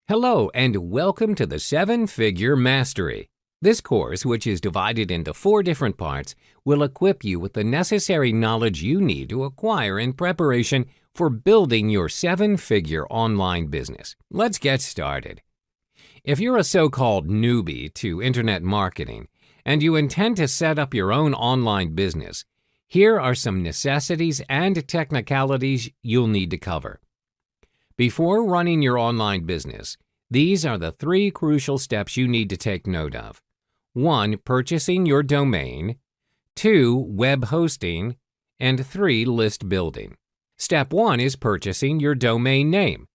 Hello and welcome to the 7-Figure Mastery. This course, which is divided into 4 different parts, will equip you with the necessary knowledge you need to acquire in preparation for building your 7-figure online business. Let's get started. If you're a so-called newbie to internet marketing and you intend to set up your own online business, here are some necessities and technicalities you'll need to cover. Before running your online business, these are the 3 crucial steps you need to take note of. 1. Purchasing your domain. 2. Web hosting. And 3. List building. Step 1 is purchasing your domain name.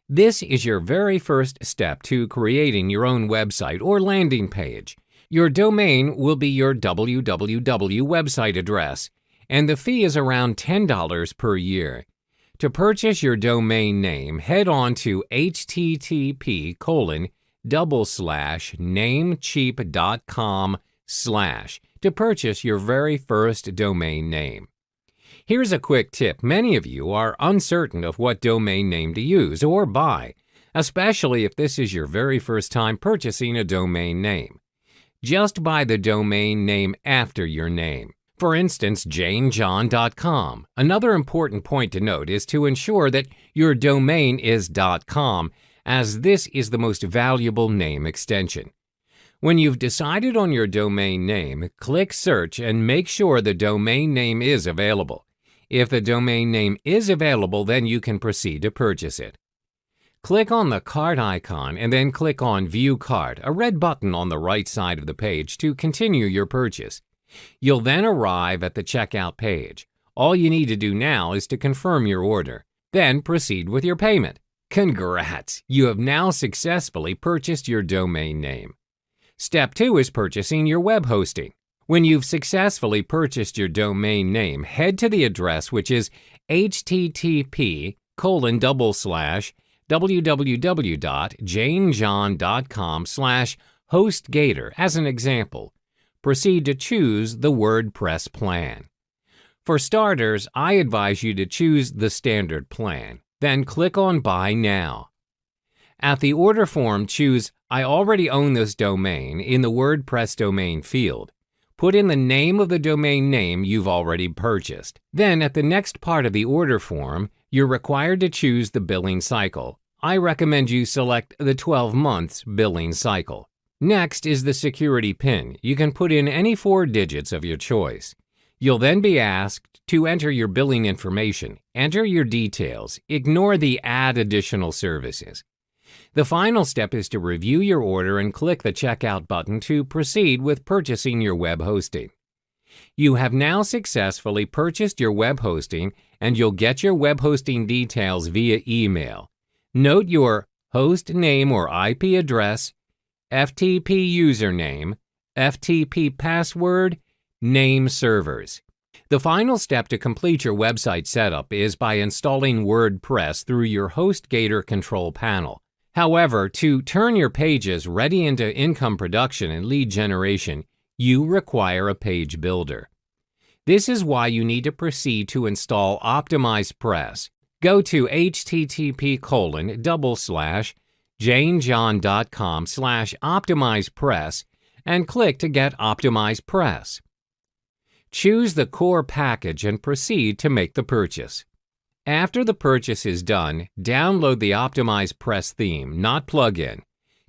This is your very first step to creating your own website or landing page. Your domain will be your www website address, and the fee is around $10 per year. To purchase your domain name, head on to http://namecheap.com/ to purchase your very first domain name. Here's a quick tip. Many of you are uncertain of what domain name to use or buy, especially if this is your very first time purchasing a domain name. Just buy the domain name after your name. For instance, janejohn.com. Another important point to note is to ensure that your domain is .com, as this is the most valuable name extension. When you've decided on your domain name, click Search and make sure the domain name is available. If the domain name is available, then you can proceed to purchase it. Click on the cart icon and then click on View Cart, a red button on the right side of the page, to continue your purchase. You'll then arrive at the checkout page. All you need to do now is to confirm your order. Then proceed with your payment. Congrats! You have now successfully purchased your domain name. Step 2 is purchasing your web hosting. When you've successfully purchased your domain name, head to the address which is http://www.janejohn.com/hostgator as an example. Proceed to choose the WordPress plan. For starters, I advise you to choose the standard plan. Then click on Buy Now. At the order form, choose I already own this domain in the WordPress domain field. Put in the name of the domain name you've already purchased. Then at the next part of the order form, you're required to choose the billing cycle. I recommend you select the 12 months billing cycle. Next is the security PIN. You can put in any 4 digits of your choice. You'll then be asked to enter your billing information. Enter your details. Ignore the Add Additional Services. The final step is to review your order and click the Checkout button to proceed with purchasing your web hosting. You have now successfully purchased your web hosting, and you'll get your web hosting details via email. Note your host name or IP address, FTP username, FTP password, name servers. The final step to complete your website setup is by installing WordPress through your HostGator control panel. However, to turn your pages ready into income production and lead generation, you require a page builder. This is why you need to proceed to install OptimizePress. Go to http://janejohn.com/OptimizePress and click to get OptimizePress. Choose the core package and proceed to make the purchase. After the purchase is done, download the OptimizePress theme, not plugin.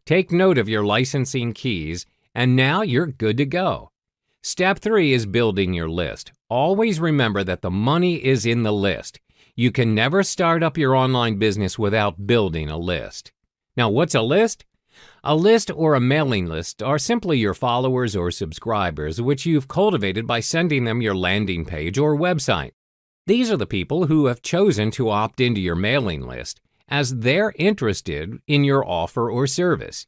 Take note of your licensing keys, and now you're good to go. Step 3 is building your list. Always remember that the money is in the list. You can never start up your online business without building a list. Now, what's a list? A list or a mailing list are simply your followers or subscribers, which you've cultivated by sending them your landing page or website. These are the people who have chosen to opt into your mailing list, as they're interested in your offer or service.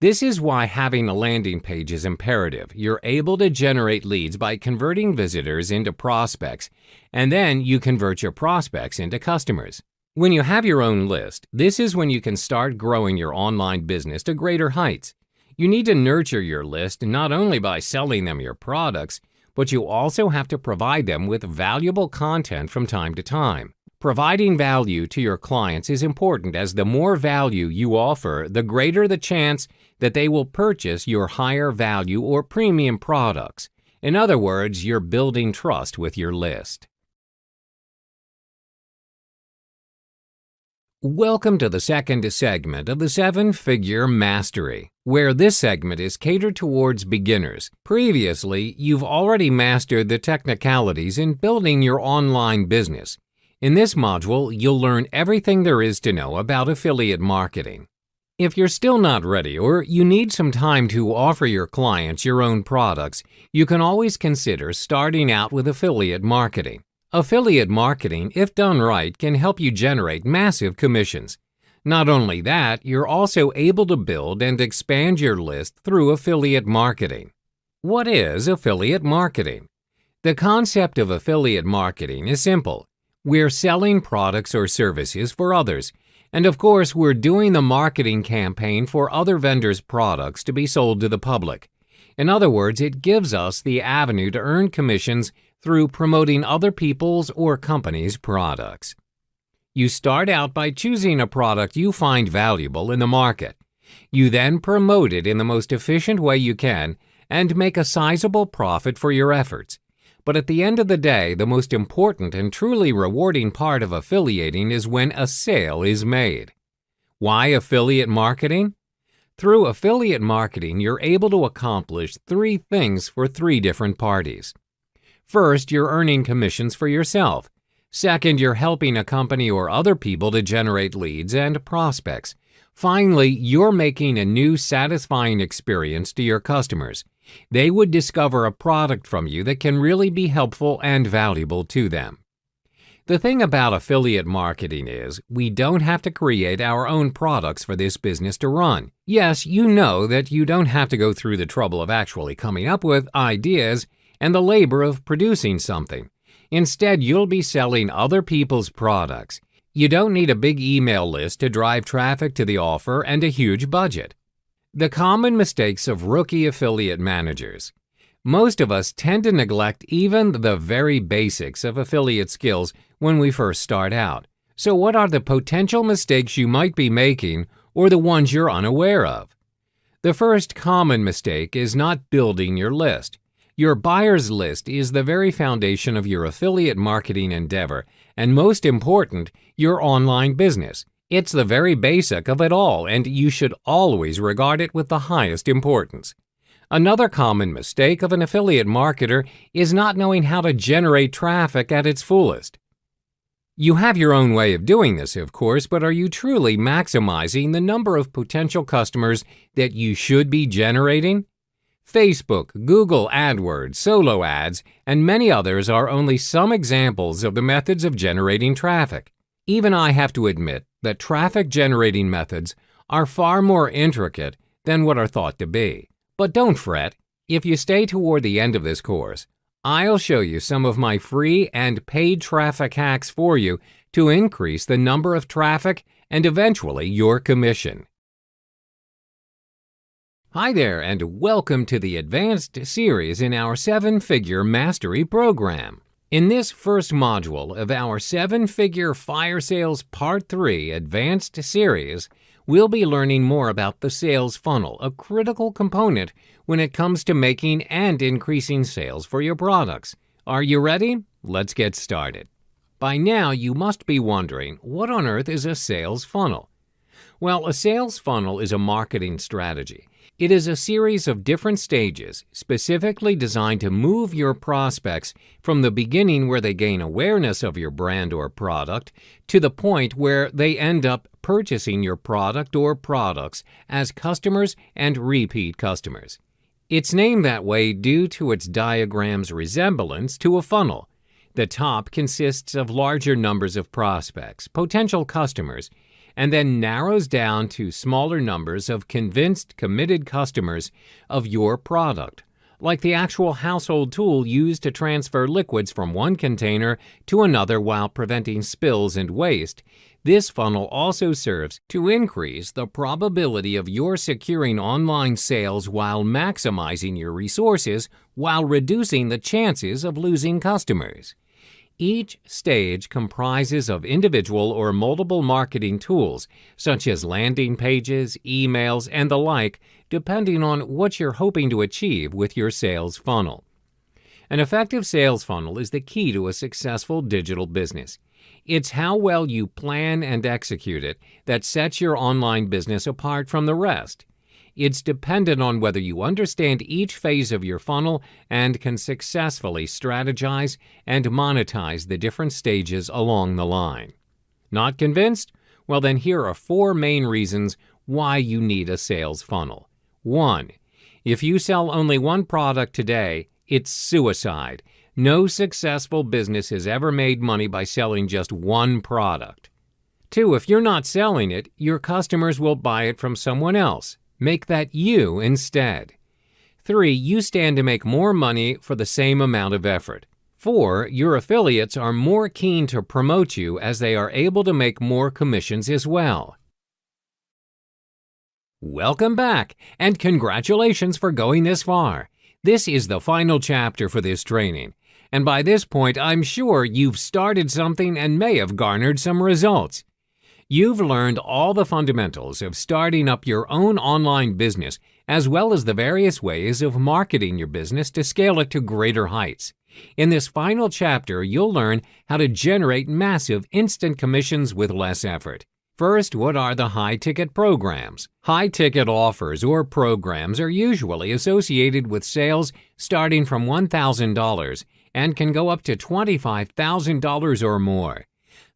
This is why having a landing page is imperative. You're able to generate leads by converting visitors into prospects, and then you convert your prospects into customers. When you have your own list, this is when you can start growing your online business to greater heights. You need to nurture your list not only by selling them your products, but you also have to provide them with valuable content from time to time. Providing value to your clients is important, as the more value you offer, the greater the chance that they will purchase your higher value or premium products. In other words, you're building trust with your list. Welcome to the second segment of the 7-Figure Mastery, where this segment is catered towards beginners. Previously, you've already mastered the technicalities in building your online business. In this module, you'll learn everything there is to know about affiliate marketing. If you're still not ready or you need some time to offer your clients your own products, you can always consider starting out with affiliate marketing. Affiliate marketing, if done right, can help you generate massive commissions. Not only that, you're also able to build and expand your list through affiliate marketing. What is affiliate marketing? The concept of affiliate marketing is simple. We're selling products or services for others, and of course, we're doing the marketing campaign for other vendors' products to be sold to the public. In other words, it gives us the avenue to earn commissions through promoting other people's or companies' products. You start out by choosing a product you find valuable in the market. You then promote it in the most efficient way you can and make a sizable profit for your efforts. But at the end of the day, the most important and truly rewarding part of affiliating is when a sale is made. Why affiliate marketing? Through affiliate marketing, you're able to accomplish 3 things for 3 different parties. First, you're earning commissions for yourself. Second, you're helping a company or other people to generate leads and prospects. Finally, you're making a new satisfying experience to your customers. They would discover a product from you that can really be helpful and valuable to them. The thing about affiliate marketing is we don't have to create our own products for this business to run. Yes, you know that you don't have to go through the trouble of actually coming up with ideas and the labor of producing something. Instead, you'll be selling other people's products. You don't need a big email list to drive traffic to the offer and a huge budget. The common mistakes of rookie affiliate managers. Most of us tend to neglect even the very basics of affiliate skills when we first start out. So what are the potential mistakes you might be making or the ones you're unaware of? The first common mistake is not building your list. Your buyer's list is the very foundation of your affiliate marketing endeavor, and most important, your online business. It's the very basic of it all, and you should always regard it with the highest importance. Another common mistake of an affiliate marketer is not knowing how to generate traffic at its fullest. You have your own way of doing this, of course, but are you truly maximizing the number of potential customers that you should be generating? Facebook, Google AdWords, solo ads, and many others are only some examples of the methods of generating traffic. Even I have to admit that traffic-generating methods are far more intricate than what are thought to be. But don't fret. If you stay toward the end of this course, I'll show you some of my free and paid traffic hacks for you to increase the number of traffic and eventually your commission. Hi there, and welcome to the Advanced series in our 7-Figure Mastery program. In this first module of our 7-Figure Fire Sales Part 3 Advanced series, we'll be learning more about the sales funnel, a critical component when it comes to making and increasing sales for your products. Are you ready? Let's get started. By now, you must be wondering, what on earth is a sales funnel? Well, a sales funnel is a marketing strategy. It is a series of different stages specifically designed to move your prospects from the beginning where they gain awareness of your brand or product to the point where they end up purchasing your product or products as customers and repeat customers. It's named that way due to its diagram's resemblance to a funnel. The top consists of larger numbers of prospects, potential customers, and then narrows down to smaller numbers of convinced, committed customers of your product, like the actual household tool used to transfer liquids from one container to another while preventing spills and waste. This funnel also serves to increase the probability of your securing online sales while maximizing your resources while reducing the chances of losing customers. Each stage comprises of individual or multiple marketing tools, such as landing pages, emails, and the like, depending on what you're hoping to achieve with your sales funnel. An effective sales funnel is the key to a successful digital business. It's how well you plan and execute it that sets your online business apart from the rest. It's dependent on whether you understand each phase of your funnel and can successfully strategize and monetize the different stages along the line. Not convinced? Well, then here are 4 main reasons why you need a sales funnel. 1. If you sell only one product today, it's suicide. No successful business has ever made money by selling just one product. 2. If you're not selling it, your customers will buy it from someone else. Make that you instead. 3. You stand to make more money for the same amount of effort. 4. Your affiliates are more keen to promote you as they are able to make more commissions as well. Welcome back, and congratulations for going this far. This is the final chapter for this training, and by this point I'm sure you've started something and may have garnered some results. You've learned all the fundamentals of starting up your own online business, as well as the various ways of marketing your business to scale it to greater heights. In this final chapter, you'll learn how to generate massive instant commissions with less effort. First, what are the high-ticket programs? High-ticket offers or programs are usually associated with sales starting from $1,000 and can go up to $25,000 or more.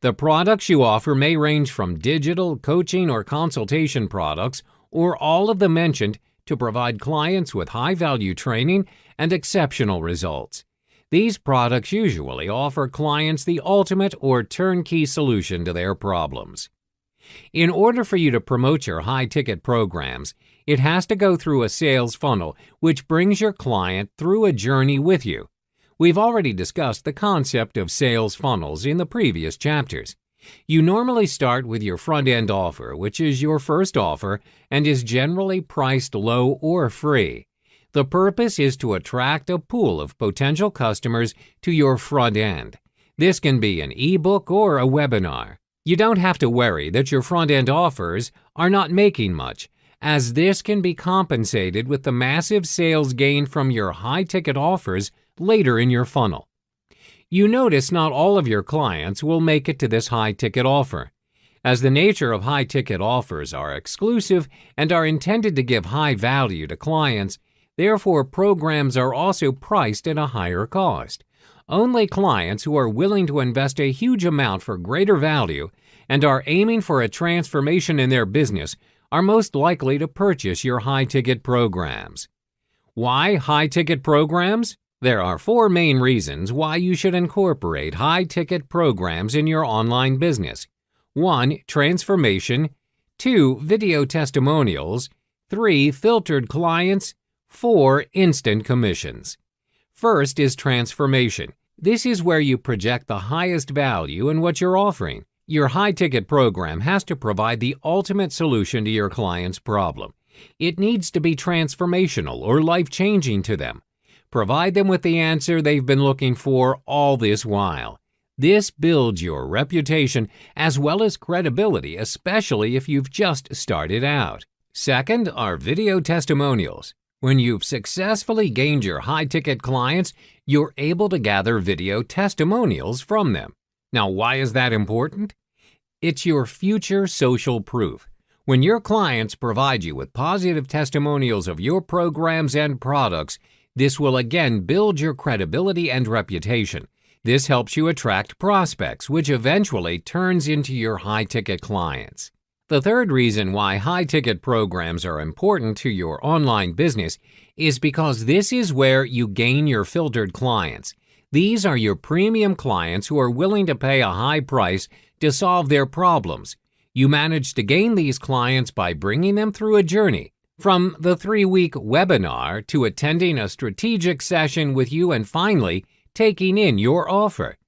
The products you offer may range from digital, coaching, or consultation products, or all of them mentioned to provide clients with high-value training and exceptional results. These products usually offer clients the ultimate or turnkey solution to their problems. In order for you to promote your high-ticket programs, it has to go through a sales funnel, which brings your client through a journey with you. We've already discussed the concept of sales funnels in the previous chapters. You normally start with your front-end offer, which is your first offer and is generally priced low or free. The purpose is to attract a pool of potential customers to your front end. This can be an ebook or a webinar. You don't have to worry that your front-end offers are not making much, as this can be compensated with the massive sales gain from your high-ticket offers later in your funnel. You notice not all of your clients will make it to this high-ticket offer. As the nature of high-ticket offers are exclusive and are intended to give high value to clients, therefore programs are also priced at a higher cost. Only clients who are willing to invest a huge amount for greater value and are aiming for a transformation in their business are most likely to purchase your high-ticket programs. Why high-ticket programs? There are 4 main reasons why you should incorporate high-ticket programs in your online business. 1. Transformation. 2. Video testimonials. 3. Filtered clients. 4. Instant commissions. First is transformation. This is where you project the highest value in what you're offering. Your high-ticket program has to provide the ultimate solution to your client's problem. It needs to be transformational or life-changing to them. Provide them with the answer they've been looking for all this while. This builds your reputation as well as credibility, especially if you've just started out. Second are video testimonials. When you've successfully gained your high-ticket clients, you're able to gather video testimonials from them. Now, why is that important? It's your future social proof. When your clients provide you with positive testimonials of your programs and products, this will again build your credibility and reputation. This helps you attract prospects, which eventually turns into your high-ticket clients. The third reason why high-ticket programs are important to your online business is because this is where you gain your filtered clients. These are your premium clients who are willing to pay a high price to solve their problems. You manage to gain these clients by bringing them through a journey, from the 3-week webinar to attending a strategic session with you and finally taking in your offer.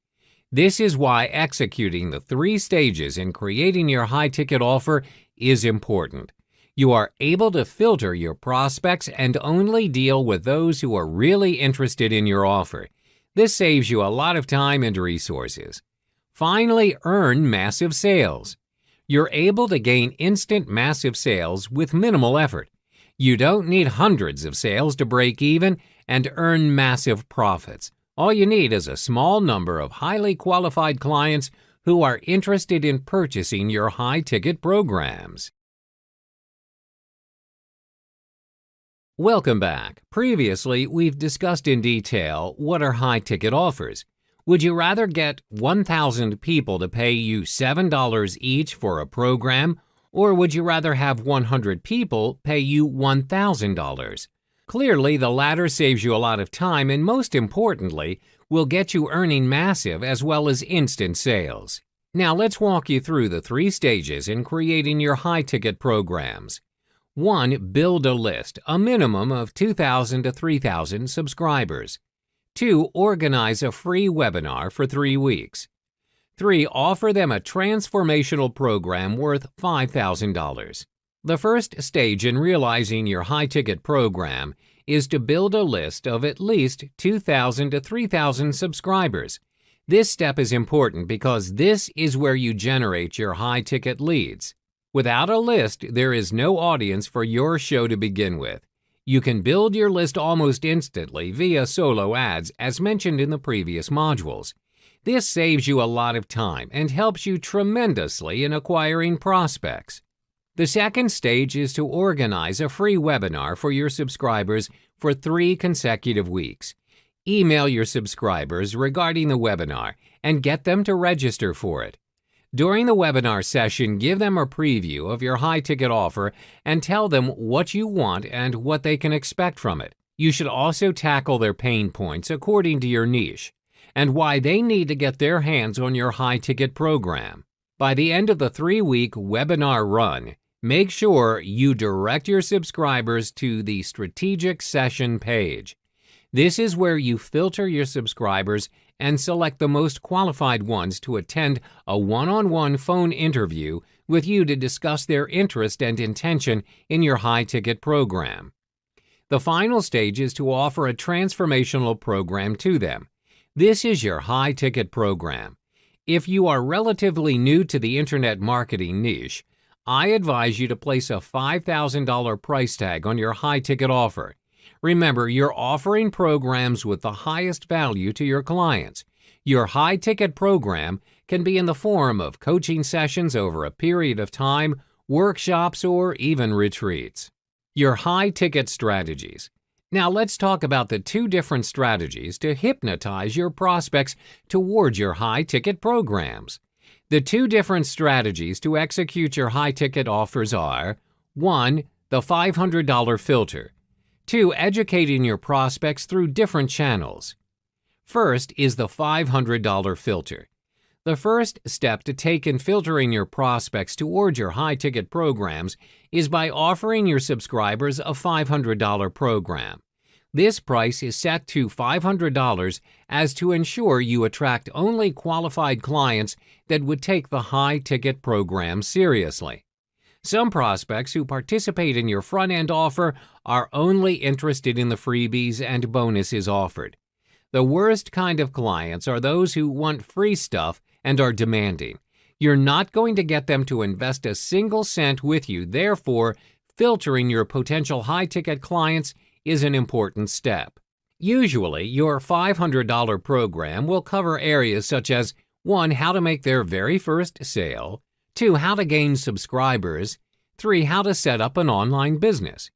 This is why executing the 3 stages in creating your high-ticket offer is important. You are able to filter your prospects and only deal with those who are really interested in your offer. This saves you a lot of time and resources. Finally, earn massive sales. You're able to gain instant massive sales with minimal effort. You don't need hundreds of sales to break even and earn massive profits. All you need is a small number of highly qualified clients who are interested in purchasing your high-ticket programs. Welcome back. Previously, we've discussed in detail what are high-ticket offers. Would you rather get 1,000 people to pay you $7 each for a program, or would you rather have 100 people pay you $1,000? Clearly, the latter saves you a lot of time and, most importantly, will get you earning massive as well as instant sales. Now, let's walk you through the 3 stages in creating your high-ticket programs. 1. Build a list, a minimum of 2,000 to 3,000 subscribers. 2. Organize a free webinar for 3 weeks. 3. Offer them a transformational program worth $5,000. The first stage in realizing your high-ticket program is to build a list of at least 2,000 to 3,000 subscribers. This step is important because this is where you generate your high-ticket leads. Without a list, there is no audience for your show to begin with. You can build your list almost instantly via solo ads, as mentioned in the previous modules. This saves you a lot of time and helps you tremendously in acquiring prospects. The second stage is to organize a free webinar for your subscribers for 3 consecutive weeks. Email your subscribers regarding the webinar and get them to register for it. During the webinar session, give them a preview of your high-ticket offer and tell them what you want and what they can expect from it. You should also tackle their pain points according to your niche and why they need to get their hands on your high-ticket program. By the end of the 3-week webinar run, make sure you direct your subscribers to the strategic session page. This is where you filter your subscribers and select the most qualified ones to attend a one-on-one phone interview with you to discuss their interest and intention in your high-ticket program. The final stage is to offer a transformational program to them. This is your high-ticket program. If you are relatively new to the internet marketing niche, I advise you to place a $5,000 price tag on your high-ticket offer. Remember, you're offering programs with the highest value to your clients. Your high-ticket program can be in the form of coaching sessions over a period of time, workshops, or even retreats. Your high-ticket strategies. Now let's talk about the 2 different strategies to hypnotize your prospects toward your high-ticket programs. The 2 different strategies to execute your high-ticket offers are 1. The $500 filter. 2. Educating your prospects through different channels. First is the $500 filter. The first step to take in filtering your prospects toward your high-ticket programs is by offering your subscribers a $500 program. This price is set to $500 as to ensure you attract only qualified clients that would take the high-ticket program seriously. Some prospects who participate in your front-end offer are only interested in the freebies and bonuses offered. The worst kind of clients are those who want free stuff and are demanding. You're not going to get them to invest a single cent with you. Therefore, filtering your potential high-ticket clients is an important step. Usually, your $500 program will cover areas such as 1. How to make their very first sale. 2. How to gain subscribers. 3. How to set up an online business.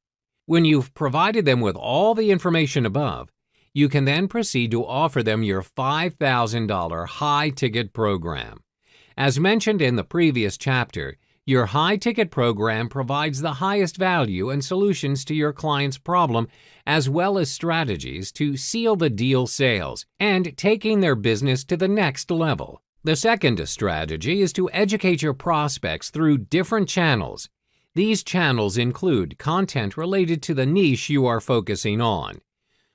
When you've provided them with all the information above, you can then proceed to offer them your $5,000 high-ticket program. As mentioned in the previous chapter, your high-ticket program provides the highest value and solutions to your client's problem, as well as strategies to seal the deal sales and taking their business to the next level. The second strategy is to educate your prospects through different channels. These channels include content related to the niche you are focusing on.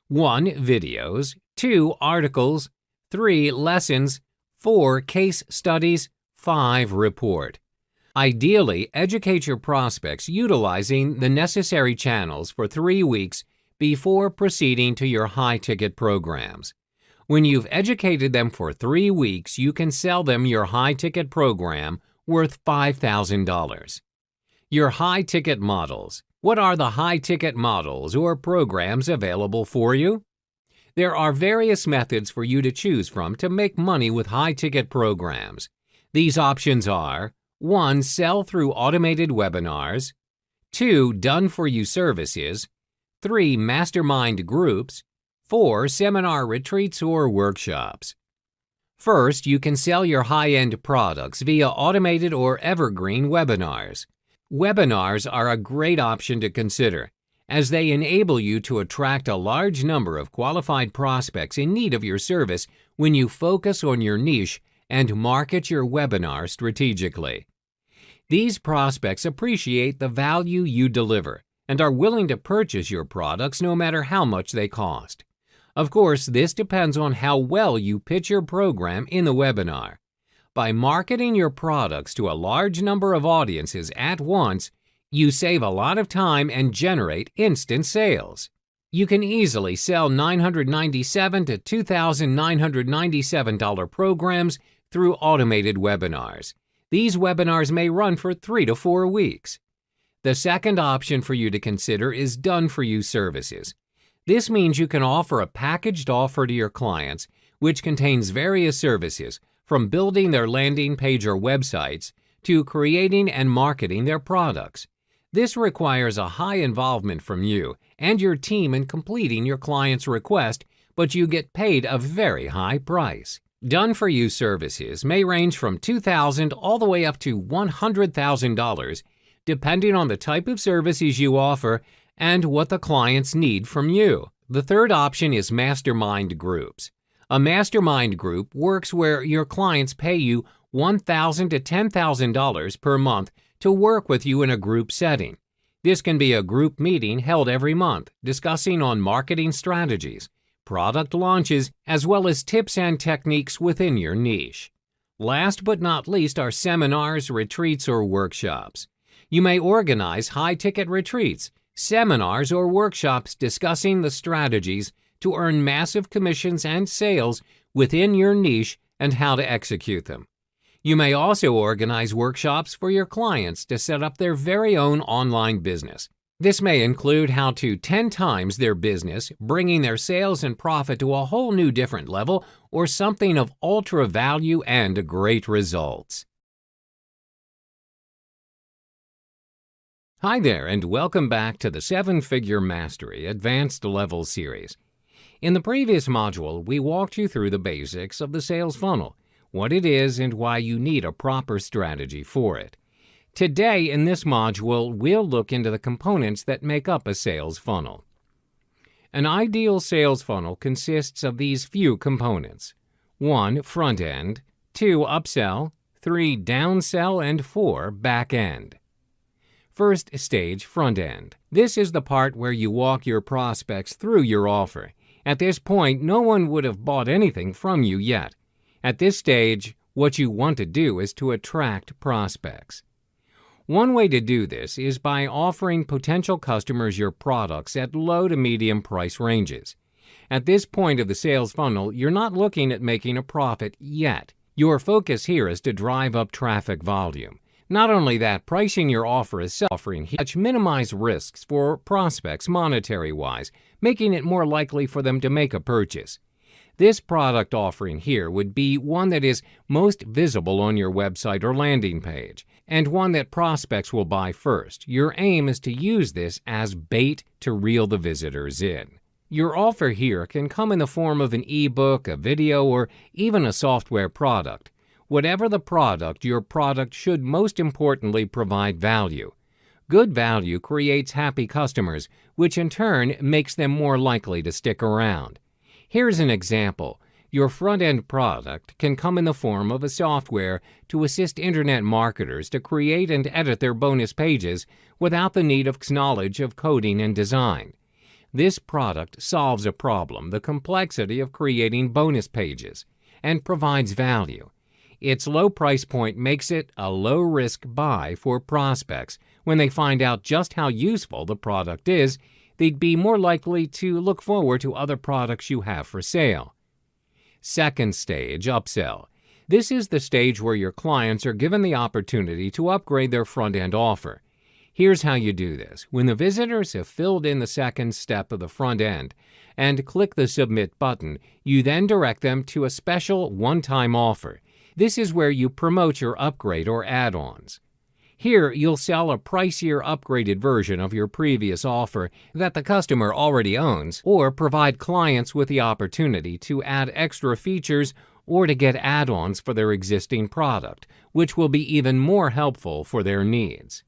1. Videos. 2. Articles. 3. Lessons. 4. Case studies. 5. Report. Ideally, educate your prospects utilizing the necessary channels for 3 weeks before proceeding to your high-ticket programs. When you've educated them for 3 weeks, you can sell them your high-ticket program worth $5,000. Your high-ticket models. What are the high-ticket models or programs available for you? There are various methods for you to choose from to make money with high-ticket programs. These options are 1. Sell through automated webinars, 2. Done-for-you services, 3. Mastermind groups, 4. Seminar retreats or workshops. First, you can sell your high-end products via automated or evergreen webinars. Webinars are a great option to consider, as they enable you to attract a large number of qualified prospects in need of your service when you focus on your niche and market your webinar strategically. These prospects appreciate the value you deliver and are willing to purchase your products no matter how much they cost. Of course, this depends on how well you pitch your program in the webinar. By marketing your products to a large number of audiences at once, you save a lot of time and generate instant sales. You can easily sell $997 to $2,997 programs through automated webinars. These webinars may run for 3 to 4 weeks. The second option for you to consider is done-for-you services. This means you can offer a packaged offer to your clients, which contains various services, from building their landing page or websites to creating and marketing their products. This requires a high involvement from you and your team in completing your client's request, but you get paid a very high price. Done-for-you services may range from $2,000 all the way up to $100,000, depending on the type of services you offer and what the clients need from you. The third option is mastermind groups. A mastermind group works where your clients pay you $1,000 to $10,000 per month to work with you in a group setting. This can be a group meeting held every month, discussing on marketing strategies, product launches, as well as tips and techniques within your niche. Last but not least are seminars, retreats, or workshops. You may organize high-ticket retreats, seminars, or workshops discussing the strategies to earn massive commissions and sales within your niche and how to execute them. You may also organize workshops for your clients to set up their very own online business. This may include how to 10 times their business, bringing their sales and profit to a whole new different level, or something of ultra value and great results. Hi there, and welcome back to the 7-Figure Mastery Advanced Level series. In the previous module, we walked you through the basics of the sales funnel, what it is and why you need a proper strategy for it. Today, in this module, we'll look into the components that make up a sales funnel. An ideal sales funnel consists of these few components: 1. Front end, 2. Upsell, 3. Downsell, and 4. Back end. First stage, front end. This is the part where you walk your prospects through your offer. At this point, no one would have bought anything from you yet. At this stage, what you want to do is to attract prospects. One way to do this is by offering potential customers your products at low to medium price ranges. At this point of the sales funnel, you're not looking at making a profit yet. Your focus here is to drive up traffic volume. Not only that, pricing your offer as self-offering which minimize risks for prospects monetary-wise, making it more likely for them to make a purchase. This product offering here would be one that is most visible on your website or landing page, and one that prospects will buy first. Your aim is to use this as bait to reel the visitors in. Your offer here can come in the form of an ebook, a video, or even a software product. Whatever the product, your product should most importantly provide value. Good value creates happy customers, which in turn makes them more likely to stick around. Here's an example. Your front-end product can come in the form of a software to assist internet marketers to create and edit their bonus pages without the need of knowledge of coding and design. This product solves a problem, the complexity of creating bonus pages, and provides value. Its low price point makes it a low-risk buy for prospects. When they find out just how useful the product is, they'd be more likely to look forward to other products you have for sale. Second stage, upsell. This is the stage where your clients are given the opportunity to upgrade their front-end offer. Here's how you do this. When the visitors have filled in the second step of the front end and click the Submit button, you then direct them to a special one-time offer. This is where you promote your upgrade or add-ons. Here, you'll sell a pricier upgraded version of your previous offer that the customer already owns, or provide clients with the opportunity to add extra features or to get add-ons for their existing product, which will be even more helpful for their needs.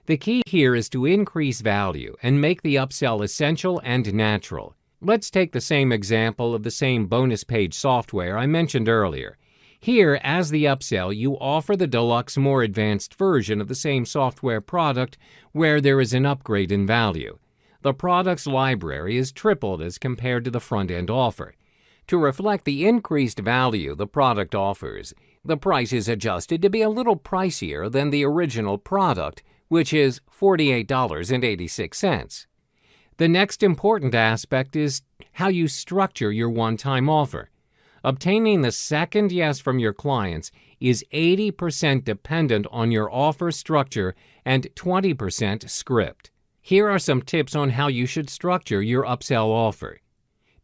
The key here is to increase value and make the upsell essential and natural. Let's take the same example of the same bonus page software I mentioned earlier. Here, as the upsell, you offer the deluxe, more advanced version of the same software product where there is an upgrade in value. The product's library is tripled as compared to the front-end offer. To reflect the increased value the product offers, the price is adjusted to be a little pricier than the original product, which is $48.86. The next important aspect is how you structure your one-time offer. Obtaining the second yes from your clients is 80% dependent on your offer structure and 20% script. Here are some tips on how you should structure your upsell offer.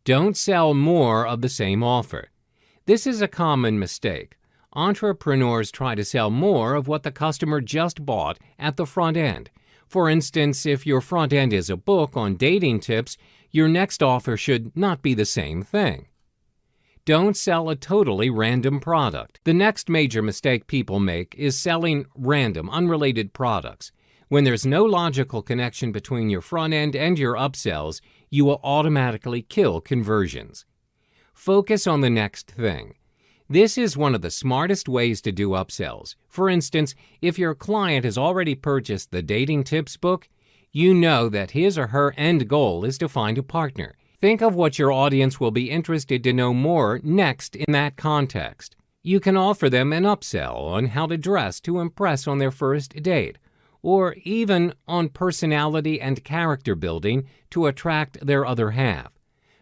Don't sell more of the same offer. This is a common mistake. Entrepreneurs try to sell more of what the customer just bought at the front end. For instance, if your front end is a book on dating tips, your next offer should not be the same thing. Don't sell a totally random product. The next major mistake people make is selling random, unrelated products. When there's no logical connection between your front end and your upsells, you will automatically kill conversions. Focus on the next thing. This is one of the smartest ways to do upsells. For instance, if your client has already purchased the dating tips book, you know that his or her end goal is to find a partner. Think of what your audience will be interested to know more next in that context. You can offer them an upsell on how to dress to impress on their first date, or even on personality and character building to attract their other half.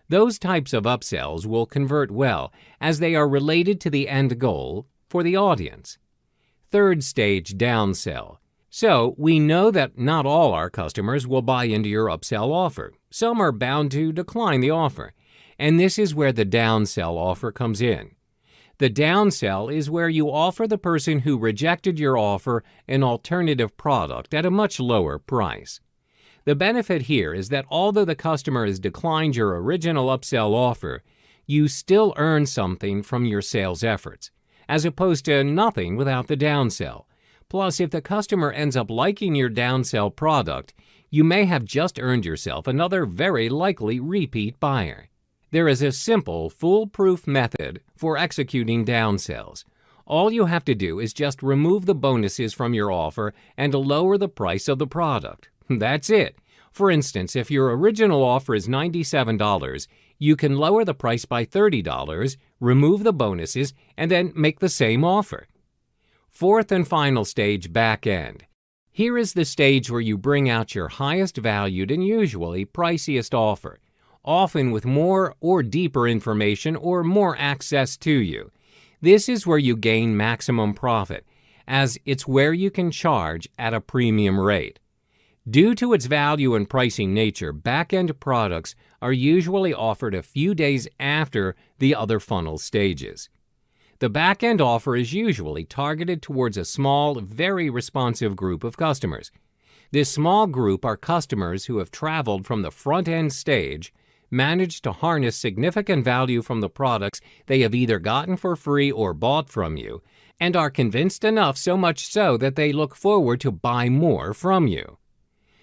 Those types of upsells will convert well as they are related to the end goal for the audience. Third stage, downsell. So, we know that not all our customers will buy into your upsell offer. Some are bound to decline the offer, and this is where the downsell offer comes in. The downsell is where you offer the person who rejected your offer an alternative product at a much lower price. The benefit here is that although the customer has declined your original upsell offer, you still earn something from your sales efforts, as opposed to nothing without the downsell. Plus, if the customer ends up liking your downsell product, you may have just earned yourself another very likely repeat buyer. There is a simple, foolproof method for executing downsells. All you have to do is just remove the bonuses from your offer and lower the price of the product. That's it. For instance, if your original offer is $97, you can lower the price by $30, remove the bonuses, and then make the same offer. Fourth and final stage, back end. Here is the stage where you bring out your highest valued and usually priciest offer, often with more or deeper information or more access to you. This is where you gain maximum profit, as it's where you can charge at a premium rate. Due to its value and pricing nature, back-end products are usually offered a few days after the other funnel stages. The back-end offer is usually targeted towards a small, very responsive group of customers. This small group are customers who have traveled from the front-end stage, managed to harness significant value from the products they have either gotten for free or bought from you, and are convinced enough, so much so that they look forward to buy more from you.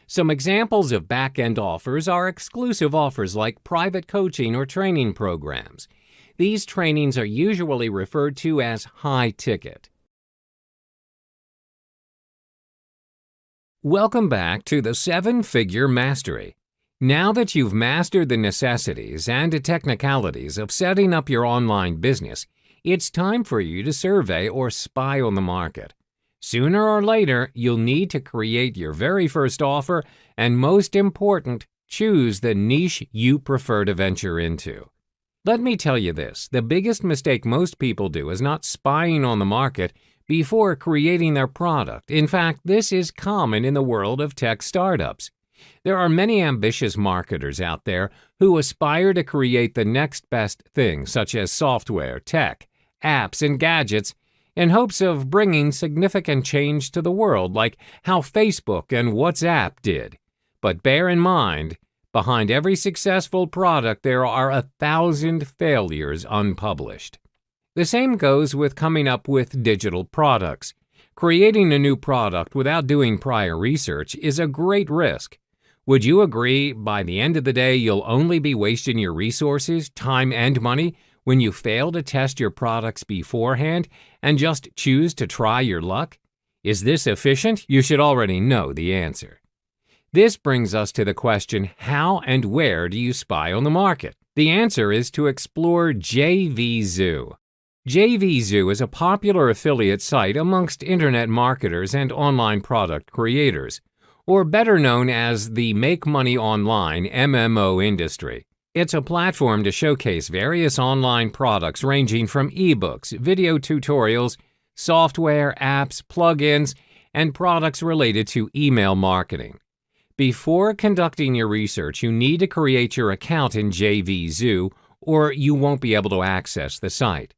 Some examples of back-end offers are exclusive offers like private coaching or training programs. These trainings are usually referred to as high ticket. Welcome back to the 7-Figure Mastery. Now that you've mastered the necessities and technicalities of setting up your online business, it's time for you to survey or spy on the market. Sooner or later, you'll need to create your very first offer and, most important, choose the niche you prefer to venture into. Let me tell you this, the biggest mistake most people do is not spying on the market before creating their product. In fact, this is common in the world of tech startups. There are many ambitious marketers out there who aspire to create the next best thing, such as software, tech, apps, and gadgets, in hopes of bringing significant change to the world, like how Facebook and WhatsApp did. But bear in mind, behind every successful product there are 1,000 failures unpublished. The same goes with coming up with digital products. Creating a new product without doing prior research is a great risk. Would you agree by the end of the day you'll only be wasting your resources, time, and money when you fail to test your products beforehand and just choose to try your luck? Is this efficient? You should already know the answer. This brings us to the question, how and where do you spy on the market? The answer is to explore JVZoo. JVZoo is a popular affiliate site amongst internet marketers and online product creators, or better known as the Make Money Online MMO industry. It's a platform to showcase various online products ranging from ebooks, video tutorials, software, apps, plugins, and products related to email marketing. Before conducting your research, you need to create your account in JVZoo, or you won't be able to access the site.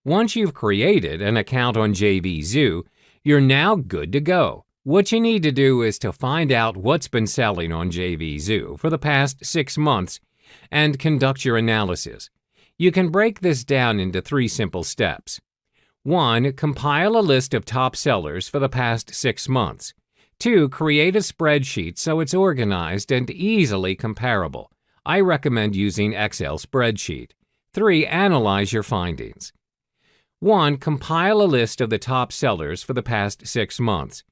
Once you've created an account on JVZoo, you're now good to go. What you need to do is to find out what's been selling on JVZoo for the past 6 months and conduct your analysis. You can break this down into 3 simple steps. 1. Compile a list of top sellers for the past 6 months. 2. Create a spreadsheet so it's organized and easily comparable. I recommend using Excel spreadsheet. 3. Analyze your findings. 1. Compile a list of the top sellers for the past 6 months.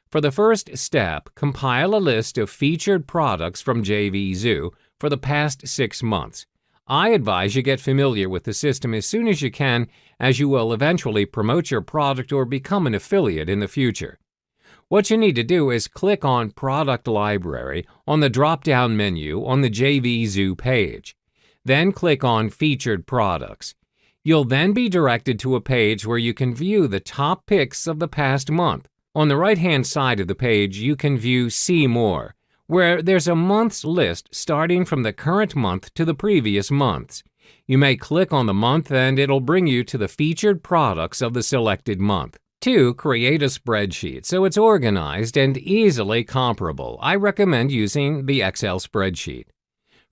For the first step, compile a list of featured products from JVZoo for the past 6 months. I advise you get familiar with the system as soon as you can, as you will eventually promote your product or become an affiliate in the future. What you need to do is click on Product Library on the drop-down menu on the JVZoo page. Then click on Featured Products. You'll then be directed to a page where you can view the top picks of the past month. On the right-hand side of the page, you can view See More, where there's a month's list starting from the current month to the previous months. You may click on the month and it'll bring you to the featured products of the selected month. 2. Create a spreadsheet so it's organized and easily comparable. I recommend using the Excel spreadsheet.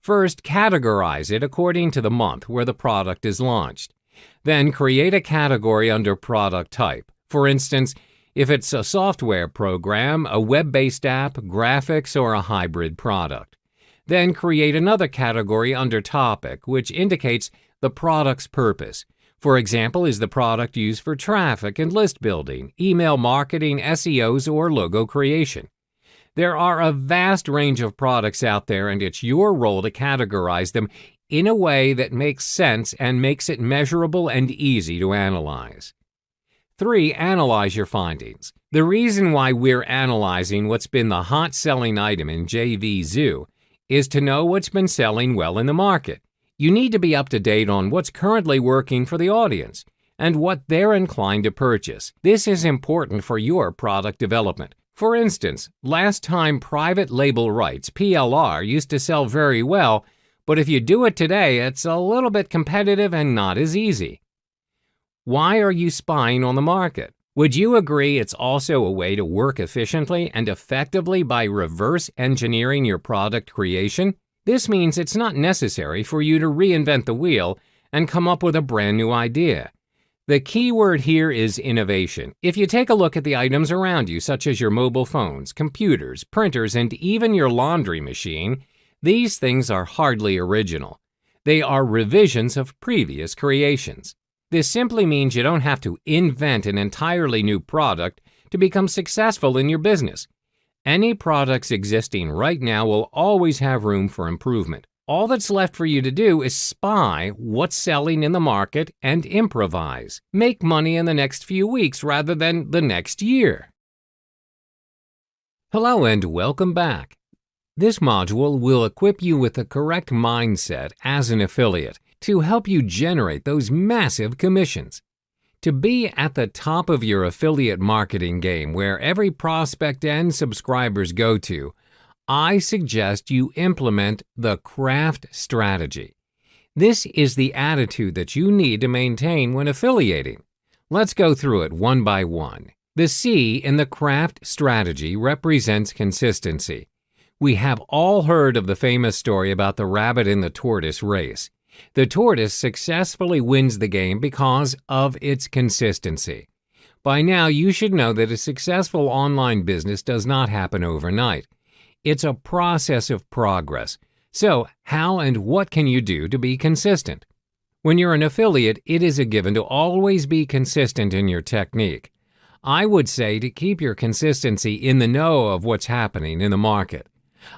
First, categorize it according to the month where the product is launched. Then create a category under product type. For instance, if it's a software program, a web-based app, graphics, or a hybrid product. Then create another category under topic, which indicates the product's purpose. For example, is the product used for traffic and list building, email marketing, SEOs, or logo creation? There are a vast range of products out there, and it's your role to categorize them in a way that makes sense and makes it measurable and easy to analyze. 3. Analyze your findings. The reason why we're analyzing what's been the hot-selling item in JVZoo is to know what's been selling well in the market. You need to be up to date on what's currently working for the audience and what they're inclined to purchase. This is important for your product development. For instance, last time private label rights, PLR, used to sell very well, but if you do it today, it's a little bit competitive and not as easy. Why are you spying on the market? Would you agree it's also a way to work efficiently and effectively by reverse engineering your product creation? This means it's not necessary for you to reinvent the wheel and come up with a brand new idea. The key word here is innovation. If you take a look at the items around you, such as your mobile phones, computers, printers, and even your laundry machine, these things are hardly original. They are revisions of previous creations. This simply means you don't have to invent an entirely new product to become successful in your business. Any products existing right now will always have room for improvement. All that's left for you to do is spy what's selling in the market and improvise. Make money in the next few weeks rather than the next year. Hello and welcome back. This module will equip you with the correct mindset as an affiliate. to help you generate those massive commissions. To be at the top of your affiliate marketing game where every prospect and subscribers go to, I suggest you implement the craft strategy. This is the attitude that you need to maintain when affiliating. Let's go through it one by one. The C in the craft strategy represents consistency. We have all heard of the famous story about the rabbit and the tortoise race. The tortoise successfully wins the game because of its consistency. By now, you should know that a successful online business does not happen overnight. It's a process of progress. So, how and what can you do to be consistent? When you're an affiliate, it is a given to always be consistent in your technique. I would say to keep your consistency in the know of what's happening in the market.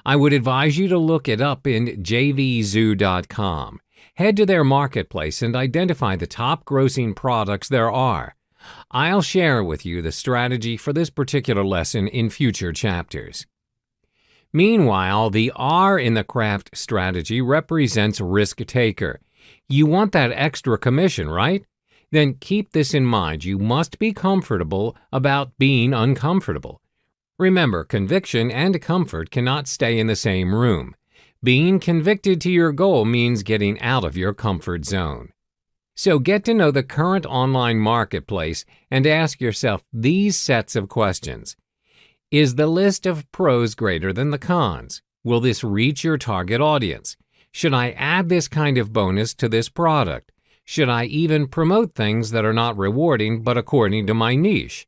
I would advise you to look it up in jvzoo.com. Head to their marketplace and identify the top grossing products there are. I'll share with you the strategy for this particular lesson in future chapters. Meanwhile, the R in the craft strategy represents risk taker. You want that extra commission, right? Then keep this in mind. You must be comfortable about being uncomfortable. Remember, conviction and comfort cannot stay in the same room. Being convicted to your goal means getting out of your comfort zone. So get to know the current online marketplace and ask yourself these sets of questions. Is the list of pros greater than the cons? Will this reach your target audience? Should I add this kind of bonus to this product? Should I even promote things that are not rewarding but according to my niche?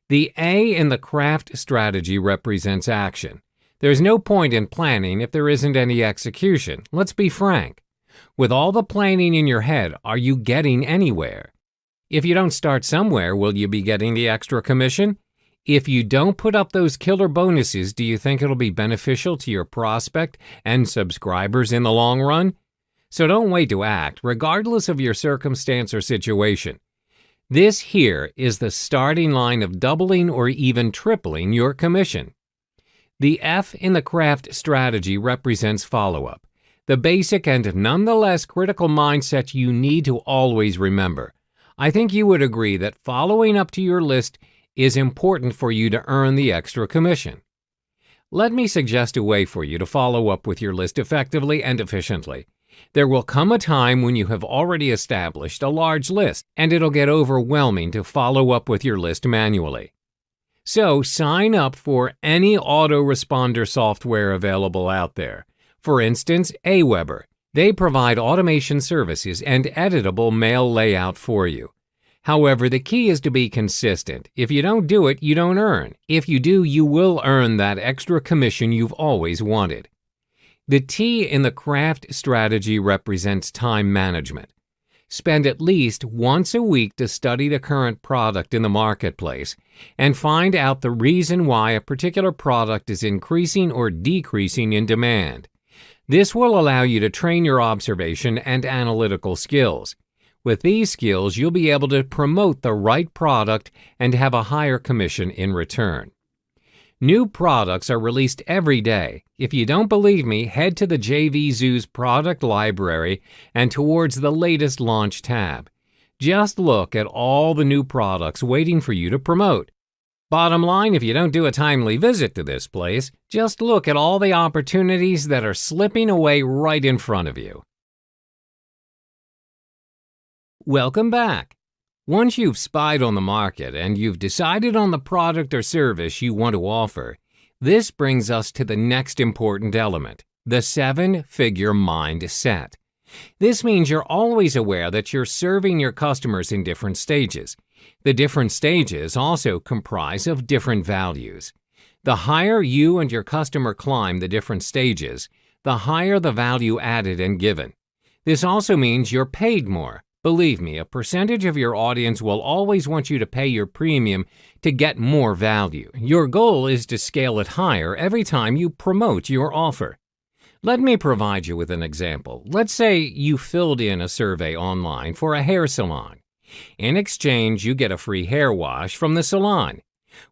The A in the craft strategy represents action. There's no point in planning if there isn't any execution. Let's be frank. With all the planning in your head, are you getting anywhere? If you don't start somewhere, will you be getting the extra commission? If you don't put up those killer bonuses, do you think it'll be beneficial to your prospect and subscribers in the long run? So don't wait to act, regardless of your circumstance or situation. This here is the starting line of doubling or even tripling your commission. The F in the craft strategy represents follow-up, the basic and nonetheless critical mindset you need to always remember. I think you would agree that following up to your list is important for you to earn the extra commission. Let me suggest a way for you to follow up with your list effectively and efficiently. There will come a time when you have already established a large list, and it'll get overwhelming to follow up with your list manually. So sign up for any autoresponder software available out there. For instance, Aweber. They provide automation services and editable mail layout for you. However, the key is to be consistent. If you don't do it, you don't earn. If you do, you will earn that extra commission you've always wanted. The T in the craft strategy represents time management. Spend at least once a week to study the current product in the marketplace and find out the reason why a particular product is increasing or decreasing in demand. This will allow you to train your observation and analytical skills. With these skills, you'll be able to promote the right product and have a higher commission in return. New products are released every day. If you don't believe me, head to the JVZoo's product library and towards the latest launch tab. Just look at all the new products waiting for you to promote. Bottom line, if you don't do a timely visit to this place, just look at all the opportunities that are slipping away right in front of you. Welcome back. Once you've spied on the market and you've decided on the product or service you want to offer, this brings us to the next important element, the 7-figure mindset. This means you're always aware that you're serving your customers in different stages. The different stages also comprise of different values. The higher you and your customer climb the different stages, the higher the value added and given. This also means you're paid more. Believe me, a percentage of your audience will always want you to pay your premium to get more value. Your goal is to scale it higher every time you promote your offer. Let me provide you with an example. Let's say you filled in a survey online for a hair salon. In exchange, you get a free hair wash from the salon.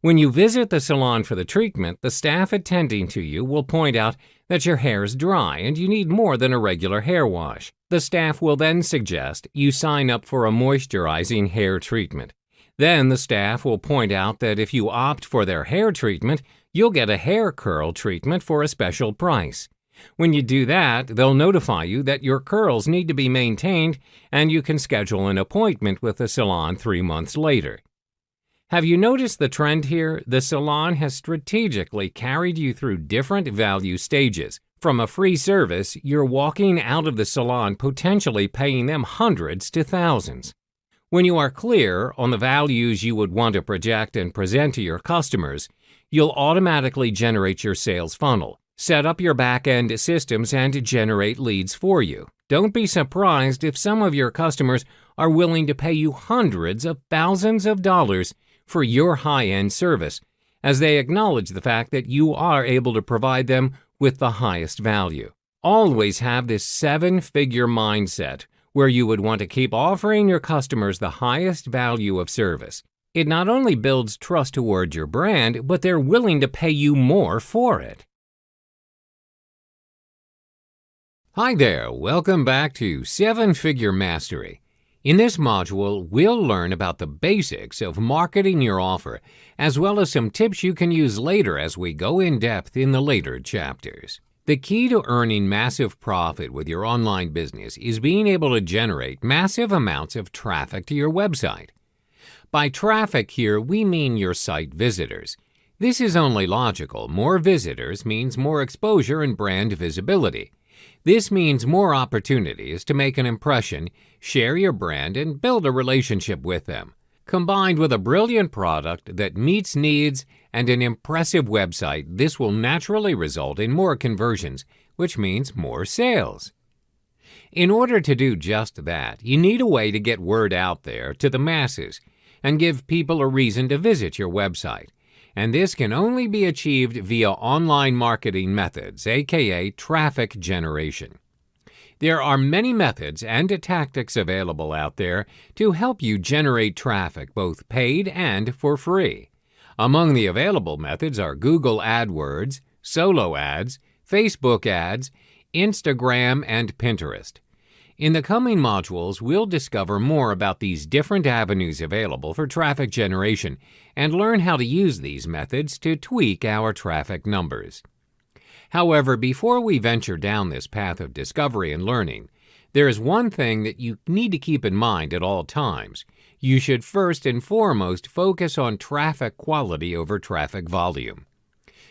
When you visit the salon for the treatment, the staff attending to you will point out that your hair is dry and you need more than a regular hair wash. The staff will then suggest you sign up for a moisturizing hair treatment. Then the staff will point out that if you opt for their hair treatment, you'll get a hair curl treatment for a special price. When you do that, they'll notify you that your curls need to be maintained and you can schedule an appointment with the salon 3 months later. Have you noticed the trend here? The salon has strategically carried you through different value stages. From a free service, you're walking out of the salon potentially paying them hundreds to thousands. When you are clear on the values you would want to project and present to your customers, you'll automatically generate your sales funnel, set up your back-end systems, and generate leads for you. Don't be surprised if some of your customers are willing to pay you hundreds of thousands of dollars for your high-end service, as they acknowledge the fact that you are able to provide them with the highest value. Always have this 7-figure mindset where you would want to keep offering your customers the highest value of service. It not only builds trust toward your brand, but they're willing to pay you more for it. Hi there, welcome back to 7-Figure Mastery. In this module, we'll learn about the basics of marketing your offer, as well as some tips you can use later as we go in depth in the later chapters. The key to earning massive profit with your online business is being able to generate massive amounts of traffic to your website. By traffic here, we mean your site visitors. This is only logical. More visitors means more exposure and brand visibility. This means more opportunities to make an impression, share your brand, and build a relationship with them. Combined with a brilliant product that meets needs and an impressive website, this will naturally result in more conversions, which means more sales. In order to do just that, you need a way to get word out there to the masses and give people a reason to visit your website. And this can only be achieved via online marketing methods, aka traffic generation. There are many methods and tactics available out there to help you generate traffic, both paid and for free. Among the available methods are Google AdWords, Solo Ads, Facebook Ads, Instagram, and Pinterest. In the coming modules, we'll discover more about these different avenues available for traffic generation and learn how to use these methods to tweak our traffic numbers. However, before we venture down this path of discovery and learning, there is one thing that you need to keep in mind at all times. You should first and foremost focus on traffic quality over traffic volume.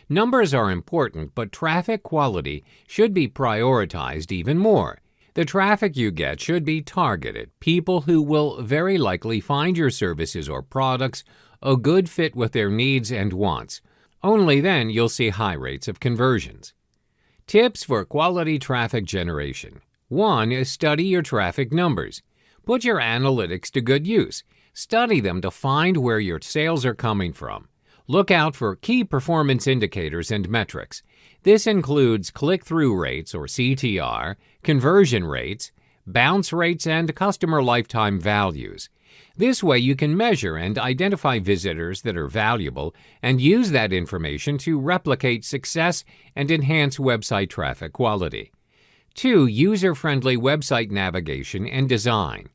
Numbers are important, but traffic quality should be prioritized even more. The traffic you get should be targeted, people who will very likely find your services or products a good fit with their needs and wants. Only then you'll see high rates of conversions. Tips for quality traffic generation. 1 is study your traffic numbers. Put your analytics to good use. Study them to find where your sales are coming from. Look out for key performance indicators and metrics. This includes click-through rates, or CTR, conversion rates, bounce rates, and customer lifetime values. This way you can measure and identify visitors that are valuable and use that information to replicate success and enhance website traffic quality. 2. User-friendly website navigation and design.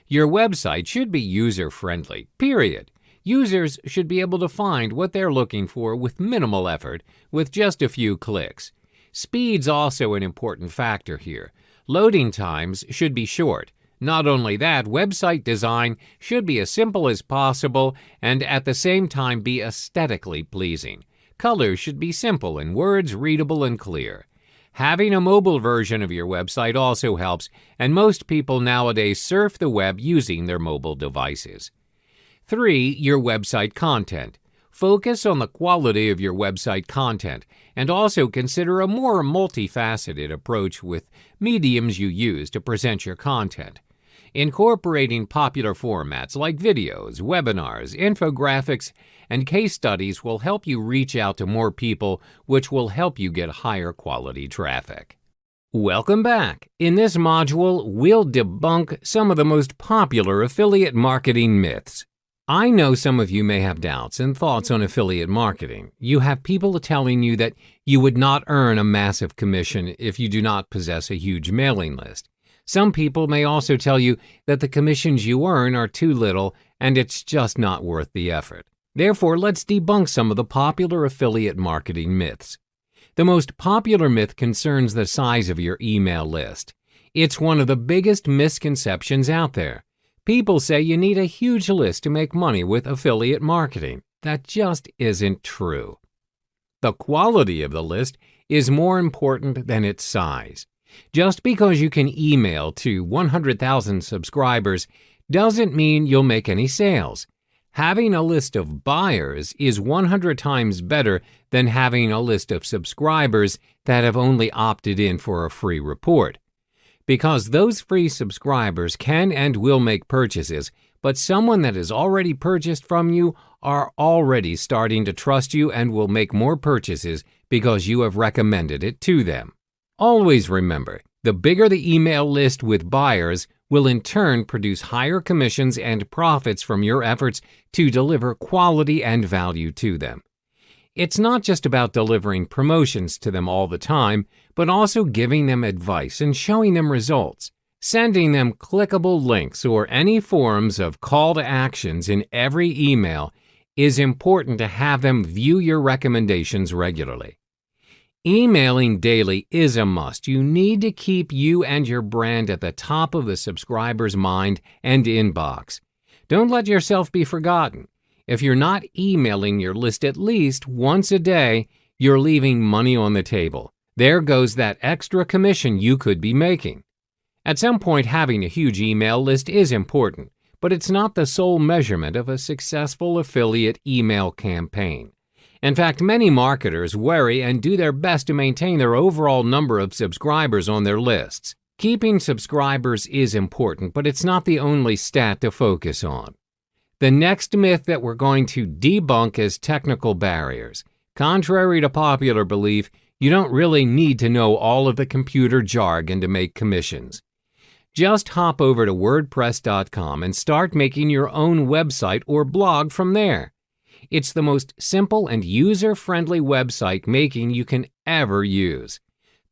Your website should be user-friendly, period. Users should be able to find what they're looking for with minimal effort, with just a few clicks. Speed's also an important factor here. Loading times should be short. Not only that, website design should be as simple as possible and at the same time be aesthetically pleasing. Colors should be simple and words readable and clear. Having a mobile version of your website also helps, and most people nowadays surf the web using their mobile devices. 3. Your website content. Focus on the quality of your website content and also consider a more multifaceted approach with mediums you use to present your content. Incorporating popular formats like videos, webinars, infographics, and case studies will help you reach out to more people, which will help you get higher quality traffic. Welcome back. In this module, we'll debunk some of the most popular affiliate marketing myths. I know some of you may have doubts and thoughts on affiliate marketing. You have people telling you that you would not earn a massive commission if you do not possess a huge mailing list. Some people may also tell you that the commissions you earn are too little and it's just not worth the effort. Therefore, let's debunk some of the popular affiliate marketing myths. The most popular myth concerns the size of your email list. It's one of the biggest misconceptions out there. People say you need a huge list to make money with affiliate marketing. That just isn't true. The quality of the list is more important than its size. Just because you can email to 100,000 subscribers doesn't mean you'll make any sales. Having a list of buyers is 100 times better than having a list of subscribers that have only opted in for a free report. Because those free subscribers can and will make purchases, but someone that has already purchased from you are already starting to trust you and will make more purchases because you have recommended it to them. Always remember, the bigger the email list with buyers will in turn produce higher commissions and profits from your efforts to deliver quality and value to them. It's not just about delivering promotions to them all the time, but also giving them advice and showing them results. Sending them clickable links or any forms of call to actions in every email is important to have them view your recommendations regularly. Emailing daily is a must. You need to keep you and your brand at the top of the subscriber's mind and inbox. Don't let yourself be forgotten. If you're not emailing your list at least once a day, you're leaving money on the table. There goes that extra commission you could be making. At some point, having a huge email list is important, but it's not the sole measurement of a successful affiliate email campaign. In fact, many marketers worry and do their best to maintain their overall number of subscribers on their lists. Keeping subscribers is important, but it's not the only stat to focus on. The next myth that we're going to debunk is technical barriers. Contrary to popular belief, you don't really need to know all of the computer jargon to make commissions. Just hop over to WordPress.com and start making your own website or blog from there. It's the most simple and user-friendly website making you can ever use.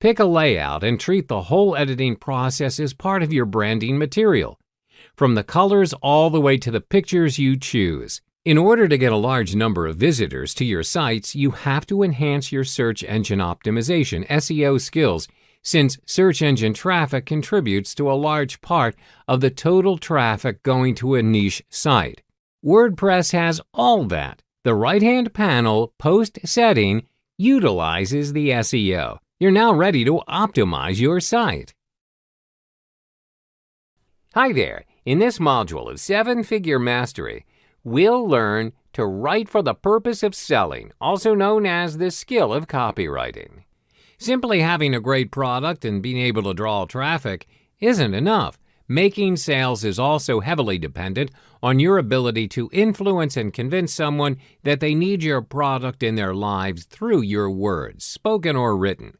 Pick a layout and treat the whole editing process as part of your branding material. From the colors all the way to the pictures you choose. In order to get a large number of visitors to your sites, you have to enhance your search engine optimization (SEO) skills, since search engine traffic contributes to a large part of the total traffic going to a niche site. WordPress has all that. The right-hand panel, Post Setting, utilizes the SEO. You're now ready to optimize your site. Hi there. In this module of 7-Figure Mastery, we'll learn to write for the purpose of selling, also known as the skill of copywriting. Simply having a great product and being able to draw traffic isn't enough. Making sales is also heavily dependent on your ability to influence and convince someone that they need your product in their lives through your words, spoken or written.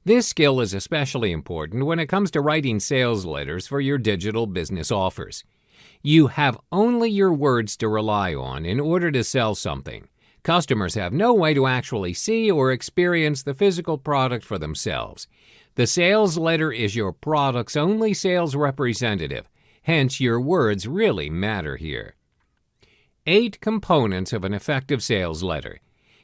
This skill is especially important when it comes to writing sales letters for your digital business offers. You have only your words to rely on in order to sell something. Customers have no way to actually see or experience the physical product for themselves. The sales letter is your product's only sales representative. Hence, your words really matter here. 8 components of an effective sales letter.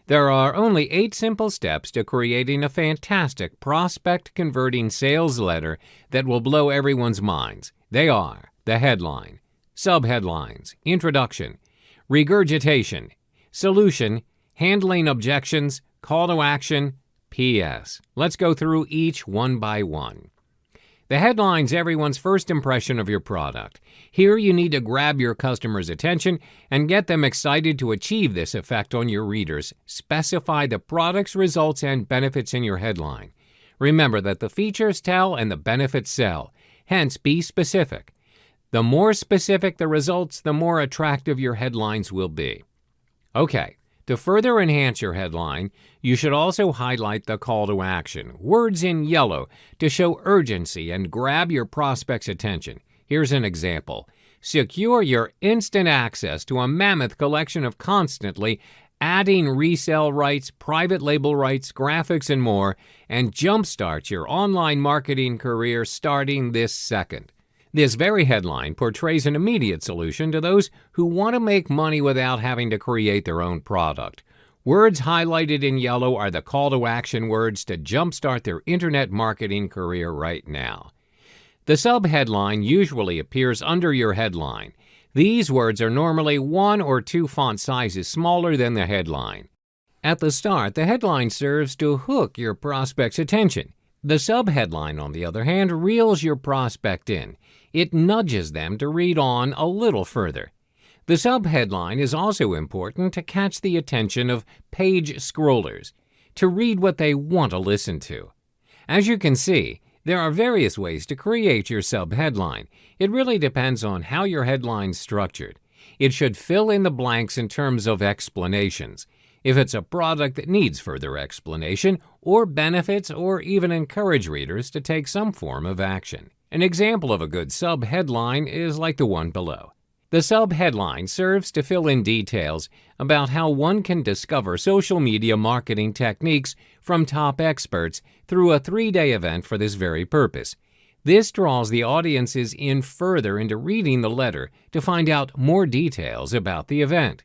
There are only 8 simple steps to creating a fantastic prospect-converting sales letter that will blow everyone's minds. They are the headline, subheadlines, introduction, regurgitation, solution, handling objections, call to action, P.S. Let's go through each one by one. The headline's everyone's first impression of your product. Here you need to grab your customer's attention and get them excited. To achieve this effect on your readers, specify the product's results and benefits in your headline. Remember that the features tell and the benefits sell. Hence, be specific. The more specific the results, the more attractive your headlines will be. Okay. To further enhance your headline, you should also highlight the call to action, words in yellow, to show urgency and grab your prospect's attention. Here's an example. Secure your instant access to a mammoth collection of constantly adding resale rights, private label rights, graphics, and more, and jumpstart your online marketing career starting this second. This very headline portrays an immediate solution to those who want to make money without having to create their own product. Words highlighted in yellow are the call to action words to jumpstart their internet marketing career right now. The subheadline usually appears under your headline. These words are normally 1 or 2 font sizes smaller than the headline. At the start, the headline serves to hook your prospect's attention. The subheadline, on the other hand, reels your prospect in. It nudges them to read on a little further. The subheadline is also important to catch the attention of page scrollers, to read what they want to listen to. As you can see, there are various ways to create your subheadline. It really depends on how your headline's structured. It should fill in the blanks in terms of explanations. If it's a product that needs further explanation, or benefits, or even encourage readers to take some form of action. An example of a good subheadline is like the one below. The subheadline serves to fill in details about how one can discover social media marketing techniques from top experts through a 3-day event for this very purpose. This draws the audiences in further into reading the letter to find out more details about the event.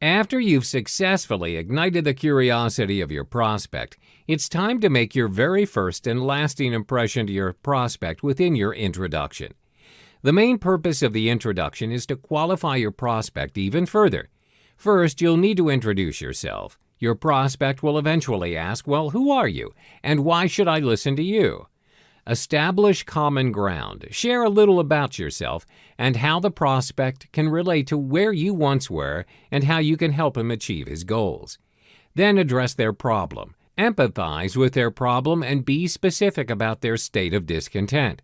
After you've successfully ignited the curiosity of your prospect, it's time to make your very first and lasting impression to your prospect within your introduction. The main purpose of the introduction is to qualify your prospect even further. First, you'll need to introduce yourself. Your prospect will eventually ask, well, who are you, and why should I listen to you? Establish common ground. Share a little about yourself and how the prospect can relate to where you once were and how you can help him achieve his goals. Then address their problem. Empathize with their problem and be specific about their state of discontent.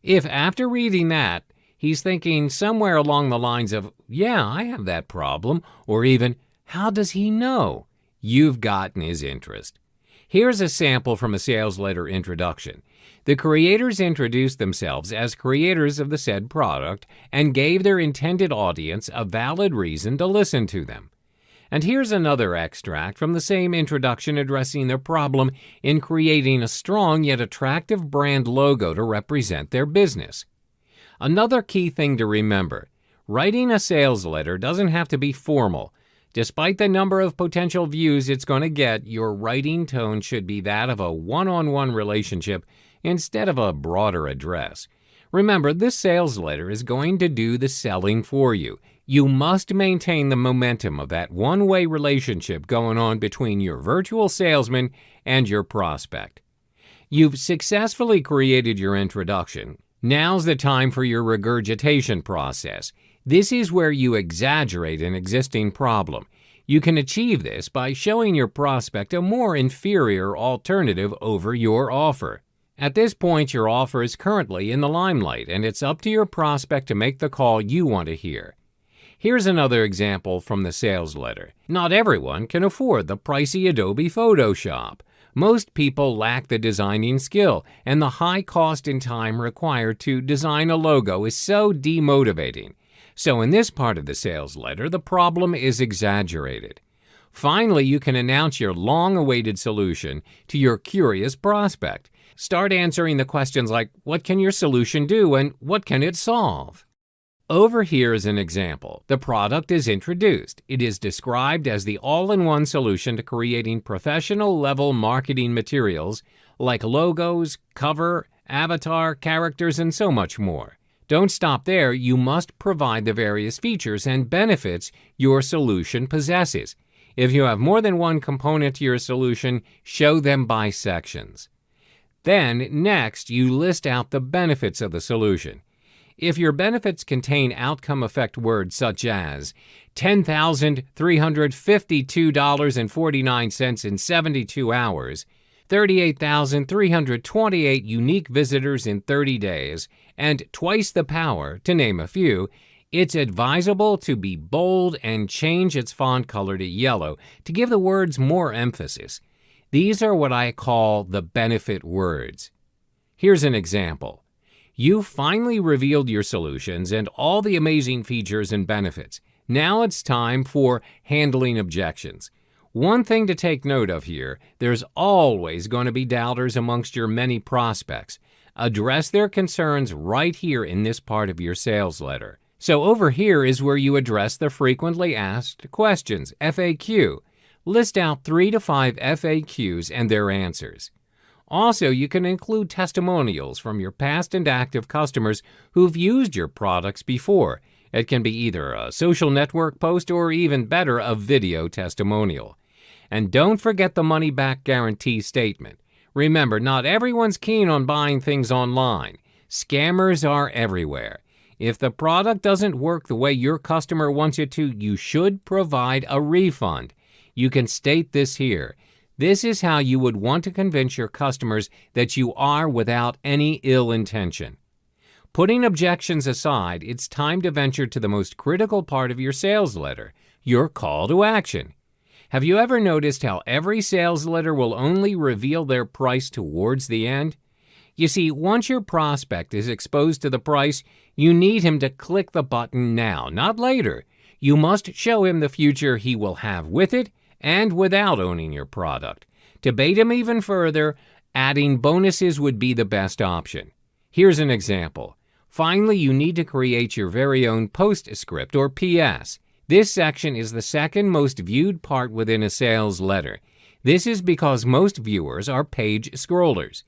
If after reading that, he's thinking somewhere along the lines of, yeah, I have that problem, or even, how does he know? You've gotten his interest. Here's a sample from a sales letter introduction. The creators introduced themselves as creators of the said product and gave their intended audience a valid reason to listen to them. And here's another extract from the same introduction addressing their problem in creating a strong yet attractive brand logo to represent their business. Another key thing to remember, writing a sales letter doesn't have to be formal. Despite the number of potential views it's going to get, your writing tone should be that of a one-on-one relationship instead of a broader address. Remember, this sales letter is going to do the selling for you. You must maintain the momentum of that one-way relationship going on between your virtual salesman and your prospect. You've successfully created your introduction. Now's the time for your regurgitation process. This is where you exaggerate an existing problem. You can achieve this by showing your prospect a more inferior alternative over your offer. At this point, your offer is currently in the limelight, and it's up to your prospect to make the call you want to hear. Here's another example from the sales letter. Not everyone can afford the pricey Adobe Photoshop. Most people lack the designing skill, and the high cost and time required to design a logo is so demotivating. So in this part of the sales letter, the problem is exaggerated. Finally, you can announce your long-awaited solution to your curious prospect. Start answering the questions like, what can your solution do and what can it solve? Over here is an example. The product is introduced. It is described as the all-in-one solution to creating professional-level marketing materials like logos, cover, avatar, characters, and so much more. Don't stop there. You must provide the various features and benefits your solution possesses. If you have more than one component to your solution, show them by sections. Then, next, you list out the benefits of the solution. If your benefits contain outcome effect words such as $10,352.49 in 72 hours, 38,328 unique visitors in 30 days, and twice the power, to name a few, it's advisable to be bold and change its font color to yellow to give the words more emphasis. These are what I call the benefit words. Here's an example. You finally revealed your solutions and all the amazing features and benefits. Now it's time for handling objections. One thing to take note of here, there's always going to be doubters amongst your many prospects. Address their concerns right here in this part of your sales letter. So over here is where you address the frequently asked questions, FAQ. List out 3 to 5 FAQs and their answers. Also, you can include testimonials from your past and active customers who've used your products before. It can be either a social network post or even better, a video testimonial. And don't forget the money-back guarantee statement. Remember, not everyone's keen on buying things online. Scammers are everywhere. If the product doesn't work the way your customer wants it to, you should provide a refund. You can state this here. This is how you would want to convince your customers that you are without any ill intention. Putting objections aside, it's time to venture to the most critical part of your sales letter, your call to action. Have you ever noticed how every sales letter will only reveal their price towards the end? You see, once your prospect is exposed to the price, you need him to click the button now, not later. You must show him the future he will have with it and without owning your product. To bait him even further, adding bonuses would be the best option. Here's an example. Finally, you need to create your very own postscript or PS. This section is the second most viewed part within a sales letter. This is because most viewers are page scrollers.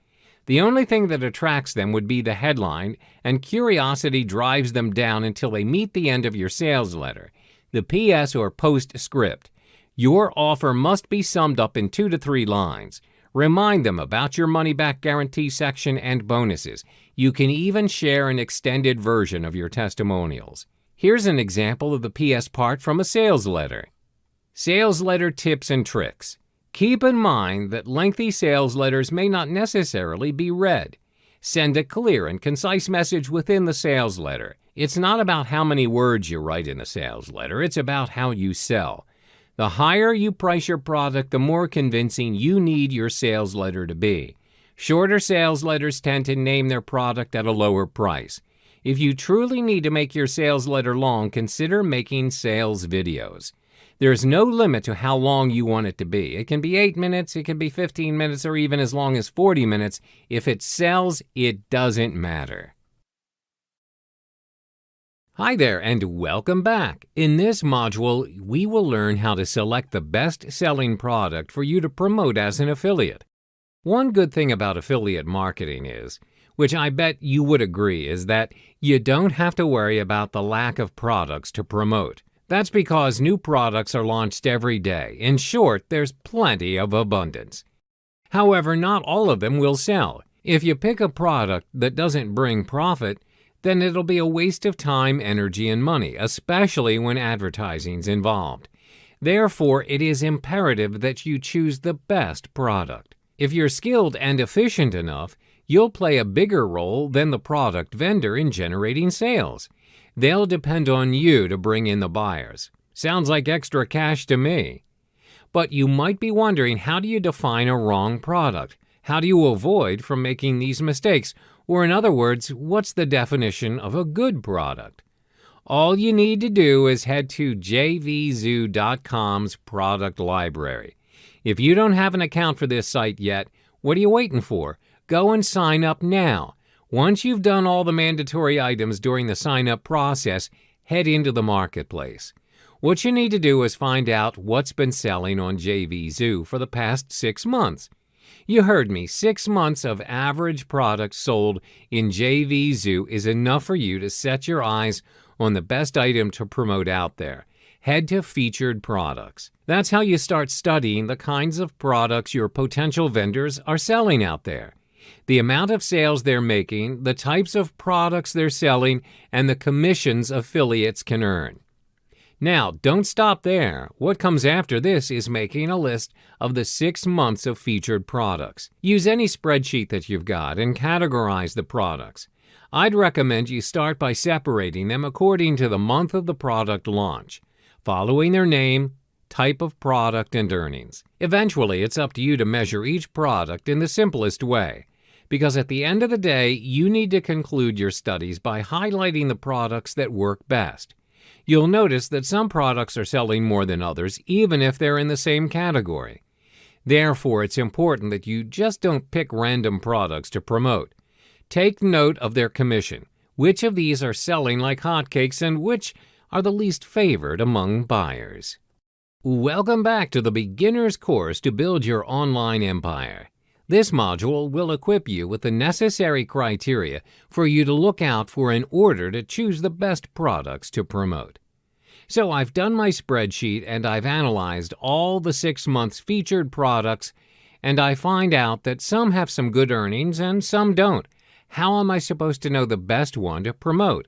The only thing that attracts them would be the headline, and curiosity drives them down until they meet the end of your sales letter. The PS or postscript. Your offer must be summed up in 2 to 3 lines. Remind them about your money-back guarantee section and bonuses. You can even share an extended version of your testimonials. Here's an example of the PS part from a sales letter. Sales letter tips and tricks. Keep in mind that lengthy sales letters may not necessarily be read. Send a clear and concise message within the sales letter. It's not about how many words you write in a sales letter, it's about how you sell. The higher you price your product, the more convincing you need your sales letter to be. Shorter sales letters tend to name their product at a lower price. If you truly need to make your sales letter long, consider making sales videos. There's no limit to how long you want it to be. It can be 8 minutes, it can be 15 minutes, or even as long as 40 minutes. If it sells, it doesn't matter. Hi there, and welcome back. In this module, we will learn how to select the best-selling product for you to promote as an affiliate. One good thing about affiliate marketing is, which I bet you would agree, is that you don't have to worry about the lack of products to promote. That's because new products are launched every day. In short, there's plenty of abundance. However, not all of them will sell. If you pick a product that doesn't bring profit, then it'll be a waste of time, energy, and money, especially when advertising's involved. Therefore, it is imperative that you choose the best product. If you're skilled and efficient enough, you'll play a bigger role than the product vendor in generating sales. They'll depend on you to bring in the buyers. Sounds like extra cash to me. But you might be wondering, how do you define a wrong product? How do you avoid from making these mistakes? Or in other words, what's the definition of a good product? All you need to do is head to jvzoo.com's product library. If you don't have an account for this site yet, what are you waiting for? Go and sign up now. Once you've done all the mandatory items during the sign-up process, head into the marketplace. What you need to do is find out what's been selling on JVZoo for the past 6 months. You heard me, 6 months of average products sold in JVZoo is enough for you to set your eyes on the best item to promote out there. Head to Featured Products. That's how you start studying the kinds of products your potential vendors are selling out there. The amount of sales they're making, the types of products they're selling, and the commissions affiliates can earn. Now, don't stop there. What comes after this is making a list of the 6 months of featured products. Use any spreadsheet that you've got and categorize the products. I'd recommend you start by separating them according to the month of the product launch, following their name, type of product, and earnings. Eventually, it's up to you to measure each product in the simplest way. because at the end of the day, you need to conclude your studies by highlighting the products that work best. You'll notice that some products are selling more than others, even if they're in the same category. Therefore, it's important that you just don't pick random products to promote. Take note of their commission. Which of these are selling like hotcakes and which are the least favored among buyers? Welcome back to the beginner's course to build your online empire. This module will equip you with the necessary criteria for you to look out for in order to choose the best products to promote. So I've done my spreadsheet and I've analyzed all the 6 months featured products, and I find out that some have some good earnings and some don't. How am I supposed to know the best one to promote?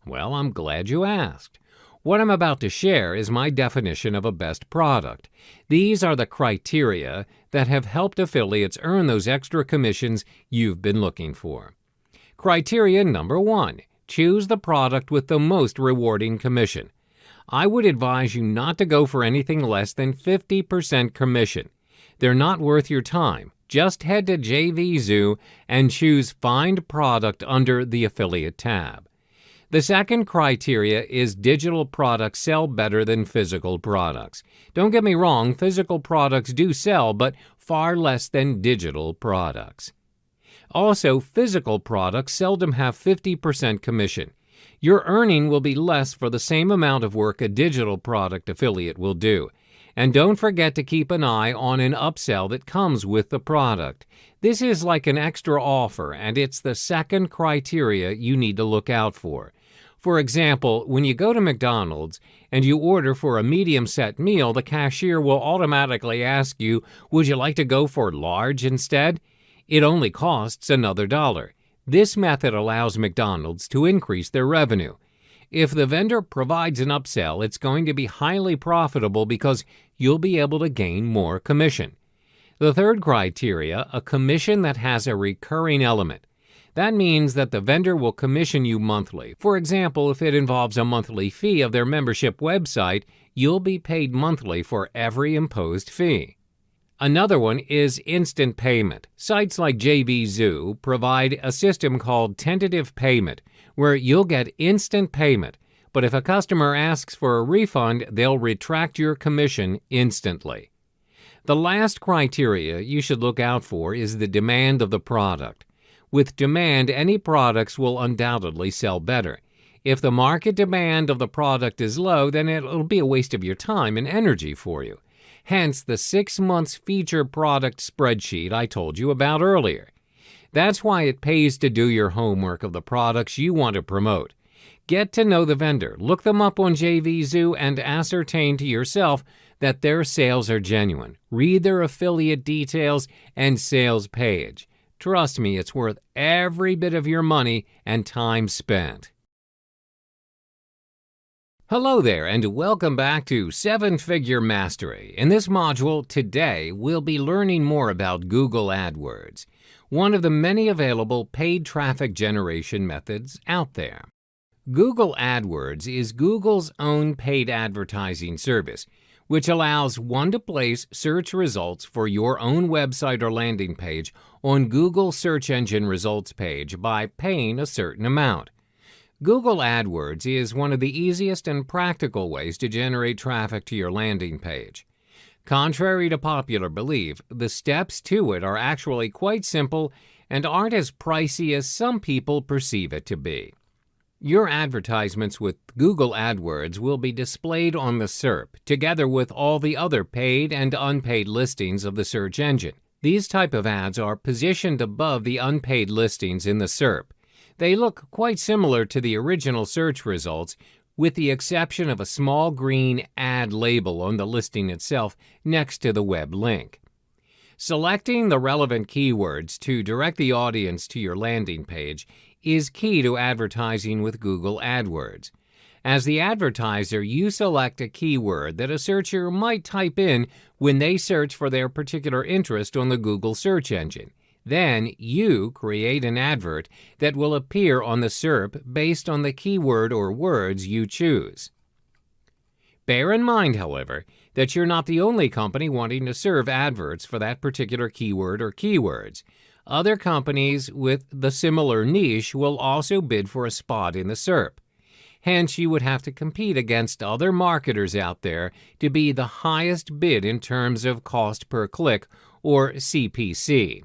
Well, I'm glad you asked. What I'm about to share is my definition of a best product. These are the criteria that have helped affiliates earn those extra commissions you've been looking for. Criteria number 1, choose the product with the most rewarding commission. I would advise you not to go for anything less than 50% commission. They're not worth your time. Just head to JVZoo and choose Find Product under the Affiliate tab. The second criteria is digital products sell better than physical products. Don't get me wrong, physical products do sell, but far less than digital products. Also, physical products seldom have 50% commission. Your earning will be less for the same amount of work a digital product affiliate will do. And don't forget to keep an eye on an upsell that comes with the product. This is like an extra offer, and it's the second criteria you need to look out for. For example, when you go to McDonald's and you order for a medium-set meal, the cashier will automatically ask you, would you like to go for large instead? It only costs another $1. This method allows McDonald's to increase their revenue. If the vendor provides an upsell, it's going to be highly profitable because you'll be able to gain more commission. The third criteria, a commission that has a recurring element. That means that the vendor will commission you monthly. For example, if it involves a monthly fee of their membership website, you'll be paid monthly for every imposed fee. Another one is instant payment. Sites like JVZoo provide a system called tentative payment, where you'll get instant payment, but if a customer asks for a refund, they'll retract your commission instantly. The last criteria you should look out for is the demand of the product. With demand, any products will undoubtedly sell better. If the market demand of the product is low, then it'll be a waste of your time and energy for you. Hence the 6 months feature product spreadsheet I told you about earlier. That's why it pays to do your homework of the products you want to promote. Get to know the vendor, look them up on JVZoo, and ascertain to yourself that their sales are genuine. Read their affiliate details and sales page. Trust me, it's worth every bit of your money and time spent. Hello there, and welcome back to 7-Figure Mastery. In this module today, we'll be learning more about Google AdWords, one of the many available paid traffic generation methods out there. Google AdWords is Google's own paid advertising service, which allows one to place search results for your own website or landing page on Google search engine results page by paying a certain amount. Google AdWords is one of the easiest and practical ways to generate traffic to your landing page. Contrary to popular belief, the steps to it are actually quite simple and aren't as pricey as some people perceive it to be. Your advertisements with Google AdWords will be displayed on the SERP, together with all the other paid and unpaid listings of the search engine. These type of ads are positioned above the unpaid listings in the SERP. They look quite similar to the original search results, with the exception of a small green ad label on the listing itself next to the web link. Selecting the relevant keywords to direct the audience to your landing page is key to advertising with Google AdWords. As the advertiser, you select a keyword that a searcher might type in when they search for their particular interest on the Google search engine. Then you create an advert that will appear on the SERP based on the keyword or words you choose. Bear in mind, however, that you're not the only company wanting to serve adverts for that particular keyword or keywords. Other companies with the similar niche will also bid for a spot in the SERP. Hence, you would have to compete against other marketers out there to be the highest bid in terms of cost per click, or CPC.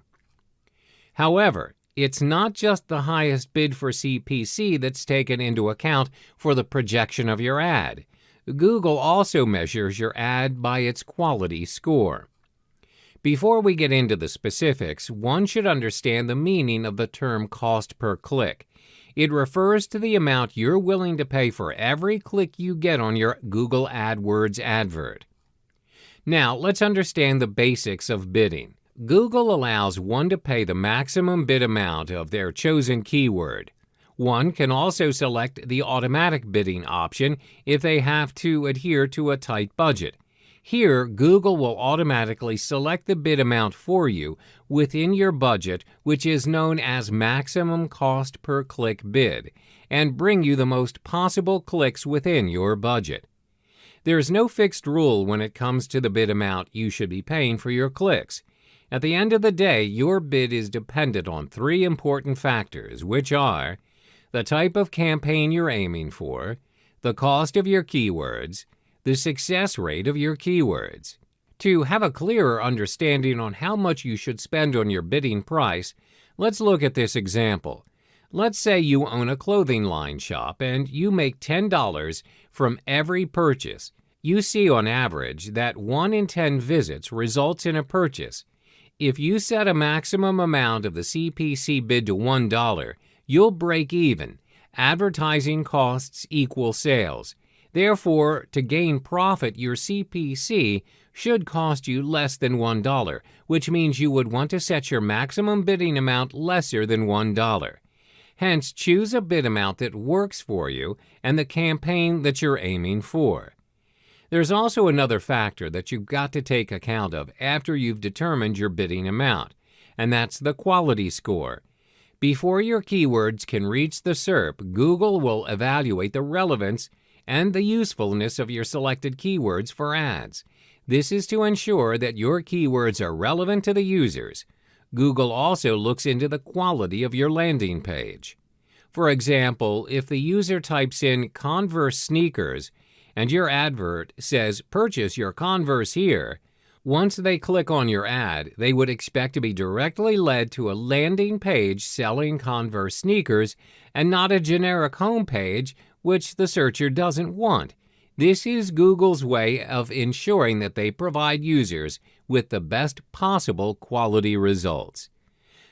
However, it's not just the highest bid for CPC that's taken into account for the projection of your ad. Google also measures your ad by its quality score. Before we get into the specifics, one should understand the meaning of the term cost per click. It refers to the amount you're willing to pay for every click you get on your Google AdWords advert. Now, let's understand the basics of bidding. Google allows one to pay the maximum bid amount of their chosen keyword. One can also select the automatic bidding option if they have to adhere to a tight budget. Here, Google will automatically select the bid amount for you within your budget, which is known as maximum cost per click bid, and bring you the most possible clicks within your budget. There is no fixed rule when it comes to the bid amount you should be paying for your clicks. At the end of the day, your bid is dependent on three important factors, which are the type of campaign you're aiming for, the cost of your keywords, the success rate of your keywords. To have a clearer understanding on how much you should spend on your bidding price, let's look at this example. Let's say you own a clothing line shop and you make $10 from every purchase. You see on average that 1 in 10 visits results in a purchase. If you set a maximum amount of the CPC bid to $1, you'll break even. Advertising costs equal sales. Therefore, to gain profit, your CPC should cost you less than $1, which means you would want to set your maximum bidding amount lesser than $1. Hence, choose a bid amount that works for you and the campaign that you're aiming for. There's also another factor that you've got to take account of after you've determined your bidding amount, and that's the quality score. Before your keywords can reach the SERP, Google will evaluate the relevance and the usefulness of your selected keywords for ads. This is to ensure that your keywords are relevant to the users. Google also looks into the quality of your landing page. For example, if the user types in Converse sneakers and your advert says "Purchase your Converse here," once they click on your ad, they would expect to be directly led to a landing page selling Converse sneakers and not a generic home page which the searcher doesn't want. This is Google's way of ensuring that they provide users with the best possible quality results.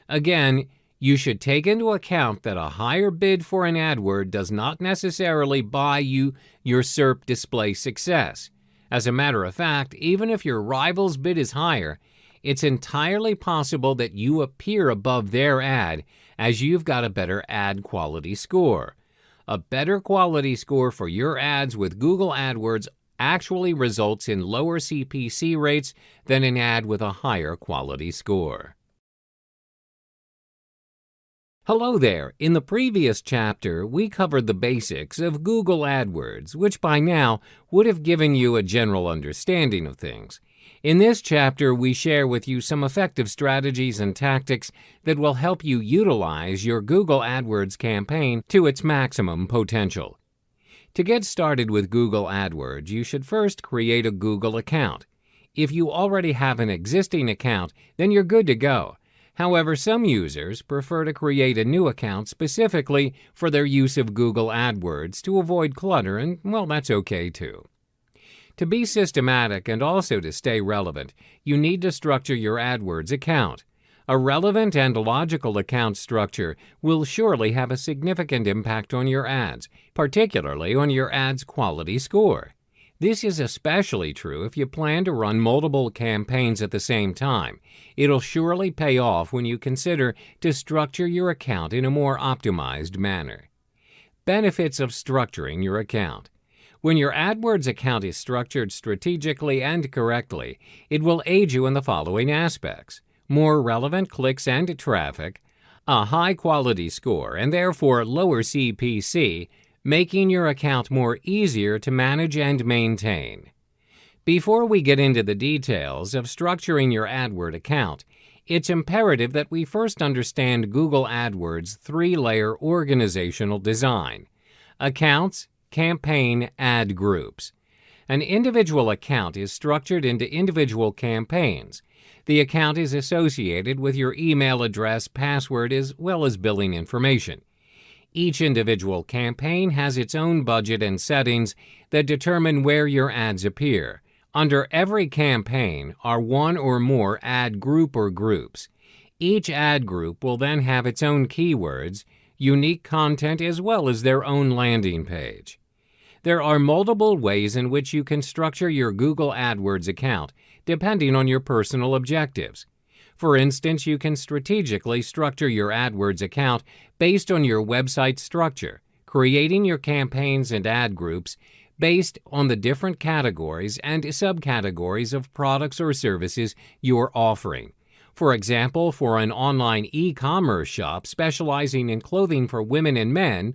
Again, you should take into account that a higher bid for an AdWord does not necessarily buy you your SERP display success. As a matter of fact, even if your rival's bid is higher, it's entirely possible that you appear above their ad as you've got a better ad quality score. A better quality score for your ads with Google AdWords actually results in lower CPC rates than an ad with a higher quality score. Hello there. In the previous chapter, we covered the basics of Google AdWords, which by now would have given you a general understanding of things. In this chapter, we share with you some effective strategies and tactics that will help you utilize your Google AdWords campaign to its maximum potential. To get started with Google AdWords, you should first create a Google account. If you already have an existing account, then you're good to go. However, some users prefer to create a new account specifically for their use of Google AdWords to avoid clutter, and, well, that's okay too. To be systematic and also to stay relevant, you need to structure your AdWords account. A relevant and logical account structure will surely have a significant impact on your ads, particularly on your ads' quality score. This is especially true if you plan to run multiple campaigns at the same time. It'll surely pay off when you consider to structure your account in a more optimized manner. Benefits of structuring your account. When your AdWords account is structured strategically and correctly, it will aid you in the following aspects: more relevant clicks and traffic, a high-quality score, and therefore lower CPC, making your account more easier to manage and maintain. Before we get into the details of structuring your AdWords account, It's imperative that we first understand Google AdWords' three-layer organizational design: accounts, campaign, ad groups. An individual account is structured into individual campaigns. The account is associated with your email address, password, as well as billing information. Each individual campaign has its own budget and settings that determine where your ads appear. Under every campaign are one or more ad group or groups. Each ad group will then have its own keywords, unique content, as well as their own landing page. There are multiple ways in which you can structure your Google AdWords account, depending on your personal objectives. For instance, you can strategically structure your AdWords account based on your website structure, creating your campaigns and ad groups based on the different categories and subcategories of products or services you're offering. For example, for an online e-commerce shop specializing in clothing for women and men,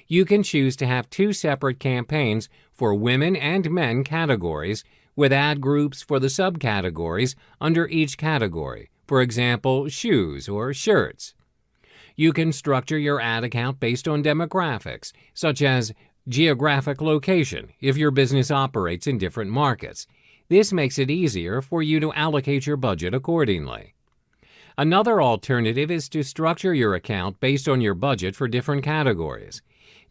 you can choose to have two separate campaigns for women and men categories with ad groups for the subcategories under each category, for example, shoes or shirts. You can structure your ad account based on demographics, such as geographic location if your business operates in different markets. This makes it easier for you to allocate your budget accordingly. Another alternative is to structure your account based on your budget for different categories.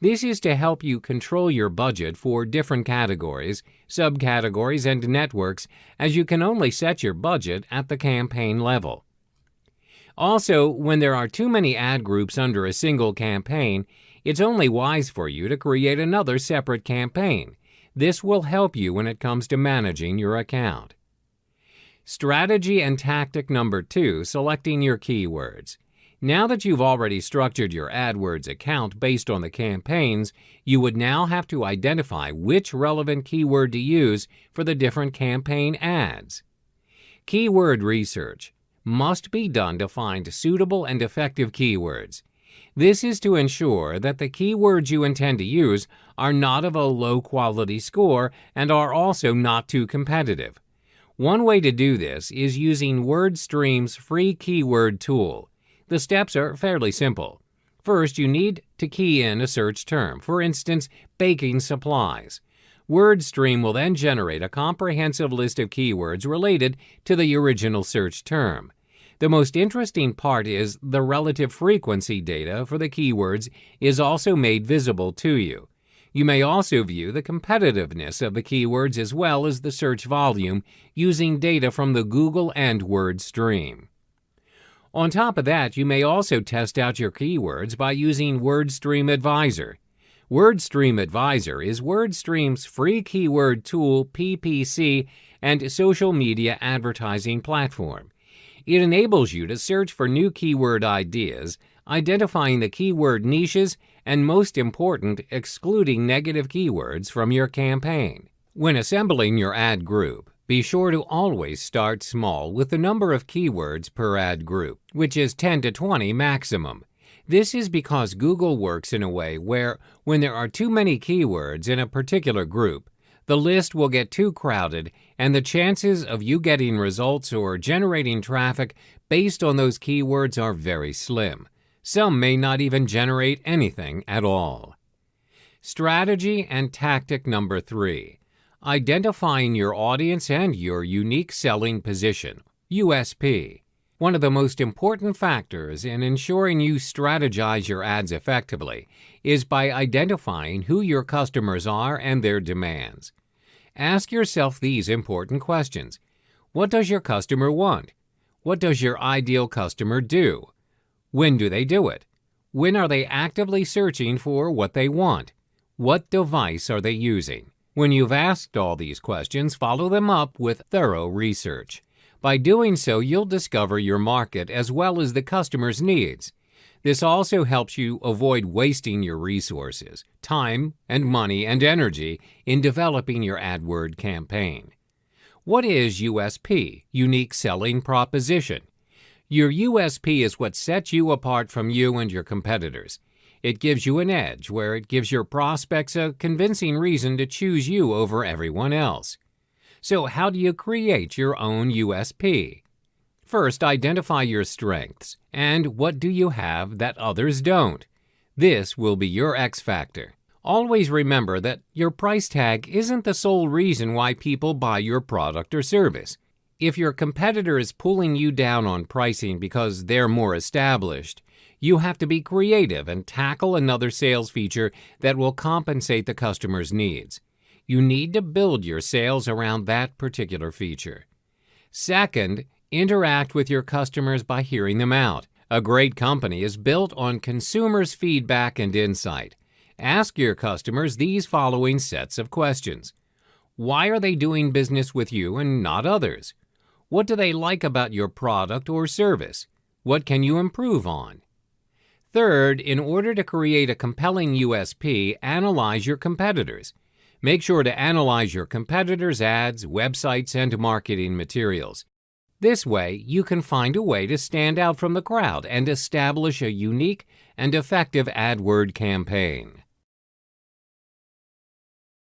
This is to help you control your budget for different categories, subcategories, and networks, as you can only set your budget at the campaign level. Also, when there are too many ad groups under a single campaign, it's only wise for you to create another separate campaign. This will help you when it comes to managing your account. Strategy and tactic number 2, selecting your keywords. Now that you've already structured your AdWords account based on the campaigns, you would now have to identify which relevant keyword to use for the different campaign ads. Keyword research must be done to find suitable and effective keywords. This is to ensure that the keywords you intend to use are not of a low-quality score and are also not too competitive. One way to do this is using WordStream's free keyword tool. The steps are fairly simple. First, you need to key in a search term, for instance, baking supplies. WordStream will then generate a comprehensive list of keywords related to the original search term. The most interesting part is the relative frequency data for the keywords is also made visible to you. You may also view the competitiveness of the keywords as well as the search volume using data from the Google and WordStream. On top of that, you may also test out your keywords by using WordStream Advisor. WordStream Advisor is WordStream's free keyword tool, PPC, and social media advertising platform. It enables you to search for new keyword ideas, identifying the keyword niches, and most important, excluding negative keywords from your campaign. When assembling your ad group, be sure to always start small with the number of keywords per ad group, which is 10 to 20 maximum. This is because Google works in a way where, when there are too many keywords in a particular group, the list will get too crowded, and the chances of you getting results or generating traffic based on those keywords are very slim. Some may not even generate anything at all. Strategy and tactic number 3. Identifying your audience and your unique selling position, USP. One of the most important factors in ensuring you strategize your ads effectively is by identifying who your customers are and their demands. Ask yourself these important questions. What does your customer want? What does your ideal customer do? When do they do it? When are they actively searching for what they want? What device are they using? When you've asked all these questions, follow them up with thorough research. By doing so, you'll discover your market as well as the customer's needs. This also helps you avoid wasting your resources, time, and money and energy in developing your AdWord campaign. What is USP, Unique Selling Proposition? Your USP is what sets you apart from you and your competitors. It gives you an edge where it gives your prospects a convincing reason to choose you over everyone else. So how do you create your own USP? First, identify your strengths and what do you have that others don't. This will be your X factor. Always remember that your price tag isn't the sole reason why people buy your product or service. If your competitor is pulling you down on pricing because they're more established, you have to be creative and tackle another sales feature that will compensate the customer's needs. You need to build your sales around that particular feature. Second, interact with your customers by hearing them out. A great company is built on consumers' feedback and insight. Ask your customers these following sets of questions. Why are they doing business with you and not others? What do they like about your product or service? What can you improve on? Third, in order to create a compelling USP, analyze your competitors. Make sure to analyze your competitors' ads, websites, and marketing materials. This way, you can find a way to stand out from the crowd and establish a unique and effective AdWord campaign.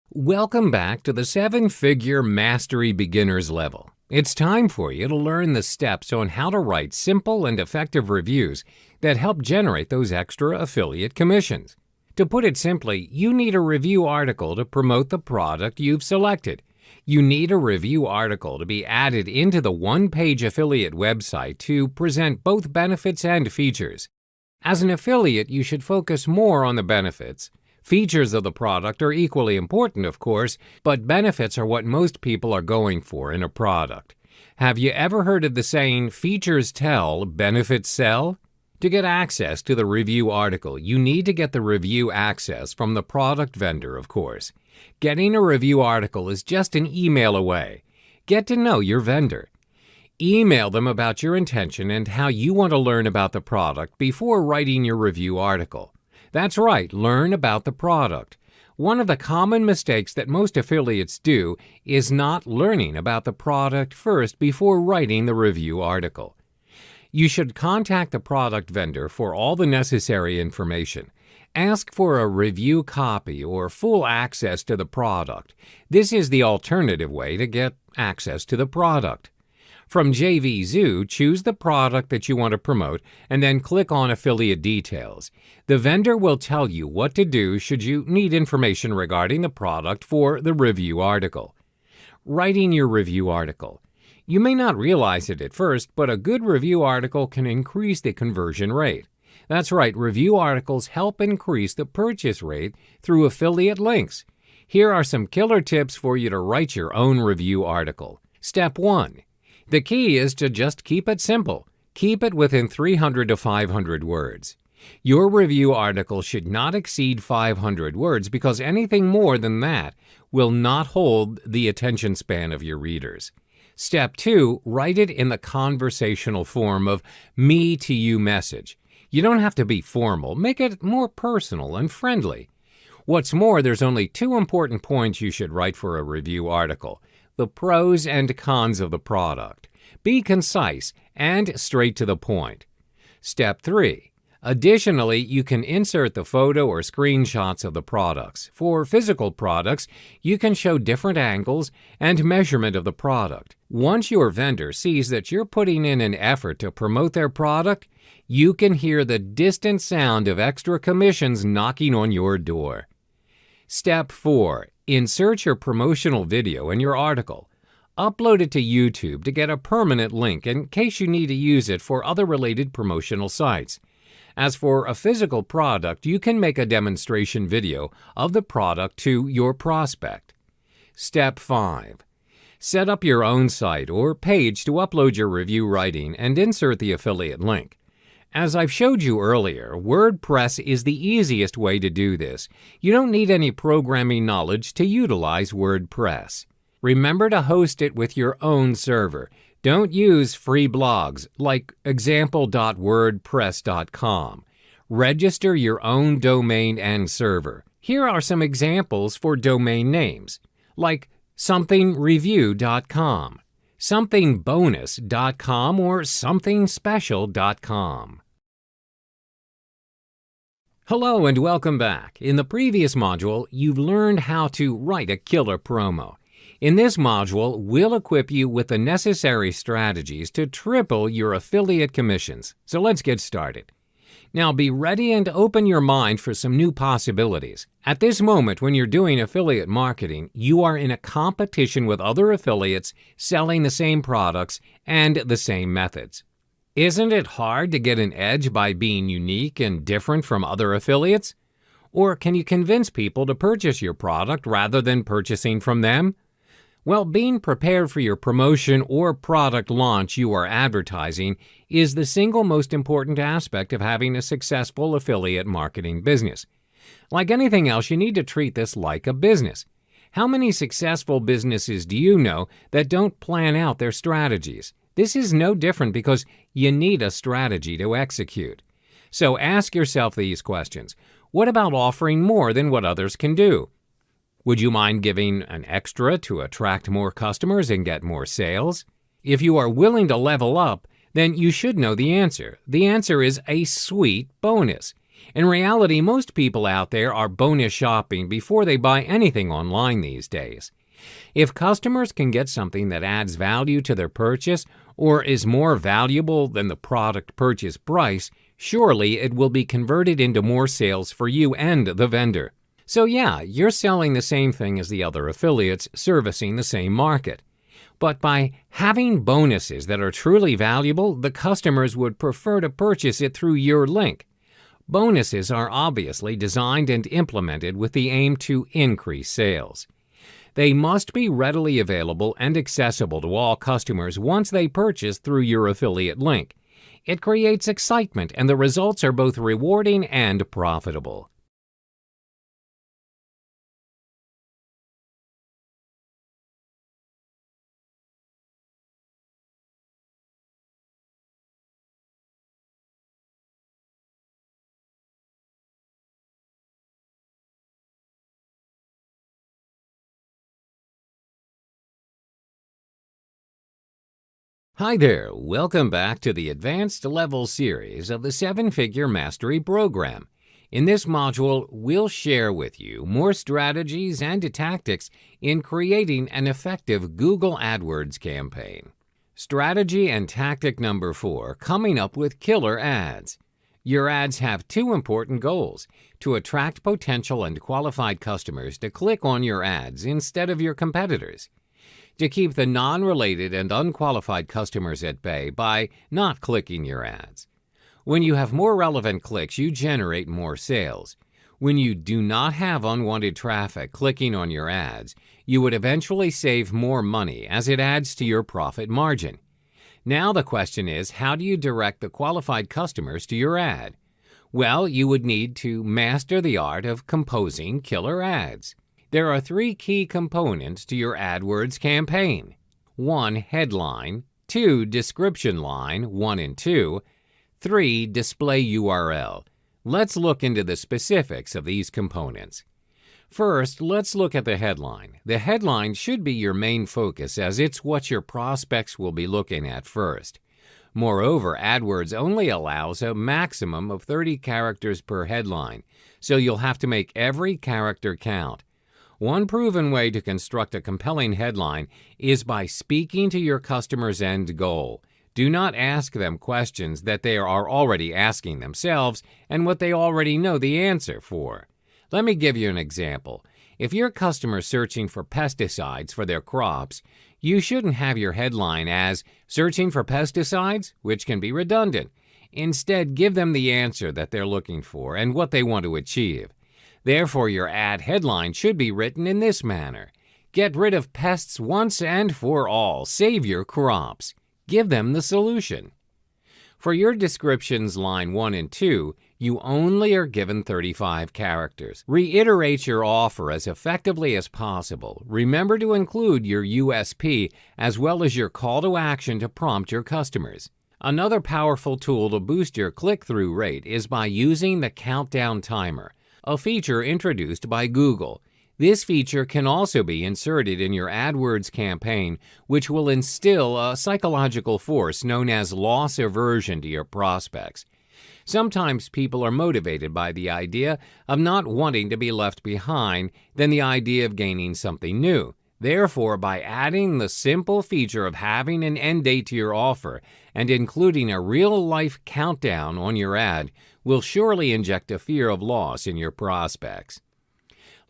Welcome back to the 7-Figure Mastery Beginners level. It's time for you to learn the steps on how to write simple and effective reviews that help generate those extra affiliate commissions. To put it simply, you need a review article to promote the product you've selected. You need a review article to be added into the one-page affiliate website to present both benefits and features. As an affiliate, you should focus more on the benefits. Features of the product are equally important, of course, but benefits are what most people are going for in a product. Have you ever heard of the saying, features tell, benefits sell? To get access to the review article, you need to get the review access from the product vendor, of course. Getting a review article is just an email away. Get to know your vendor. Email them about your intention and how you want to learn about the product before writing your review article. That's right, learn about the product. One of the common mistakes that most affiliates do is not learning about the product first before writing the review article. You should contact the product vendor for all the necessary information. Ask for a review copy or full access to the product. This is the alternative way to get access to the product. From JVZoo, choose the product that you want to promote and then click on Affiliate Details. The vendor will tell you what to do should you need information regarding the product for the review article. Writing your review article. You may not realize it at first, but a good review article can increase the conversion rate. That's right, review articles help increase the purchase rate through affiliate links. Here are some killer tips for you to write your own review article. Step 1. The key is to just keep it simple. Keep it within 300 to 500 words. Your review article should not exceed 500 words because anything more than that will not hold the attention span of your readers. Step 2, write it in the conversational form of me to you message. You don't have to be formal. Make it more personal and friendly. What's more, there's only 2 important points you should write for a review article: the pros and cons of the product. Be concise and straight to the point. Step 3. Additionally, you can insert the photo or screenshots of the products. For physical products, you can show different angles and measurement of the product. Once your vendor sees that you're putting in an effort to promote their product, you can hear the distant sound of extra commissions knocking on your door. Step 4. Insert your promotional video in your article. Upload it to YouTube to get a permanent link in case you need to use it for other related promotional sites. As for a physical product, you can make a demonstration video of the product to your prospect. Step 5. Set up your own site or page to upload your review writing and insert the affiliate link. As I've showed you earlier, WordPress is the easiest way to do this. You don't need any programming knowledge to utilize WordPress. Remember to host it with your own server. Don't use free blogs like example.wordpress.com. Register your own domain and server. Here are some examples for domain names, like somethingreview.com, somethingbonus.com, or somethingspecial.com. Hello and welcome back. In the previous module, you've learned how to write a killer promo. In this module, we'll equip you with the necessary strategies to triple your affiliate commissions. So let's get started. Now be ready and open your mind for some new possibilities. At this moment, when you're doing affiliate marketing, you are in a competition with other affiliates selling the same products and the same methods. Isn't it hard to get an edge by being unique and different from other affiliates? Or can you convince people to purchase your product rather than purchasing from them? Well, being prepared for your promotion or product launch you are advertising is the single most important aspect of having a successful affiliate marketing business. Like anything else, you need to treat this like a business. How many successful businesses do you know that don't plan out their strategies? This is no different because you need a strategy to execute. So ask yourself these questions. What about offering more than what others can do? Would you mind giving an extra to attract more customers and get more sales? If you are willing to level up, then you should know the answer. The answer is a sweet bonus. In reality, most people out there are bonus shopping before they buy anything online these days. If customers can get something that adds value to their purchase or is more valuable than the product purchase price, surely it will be converted into more sales for you and the vendor. So yeah, you're selling the same thing as the other affiliates, servicing the same market. But by having bonuses that are truly valuable, the customers would prefer to purchase it through your link. Bonuses are obviously designed and implemented with the aim to increase sales. They must be readily available and accessible to all customers once they purchase through your affiliate link. It creates excitement, and the results are both rewarding and profitable. Hi there, welcome back to the Advanced Level series of the 7-Figure Mastery Program. In this module, we'll share with you more strategies and tactics in creating an effective Google AdWords campaign. Strategy and tactic number 4, coming up with killer ads. Your ads have two important goals: to attract potential and qualified customers to click on your ads instead of your competitors, to keep the non-related and unqualified customers at bay by not clicking your ads. When you have more relevant clicks, you generate more sales. When you do not have unwanted traffic clicking on your ads, you would eventually save more money as it adds to your profit margin. Now the question is, how do you direct the qualified customers to your ad? Well, you would need to master the art of composing killer ads. There are 3 key components to your AdWords campaign. 1. Headline. 2. Description line, 1 and 2. 3. Display URL. Let's look into the specifics of these components. First, let's look at the headline. The headline should be your main focus, as it's what your prospects will be looking at first. Moreover, AdWords only allows a maximum of 30 characters per headline, so you'll have to make every character count. One proven way to construct a compelling headline is by speaking to your customer's end goal. Do not ask them questions that they are already asking themselves and what they already know the answer for. Let me give you an example. If your customer's searching for pesticides for their crops, you shouldn't have your headline as "Searching for pesticides?" which can be redundant. Instead, give them the answer that they're looking for and what they want to achieve. Therefore, your ad headline should be written in this manner: Get rid of pests once and for all. Save your crops. Give them the solution. For your descriptions line 1 and 2, you only are given 35 characters. Reiterate your offer as effectively as possible. Remember to include your USP as well as your call to action to prompt your customers. Another powerful tool to boost your click-through rate is by using the countdown timer, a feature introduced by Google. This feature can also be inserted in your AdWords campaign, which will instill a psychological force known as loss aversion to your prospects. Sometimes people are motivated by the idea of not wanting to be left behind than the idea of gaining something new. Therefore, by adding the simple feature of having an end date to your offer and including a real-life countdown on your ad will surely inject a fear of loss in your prospects.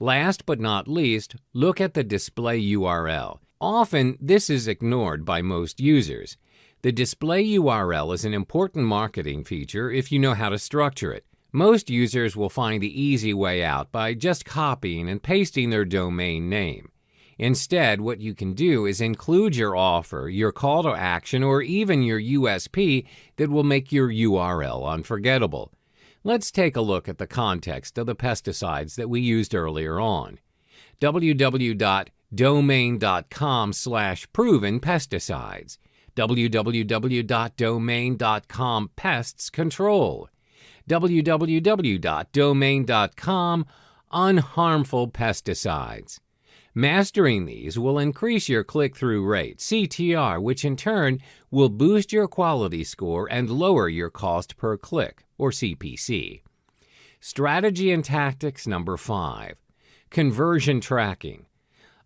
Last but not least, look at the display URL. Often, this is ignored by most users. The display URL is an important marketing feature if you know how to structure it. Most users will find the easy way out by just copying and pasting their domain name. Instead, what you can do is include your offer, your call to action, or even your USP that will make your URL unforgettable. Let's take a look at the context of the pesticides that we used earlier on. www.domain.com/proven pesticides. www.domain.com pests control. www.domain.com unharmful pesticides. Mastering these will increase your click-through rate, CTR, which in turn will boost your quality score and lower your cost per click, or CPC. Strategy and tactics number 5. Conversion tracking.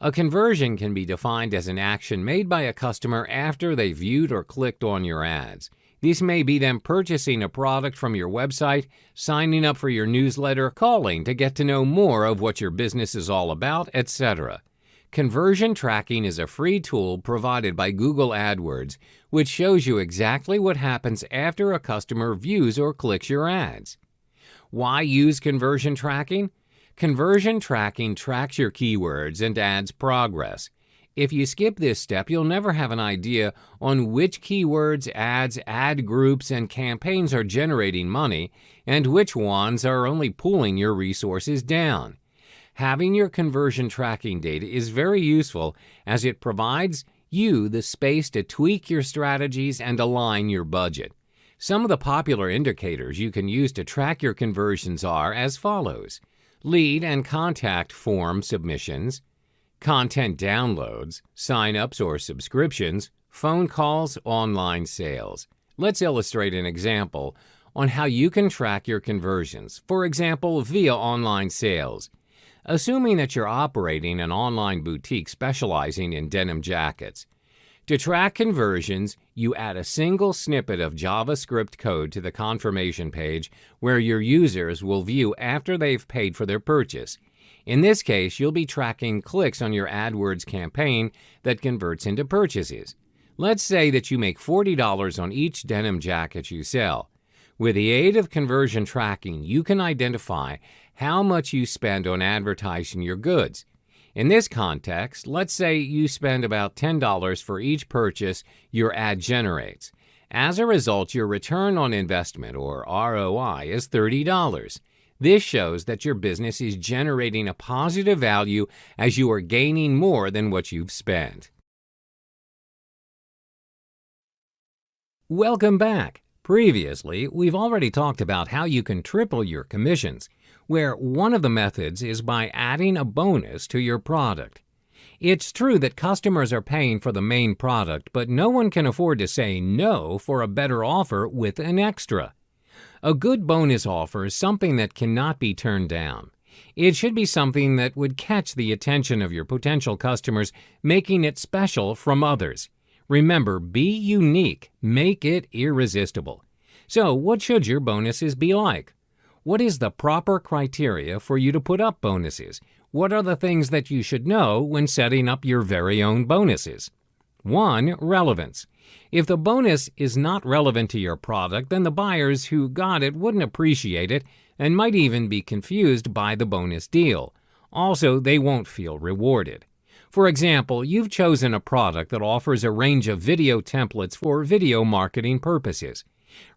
A conversion can be defined as an action made by a customer after they viewed or clicked on your ads. These may be them purchasing a product from your website, signing up for your newsletter, calling to get to know more of what your business is all about, etc. Conversion tracking is a free tool provided by Google AdWords, which shows you exactly what happens after a customer views or clicks your ads. Why use conversion tracking? Conversion tracking tracks your keywords and ads progress. If you skip this step, you'll never have an idea on which keywords, ads, ad groups, and campaigns are generating money and which ones are only pulling your resources down. Having your conversion tracking data is very useful as it provides you the space to tweak your strategies and align your budget. Some of the popular indicators you can use to track your conversions are as follows: lead and contact form submissions, content downloads, sign-ups or subscriptions, phone calls, online sales. Let's illustrate an example on how you can track your conversions, for example, via online sales. Assuming that you're operating an online boutique specializing in denim jackets. To track conversions, you add a single snippet of JavaScript code to the confirmation page where your users will view after they've paid for their purchase. In this case, you'll be tracking clicks on your AdWords campaign that converts into purchases. Let's say that you make $40 on each denim jacket you sell. With the aid of conversion tracking, you can identify how much you spend on advertising your goods. In this context, let's say you spend about $10 for each purchase your ad generates. As a result, your return on investment, or ROI, is $30. This shows that your business is generating a positive value as you are gaining more than what you've spent. Welcome back. Previously, we've already talked about how you can triple your commissions, where one of the methods is by adding a bonus to your product. It's true that customers are paying for the main product, but no one can afford to say no for a better offer with an extra. A good bonus offer is something that cannot be turned down. It should be something that would catch the attention of your potential customers, making it special from others. Remember, be unique, make it irresistible. So, what should your bonuses be like? What is the proper criteria for you to put up bonuses? What are the things that you should know when setting up your very own bonuses? 1. Relevance. If the bonus is not relevant to your product, then the buyers who got it wouldn't appreciate it and might even be confused by the bonus deal. Also, they won't feel rewarded. For example, you've chosen a product that offers a range of video templates for video marketing purposes.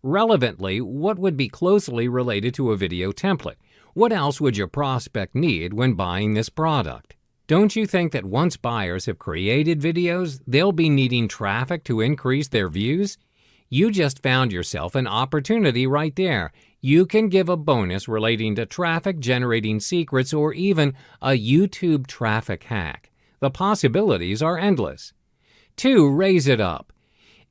Relevantly, what would be closely related to a video template? What else would your prospect need when buying this product? Don't you think that once buyers have created videos, they'll be needing traffic to increase their views? You just found yourself an opportunity right there. You can give a bonus relating to traffic-generating secrets or even a YouTube traffic hack. The possibilities are endless. 2. Raise it up.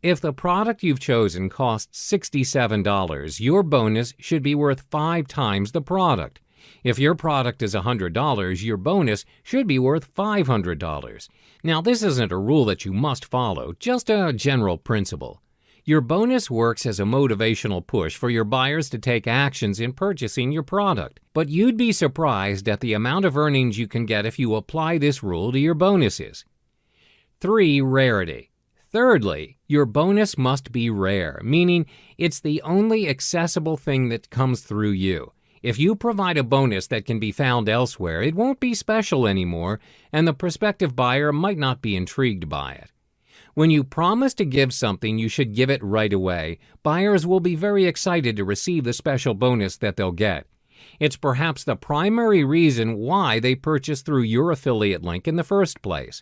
If the product you've chosen costs $67, your bonus should be worth 5 times the product. If your product is $100, your bonus should be worth $500. Now, this isn't a rule that you must follow, just a general principle. Your bonus works as a motivational push for your buyers to take actions in purchasing your product, but you'd be surprised at the amount of earnings you can get if you apply this rule to your bonuses. 3. Rarity. Thirdly, your bonus must be rare, meaning it's the only accessible thing that comes through you. If you provide a bonus that can be found elsewhere, it won't be special anymore, and the prospective buyer might not be intrigued by it. When you promise to give something, you should give it right away. Buyers will be very excited to receive the special bonus that they'll get. It's perhaps the primary reason why they purchase through your affiliate link in the first place.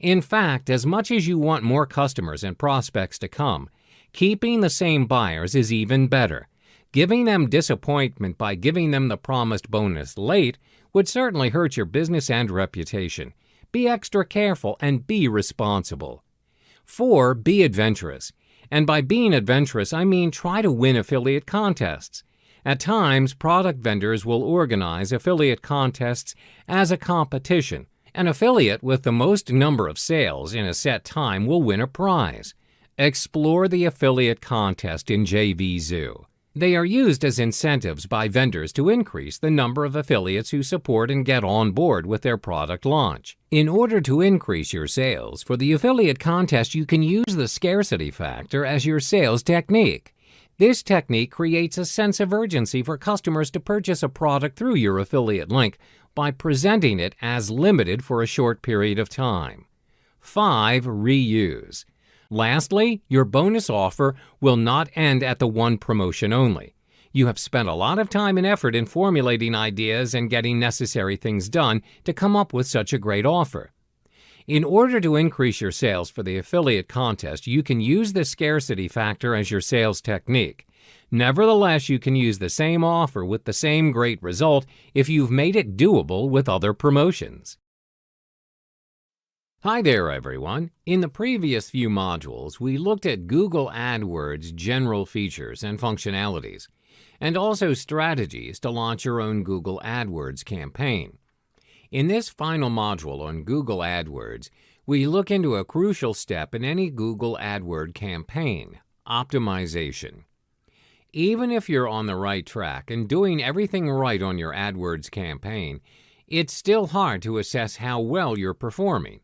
In fact, as much as you want more customers and prospects to come, keeping the same buyers is even better. Giving them disappointment by giving them the promised bonus late would certainly hurt your business and reputation. Be extra careful and be responsible. 4. Be adventurous. And by being adventurous, I mean try to win affiliate contests. At times, product vendors will organize affiliate contests as a competition. An affiliate with the most number of sales in a set time will win a prize. Explore the affiliate contest in JVZoo. They are used as incentives by vendors to increase the number of affiliates who support and get on board with their product launch. In order to increase your sales, for the affiliate contest, you can use the scarcity factor as your sales technique. This technique creates a sense of urgency for customers to purchase a product through your affiliate link by presenting it as limited for a short period of time. 5. Reuse. Lastly, your bonus offer will not end at the one promotion only. You have spent a lot of time and effort in formulating ideas and getting necessary things done to come up with such a great offer. In order to increase your sales for the affiliate contest, you can use the scarcity factor as your sales technique. Nevertheless, you can use the same offer with the same great result if you've made it doable with other promotions. Hi there, everyone. In the previous few modules, we looked at Google AdWords' general features and functionalities, and also strategies to launch your own Google AdWords campaign. In this final module on Google AdWords, we look into a crucial step in any Google AdWords campaign: optimization. Even if you're on the right track and doing everything right on your AdWords campaign, it's still hard to assess how well you're performing.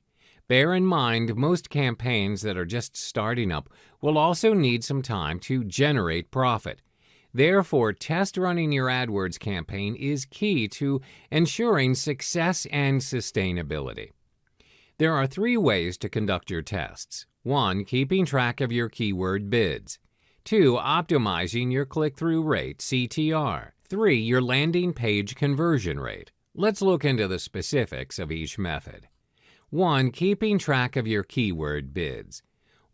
Bear in mind, most campaigns that are just starting up will also need some time to generate profit. Therefore, test running your AdWords campaign is key to ensuring success and sustainability. There are 3 ways to conduct your tests. 1. Keeping track of your keyword bids. 2. Optimizing your click-through rate, CTR. 3. Your landing page conversion rate. Let's look into the specifics of each method. 1. Keeping track of your keyword bids.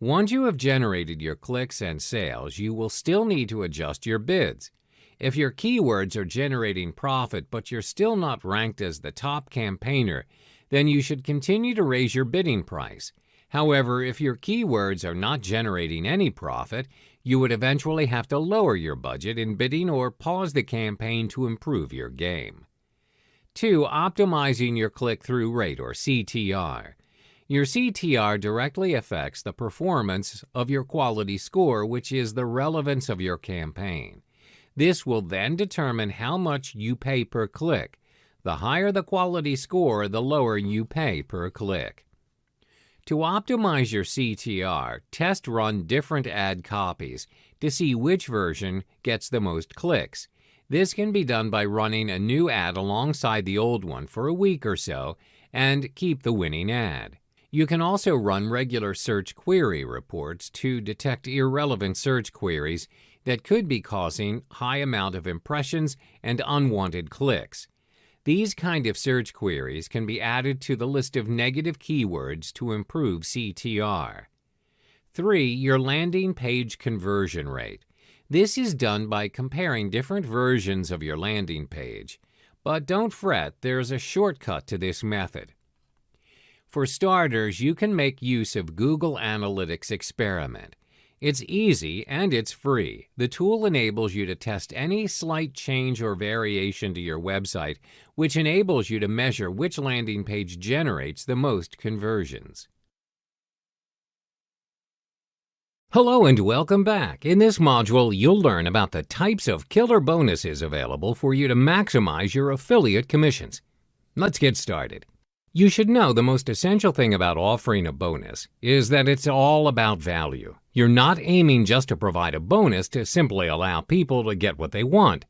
Once you have generated your clicks and sales, you will still need to adjust your bids. If your keywords are generating profit but you're still not ranked as the top campaigner, then you should continue to raise your bidding price. However, if your keywords are not generating any profit, you would eventually have to lower your budget in bidding or pause the campaign to improve your game. 2. Optimizing your click-through rate, or CTR. Your CTR directly affects the performance of your quality score, which is the relevance of your campaign. This will then determine how much you pay per click. The higher the quality score, the lower you pay per click. To optimize your CTR, test run different ad copies to see which version gets the most clicks. This can be done by running a new ad alongside the old one for a week or so and keep the winning ad. You can also run regular search query reports to detect irrelevant search queries that could be causing high amount of impressions and unwanted clicks. These kind of search queries can be added to the list of negative keywords to improve CTR. 3. Your landing page conversion rate. This is done by comparing different versions of your landing page. But don't fret, there's a shortcut to this method. For starters, you can make use of Google Analytics Experiment. It's easy and it's free. The tool enables you to test any slight change or variation to your website, which enables you to measure which landing page generates the most conversions. Hello and welcome back. In this module, you'll learn about the types of killer bonuses available for you to maximize your affiliate commissions. Let's get started. You should know the most essential thing about offering a bonus is that it's all about value. You're not aiming just to provide a bonus to simply allow people to get what they want.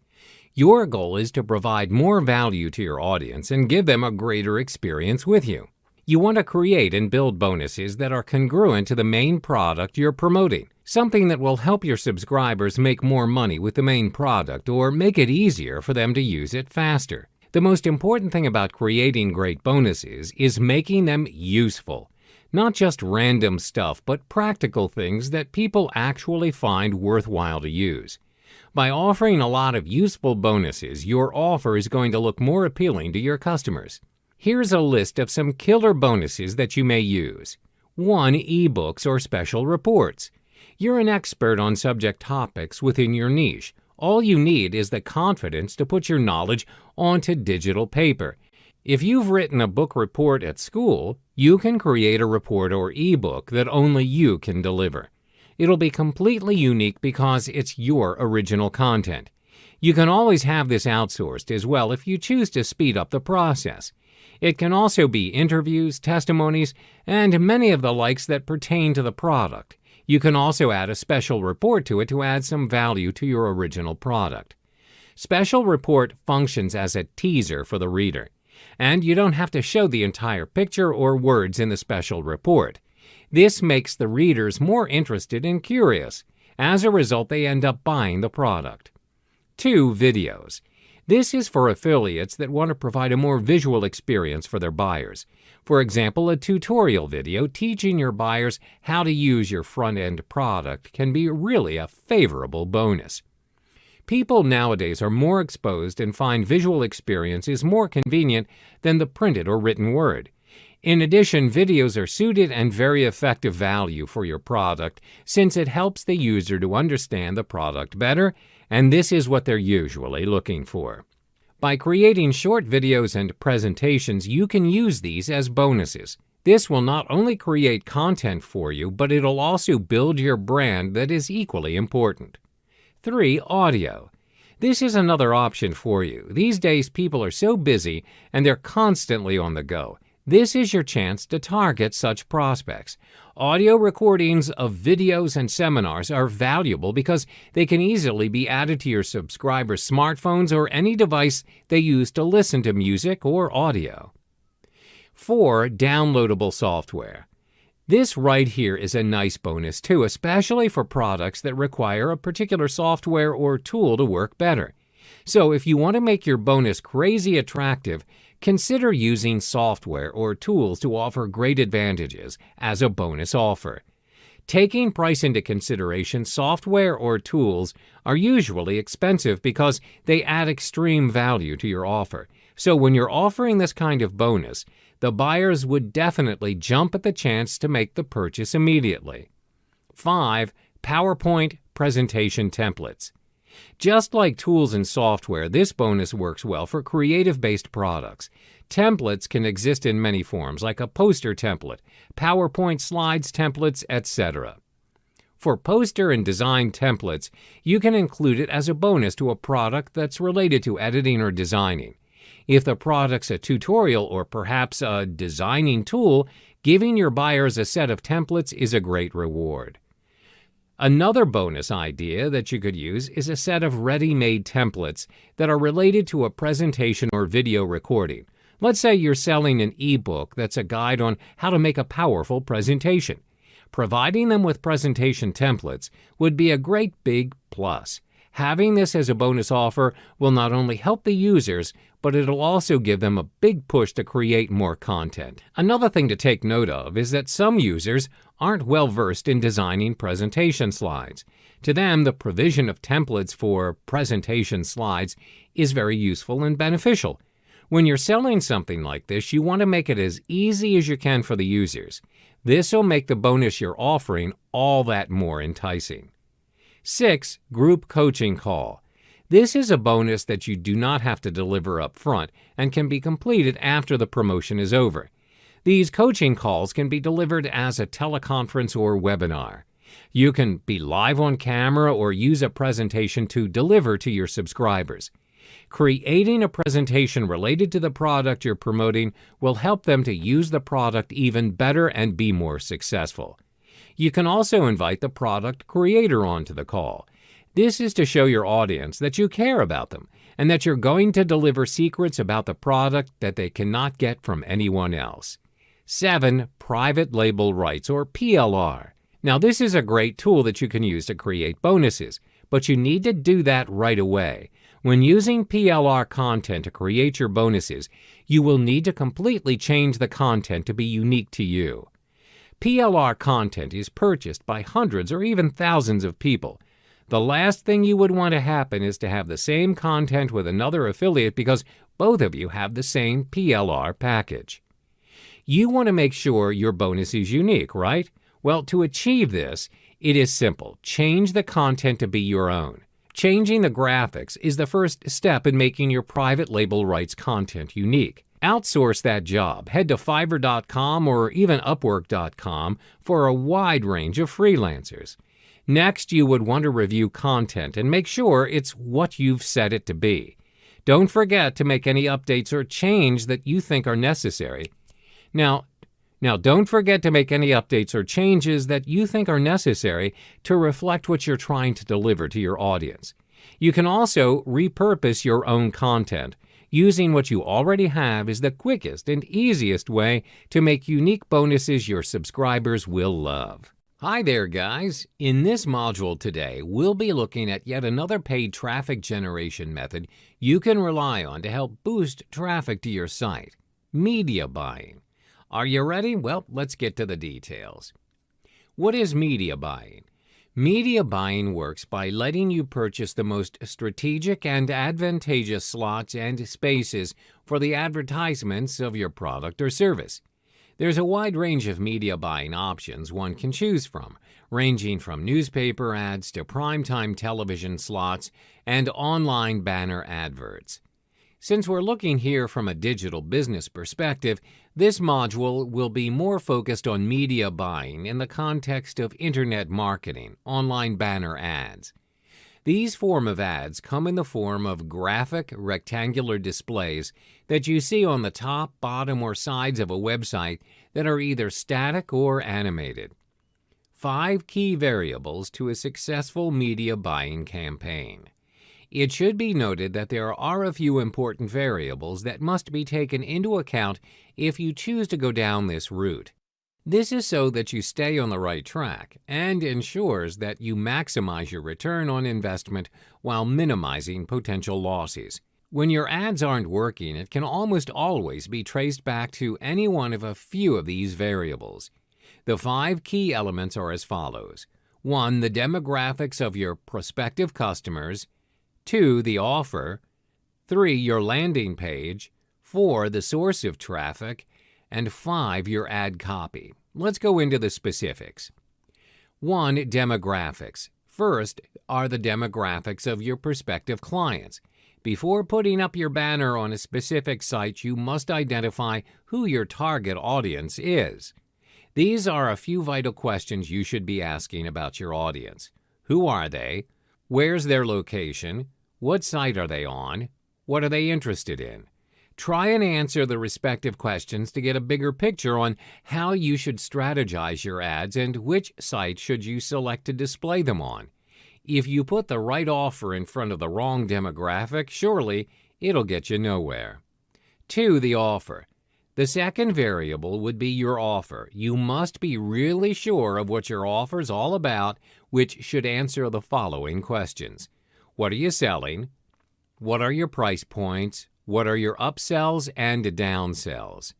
Your goal is to provide more value to your audience and give them a greater experience with you. You want to create and build bonuses that are congruent to the main product you're promoting, something that will help your subscribers make more money with the main product or make it easier for them to use it faster. The most important thing about creating great bonuses is making them useful. Not just random stuff, but practical things that people actually find worthwhile to use. By offering a lot of useful bonuses, your offer is going to look more appealing to your customers. Here's a list of some killer bonuses that you may use. 1. Ebooks or special reports. You're an expert on subject topics within your niche. All you need is the confidence to put your knowledge onto digital paper. If you've written a book report at school, you can create a report or ebook that only you can deliver. It'll be completely unique because it's your original content. You can always have this outsourced as well if you choose to speed up the process. It can also be interviews, testimonies, and many of the likes that pertain to the product. You can also add a special report to it to add some value to your original product. Special report functions as a teaser for the reader, and you don't have to show the entire picture or words in the special report. This makes the readers more interested and curious. As a result, they end up buying the product. 2. Videos. This is for affiliates that want to provide a more visual experience for their buyers. For example, a tutorial video teaching your buyers how to use your front-end product can be really a favorable bonus. People nowadays are more exposed and find visual experience is more convenient than the printed or written word. In addition, videos are suited and very effective value for your product since it helps the user to understand the product better, and this is what they're usually looking for. By creating short videos and presentations, you can use these as bonuses. This will not only create content for you, but it'll also build your brand that is equally important. 3. Audio. This is another option for you. These days, people are so busy and they're constantly on the go. This is your chance to target such prospects. Audio recordings of videos and seminars are valuable because they can easily be added to your subscribers' smartphones or any device they use to listen to music or audio. 4. Downloadable software. This right here is a nice bonus too, especially for products that require a particular software or tool to work better. So if you want to make your bonus crazy attractive, consider using software or tools to offer great advantages as a bonus offer. Taking price into consideration, software or tools are usually expensive because they add extreme value to your offer. So when you're offering this kind of bonus, the buyers would definitely jump at the chance to make the purchase immediately. 5. PowerPoint presentation templates. Just like tools and software, this bonus works well for creative-based products. Templates can exist in many forms, like a poster template, PowerPoint slides templates, etc. For poster and design templates, you can include it as a bonus to a product that's related to editing or designing. If the product's a tutorial or perhaps a designing tool, giving your buyers a set of templates is a great reward. Another bonus idea that you could use is a set of ready-made templates that are related to a presentation or video recording. Let's say you're selling an ebook that's a guide on how to make a powerful presentation. Providing them with presentation templates would be a great big plus. Having this as a bonus offer will not only help the users, but it'll also give them a big push to create more content. Another thing to take note of is that some users aren't well versed in designing presentation slides. To them, the provision of templates for presentation slides is very useful and beneficial. When you're selling something like this, you want to make it as easy as you can for the users. This will make the bonus you're offering all that more enticing. 6. Group coaching call. This is a bonus that you do not have to deliver up front and can be completed after the promotion is over. These coaching calls can be delivered as a teleconference or webinar. You can be live on camera or use a presentation to deliver to your subscribers. Creating a presentation related to the product you're promoting will help them to use the product even better and be more successful. You can also invite the product creator onto the call. This is to show your audience that you care about them and that you're going to deliver secrets about the product that they cannot get from anyone else. 7. Private label rights, or PLR. Now, this is a great tool that you can use to create bonuses, but you need to do that right away. When using PLR content to create your bonuses, you will need to completely change the content to be unique to you. PLR content is purchased by hundreds or even thousands of people. The last thing you would want to happen is to have the same content with another affiliate because both of you have the same PLR package. You want to make sure your bonus is unique, right? Well, to achieve this, it is simple. Change the content to be your own. Changing the graphics is the first step in making your private label rights content unique. Outsource that job. Head to Fiverr.com or even Upwork.com for a wide range of freelancers. Next, you would want to review content and make sure it's what you've set it to be. Don't forget to make any updates or change that you think are necessary. Now, don't forget to make any updates or changes that you think are necessary to reflect what you're trying to deliver to your audience. You can also repurpose your own content. Using what you already have is the quickest and easiest way to make unique bonuses your subscribers will love. Hi there, guys. In this module today, we'll be looking at yet another paid traffic generation method you can rely on to help boost traffic to your site: media buying. Are you ready? Well, let's get to the details. What is media buying? Media buying works by letting you purchase the most strategic and advantageous slots and spaces for the advertisements of your product or service. There's a wide range of media buying options one can choose from, ranging from newspaper ads to primetime television slots and online banner adverts. Since we're looking here from a digital business perspective, this module will be more focused on media buying in the context of internet marketing, online banner ads. These form of ads come in the form of graphic, rectangular displays that you see on the top, bottom, or sides of a website that are either static or animated. 5 key variables to a successful media buying campaign. It should be noted that there are a few important variables that must be taken into account if you choose to go down this route. This is so that you stay on the right track and ensures that you maximize your return on investment while minimizing potential losses. When your ads aren't working, it can almost always be traced back to any one of a few of these variables. The 5 key elements are as follows. 1. The demographics of your prospective customers. 2. The offer. 3. Your landing page. 4. The source of traffic. And 5. Your ad copy. Let's go into the specifics. 1. Demographics. First are the demographics of your prospective clients. Before putting up your banner on a specific site, you must identify who your target audience is. These are a few vital questions you should be asking about your audience. Who are they? Where's their location? What site are they on? What are they interested in? Try and answer the respective questions to get a bigger picture on how you should strategize your ads and which site should you select to display them on. If you put the right offer in front of the wrong demographic, surely it'll get you nowhere. 2. The offer. The second variable would be your offer. You must be really sure of what your offer is all about, which should answer the following questions. What are you selling? What are your price points? What are your upsells and downsells?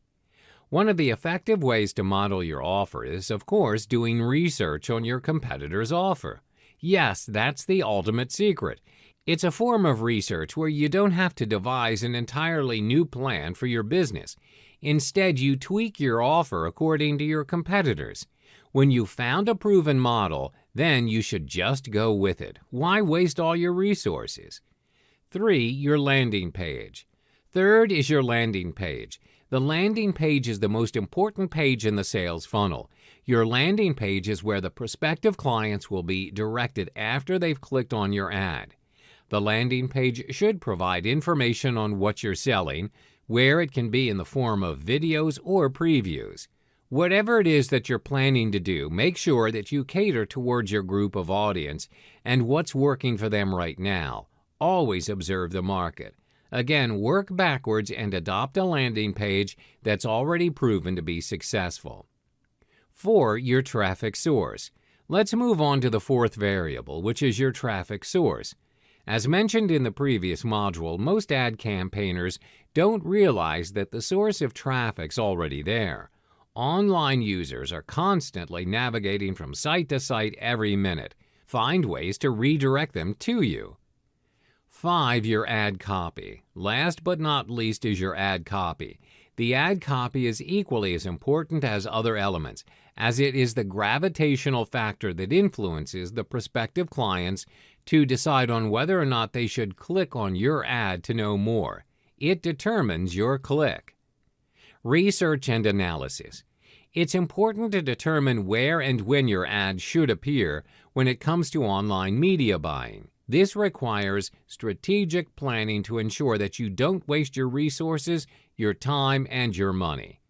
One of the effective ways to model your offer is, of course, doing research on your competitor's offer. Yes, that's the ultimate secret. It's a form of research where you don't have to devise an entirely new plan for your business. Instead, you tweak your offer according to your competitors. When you found a proven model, then you should just go with it. Why waste all your resources? 3. Your landing page. Third is your landing page. The landing page is the most important page in the sales funnel. Your landing page is where the prospective clients will be directed after they've clicked on your ad. The landing page should provide information on what you're selling, where it can be in the form of videos or previews. Whatever it is that you're planning to do, make sure that you cater towards your group of audience and what's working for them right now. Always observe the market. Again, work backwards and adopt a landing page that's already proven to be successful. 4. Your traffic source. Let's move on to the fourth variable, which is your traffic source. As mentioned in the previous module, most ad campaigners don't realize that the source of traffic's already there. Online users are constantly navigating from site to site every minute. Find ways to redirect them to you. 5. Your ad copy. Last but not least is your ad copy. The ad copy is equally as important as other elements, as it is the gravitational factor that influences the prospective clients to decide on whether or not they should click on your ad to know more. It determines your click. Research and analysis. It's important to determine where and when your ad should appear when it comes to online media buying. This requires strategic planning to ensure that you don't waste your resources, your time, and your money.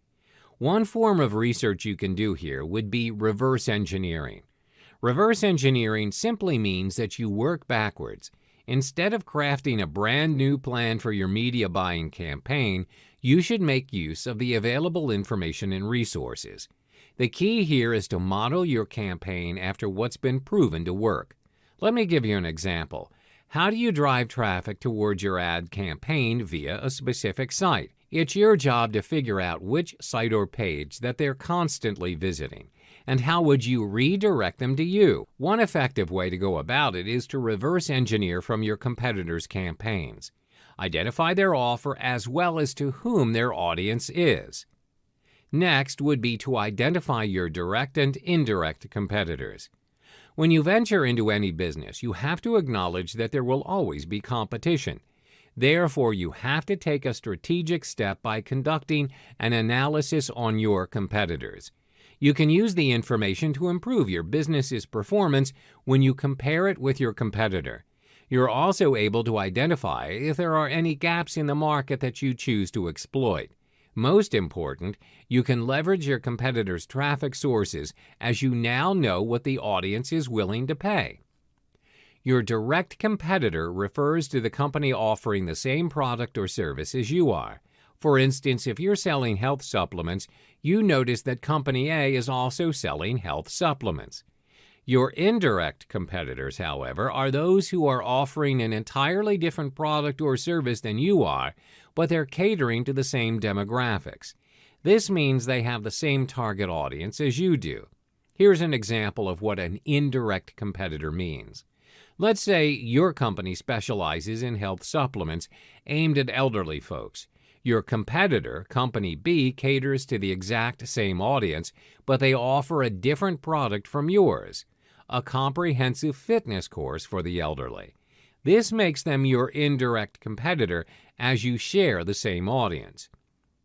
One form of research you can do here would be reverse engineering. Reverse engineering simply means that you work backwards. Instead of crafting a brand new plan for your media buying campaign, you should make use of the available information and resources. The key here is to model your campaign after what's been proven to work. Let me give you an example. How do you drive traffic towards your ad campaign via a specific site? It's your job to figure out which site or page that they're constantly visiting, and how would you redirect them to you? One effective way to go about it is to reverse engineer from your competitors' campaigns. Identify their offer as well as to whom their audience is. Next would be to identify your direct and indirect competitors. When you venture into any business, you have to acknowledge that there will always be competition. Therefore, you have to take a strategic step by conducting an analysis on your competitors. You can use the information to improve your business's performance when you compare it with your competitor. You're also able to identify if there are any gaps in the market that you choose to exploit. Most important, you can leverage your competitors' traffic sources as you now know what the audience is willing to pay. Your direct competitor refers to the company offering the same product or service as you are. For instance, if you're selling health supplements, you notice that Company A is also selling health supplements. Your indirect competitors, however, are those who are offering an entirely different product or service than you are, but they're catering to the same demographics. This means they have the same target audience as you do. Here's an example of what an indirect competitor means. Let's say your company specializes in health supplements aimed at elderly folks. Your competitor, Company B, caters to the exact same audience, but they offer a different product from yours, a comprehensive fitness course for the elderly. This makes them your indirect competitor as you share the same audience.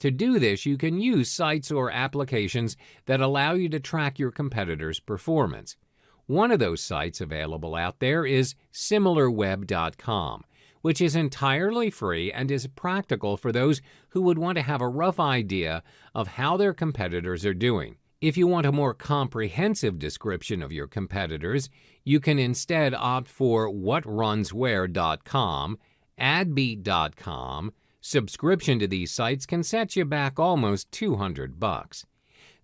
To do this, you can use sites or applications that allow you to track your competitor's performance. One of those sites available out there is SimilarWeb.com, which is entirely free and is practical for those who would want to have a rough idea of how their competitors are doing. If you want a more comprehensive description of your competitors, you can instead opt for WhatRunsWhere.com, AdBeat.com. Subscription to these sites can set you back almost $200.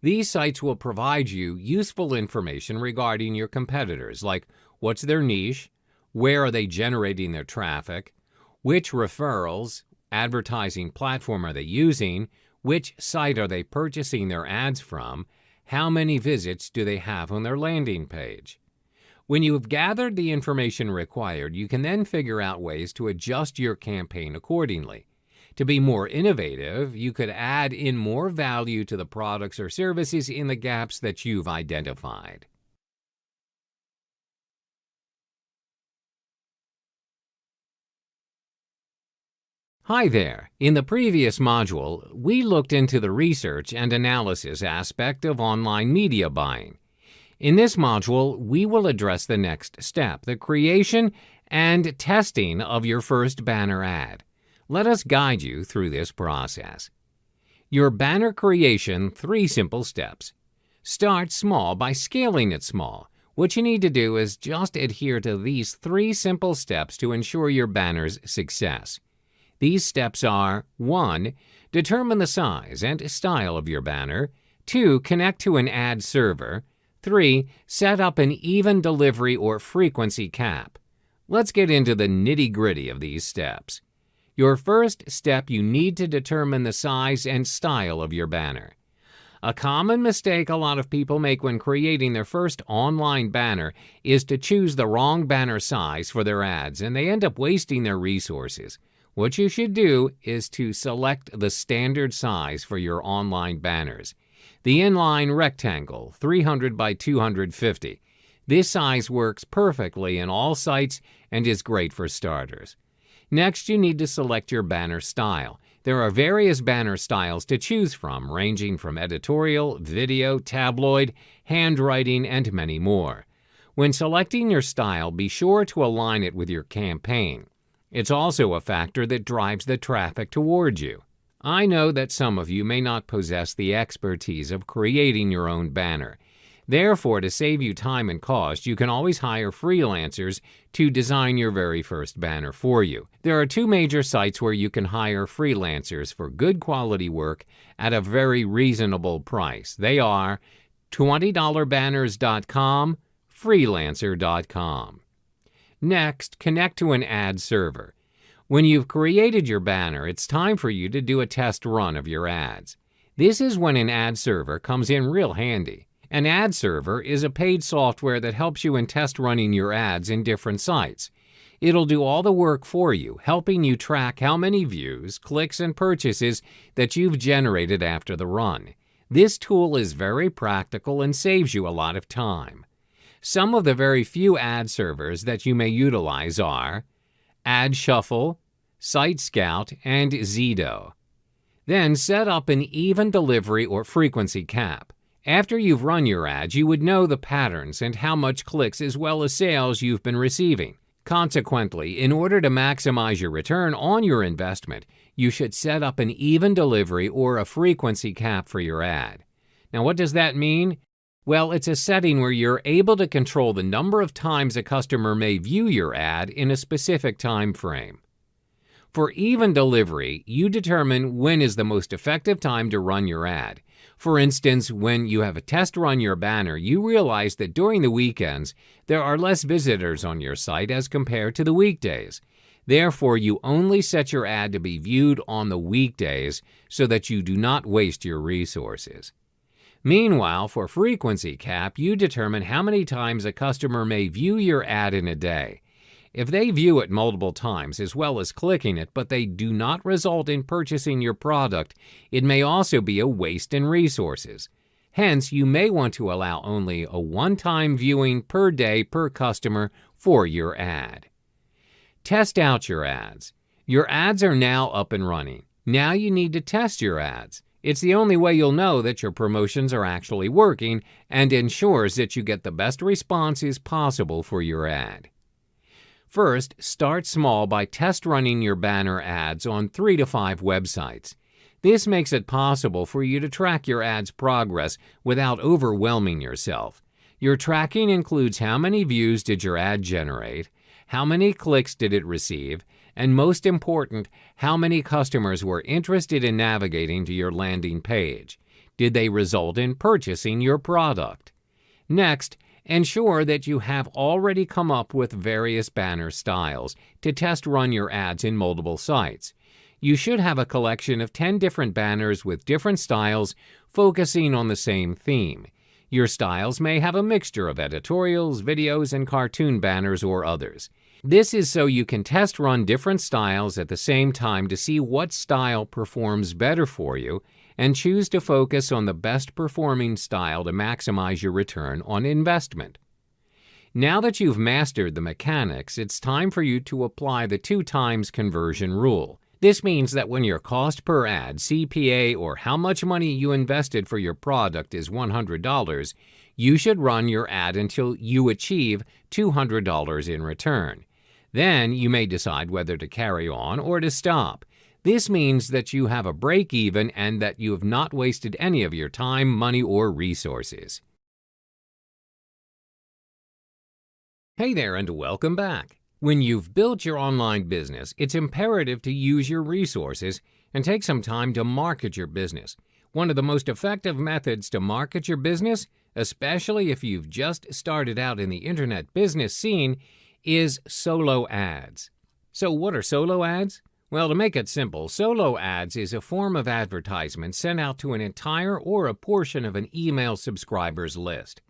These sites will provide you useful information regarding your competitors, like what's their niche, where are they generating their traffic, which referrals, advertising platform are they using, which site are they purchasing their ads from, how many visits do they have on their landing page. When you have gathered the information required, you can then figure out ways to adjust your campaign accordingly. To be more innovative, you could add in more value to the products or services in the gaps that you've identified. Hi there. In the previous module, we looked into the research and analysis aspect of online media buying. In this module, we will address the next step, the creation and testing of your first banner ad. Let us guide you through this process. Your banner creation, 3 simple steps. Start small by scaling it small. What you need to do is just adhere to these 3 simple steps to ensure your banner's success. These steps are: 1. Determine the size and style of your banner. 2. Connect to an ad server. 3. Set up an even delivery or frequency cap. Let's get into the nitty-gritty of these steps. Your first step, you need to determine the size and style of your banner. A common mistake a lot of people make when creating their first online banner is to choose the wrong banner size for their ads, and they end up wasting their resources. What you should do is to select the standard size for your online banners. The inline rectangle, 300 by 250. This size works perfectly in all sites and is great for starters. Next, you need to select your banner style. There are various banner styles to choose from, ranging from editorial, video, tabloid, handwriting, and many more. When selecting your style, be sure to align it with your campaign. It's also a factor that drives the traffic towards you. I know that some of you may not possess the expertise of creating your own banner. Therefore, to save you time and cost, you can always hire freelancers to design your very first banner for you. There are 2 major sites where you can hire freelancers for good quality work at a very reasonable price. They are $20banners.com, freelancer.com. Next, connect to an ad server. When you've created your banner, it's time for you to do a test run of your ads. This is when an ad server comes in real handy. An ad server is a paid software that helps you in test running your ads in different sites. It'll do all the work for you, helping you track how many views, clicks, and purchases that you've generated after the run. This tool is very practical and saves you a lot of time. Some of the very few ad servers that you may utilize are Ad Shuffle, Site Scout, and Zedo. Then set up an even delivery or frequency cap. After you've run your ads, you would know the patterns and how much clicks as well as sales you've been receiving. Consequently, in order to maximize your return on your investment, you should set up an even delivery or a frequency cap for your ad. Now, what does that mean? Well, it's a setting where you're able to control the number of times a customer may view your ad in a specific time frame. For even delivery, you determine when is the most effective time to run your ad. For instance, when you have a test run your banner, you realize that during the weekends, there are less visitors on your site as compared to the weekdays. Therefore, you only set your ad to be viewed on the weekdays so that you do not waste your resources. Meanwhile, for frequency cap, you determine how many times a customer may view your ad in a day. If they view it multiple times as well as clicking it, but they do not result in purchasing your product, it may also be a waste in resources. Hence, you may want to allow only a one-time viewing per day per customer for your ad. Test out your ads. Your ads are now up and running. Now you need to test your ads. It's the only way you'll know that your promotions are actually working and ensures that you get the best responses possible for your ad. First, start small by test running your banner ads on 3 to 5 websites. This makes it possible for you to track your ad's progress without overwhelming yourself. Your tracking includes how many views did your ad generate, how many clicks did it receive, and most important, how many customers were interested in navigating to your landing page. Did they result in purchasing your product? Next, ensure that you have already come up with various banner styles to test run your ads in multiple sites. You should have a collection of 10 different banners with different styles focusing on the same theme. Your styles may have a mixture of editorials, videos, and cartoon banners or others. This is so you can test run different styles at the same time to see what style performs better for you and choose to focus on the best performing style to maximize your return on investment. Now that you've mastered the mechanics, it's time for you to apply the 2 times conversion rule. This means that when your cost per ad, CPA, or how much money you invested for your product is $100, you should run your ad until you achieve $200 in return. Then you may decide whether to carry on or to stop. This means that you have a break even and that you have not wasted any of your time, money, or resources. Hey there and welcome back. When you've built your online business, it's imperative to use your resources and take some time to market your business. One of the most effective methods to market your business, especially if you've just started out in the internet business scene, is solo ads. So what are solo ads? Well, to make it simple, solo ads is a form of advertisement sent out to an entire or a portion of an email subscribers list.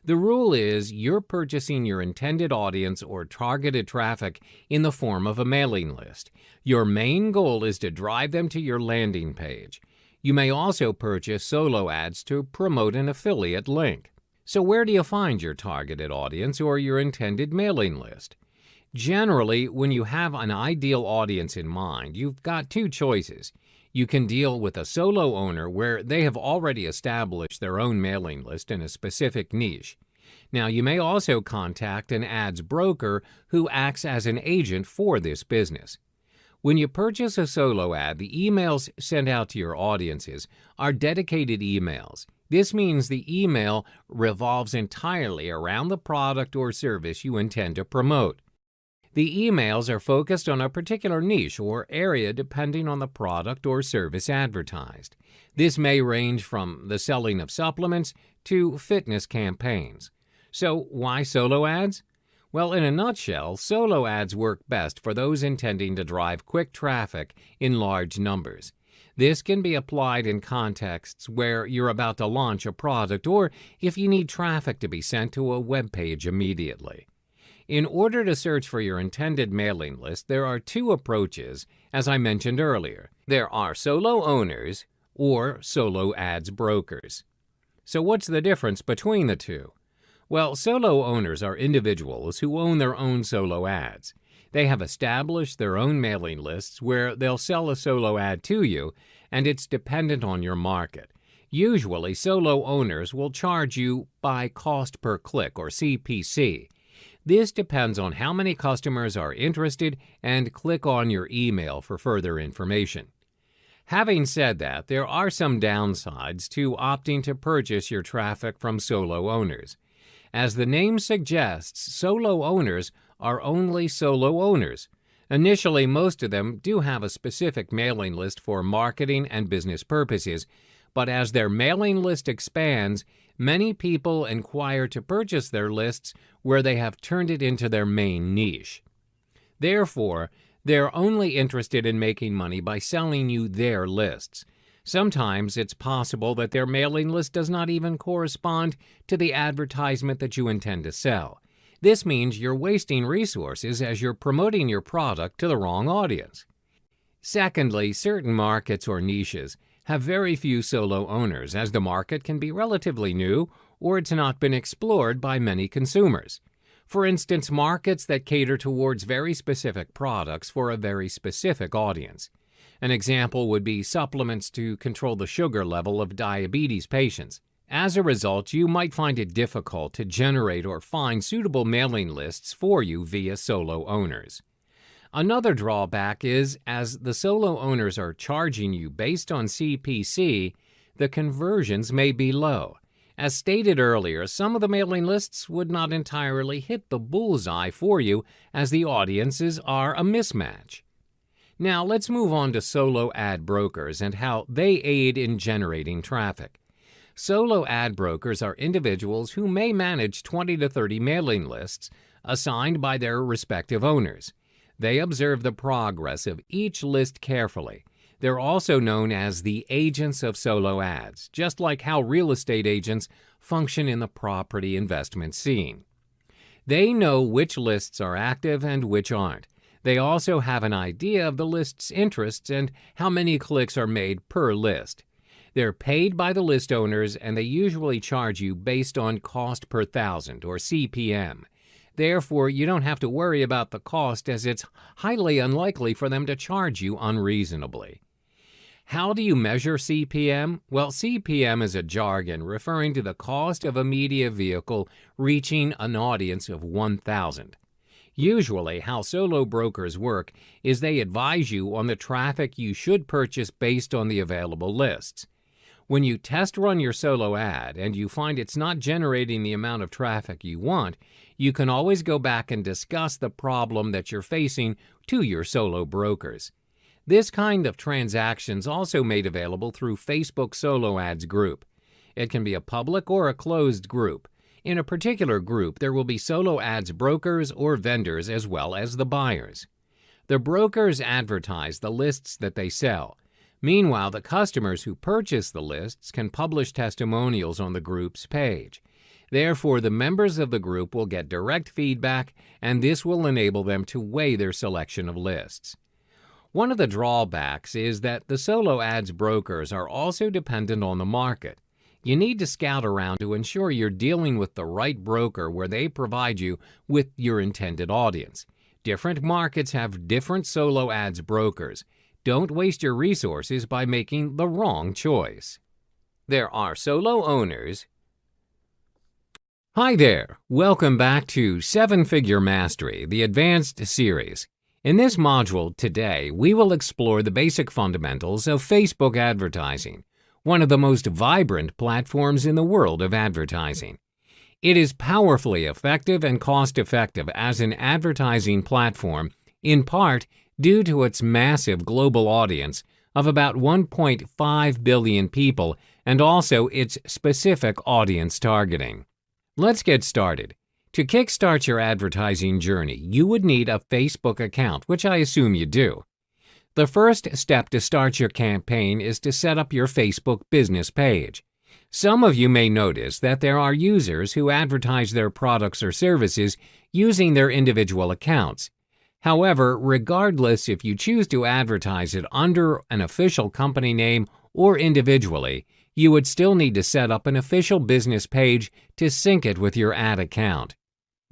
The rule is you're purchasing your intended audience or targeted traffic in the form of a mailing list. Your main goal is to drive them to your landing page. You may also purchase solo ads to promote an affiliate link. So where do you find your targeted audience or your intended mailing list? Generally, when you have an ideal audience in mind, you've got 2 choices. You can deal with a solo owner where they have already established their own mailing list in a specific niche. Now, you may also contact an ads broker who acts as an agent for this business. When you purchase a solo ad, the emails sent out to your audiences are dedicated emails. This means the email revolves entirely around the product or service you intend to promote. The emails are focused on a particular niche or area depending on the product or service advertised. This may range from the selling of supplements to fitness campaigns. So why solo ads? Well, in a nutshell, solo ads work best for those intending to drive quick traffic in large numbers. This can be applied in contexts where you're about to launch a product or if you need traffic to be sent to a web page immediately. In order to search for your intended mailing list, there are 2 approaches, as I mentioned earlier. There are solo owners or solo ads brokers. So what's the difference between the 2? Well, solo owners are individuals who own their own solo ads. They have established their own mailing lists where they'll sell a solo ad to you, and it's dependent on your market. Usually, solo owners will charge you by cost per click or CPC. This depends on how many customers are interested and click on your email for further information. Having said that, there are some downsides to opting to purchase your traffic from solo owners. As the name suggests, solo owners are only solo owners. Initially, most of them do have a specific mailing list for marketing and business purposes, but as their mailing list expands, many people inquire to purchase their lists where they have turned it into their main niche. Therefore, they're only interested in making money by selling you their lists. Sometimes it's possible that their mailing list does not even correspond to the advertisement that you intend to sell. This means you're wasting resources as you're promoting your product to the wrong audience. Secondly, certain markets or niches have very few solo owners, as the market can be relatively new or it's not been explored by many consumers. For instance, markets that cater towards very specific products for a very specific audience. An example would be supplements to control the sugar level of diabetes patients. As a result, you might find it difficult to generate or find suitable mailing lists for you via solo owners. Another drawback is, as the solo owners are charging you based on CPC, the conversions may be low. As stated earlier, some of the mailing lists would not entirely hit the bullseye for you, as the audiences are a mismatch. Now let's move on to solo ad brokers and how they aid in generating traffic. Solo ad brokers are individuals who may manage 20 to 30 mailing lists assigned by their respective owners. They observe the progress of each list carefully. They're also known as the agents of solo ads, just like how real estate agents function in the property investment scene. They know which lists are active and which aren't. They also have an idea of the list's interests and how many clicks are made per list. They're paid by the list owners, and they usually charge you based on cost per thousand, or CPM. Therefore, you don't have to worry about the cost, as it's highly unlikely for them to charge you unreasonably. How do you measure CPM? Well, CPM is a jargon referring to the cost of a media vehicle reaching an audience of 1,000. Usually, how solo brokers work is they advise you on the traffic you should purchase based on the available lists. When you test run your solo ad and you find it's not generating the amount of traffic you want, you can always go back and discuss the problem that you're facing to your solo brokers. This kind of transaction's also made available through Facebook Solo Ads group. It can be a public or a closed group. In a particular group, there will be solo ads brokers or vendors as well as the buyers. The brokers advertise the lists that they sell. Meanwhile, the customers who purchase the lists can publish testimonials on the group's page. Therefore, the members of the group will get direct feedback, and this will enable them to weigh their selection of lists. One of the drawbacks is that the solo ads brokers are also dependent on the market. You need to scout around to ensure you're dealing with the right broker where they provide you with your intended audience. Different markets have different solo ads brokers. Don't waste your resources by making the wrong choice. There are solo owners. Hi there. Welcome back to 7-Figure Mastery, the Advanced Series. In this module today, we will explore the basic fundamentals of Facebook advertising, one of the most vibrant platforms in the world of advertising. It is powerfully effective and cost-effective as an advertising platform, in part due to its massive global audience of about 1.5 billion people and also its specific audience targeting. Let's get started. To kickstart your advertising journey, you would need a Facebook account, which I assume you do. The first step to start your campaign is to set up your Facebook business page. Some of you may notice that there are users who advertise their products or services using their individual accounts. However, regardless if you choose to advertise it under an official company name or individually, you would still need to set up an official business page to sync it with your ad account.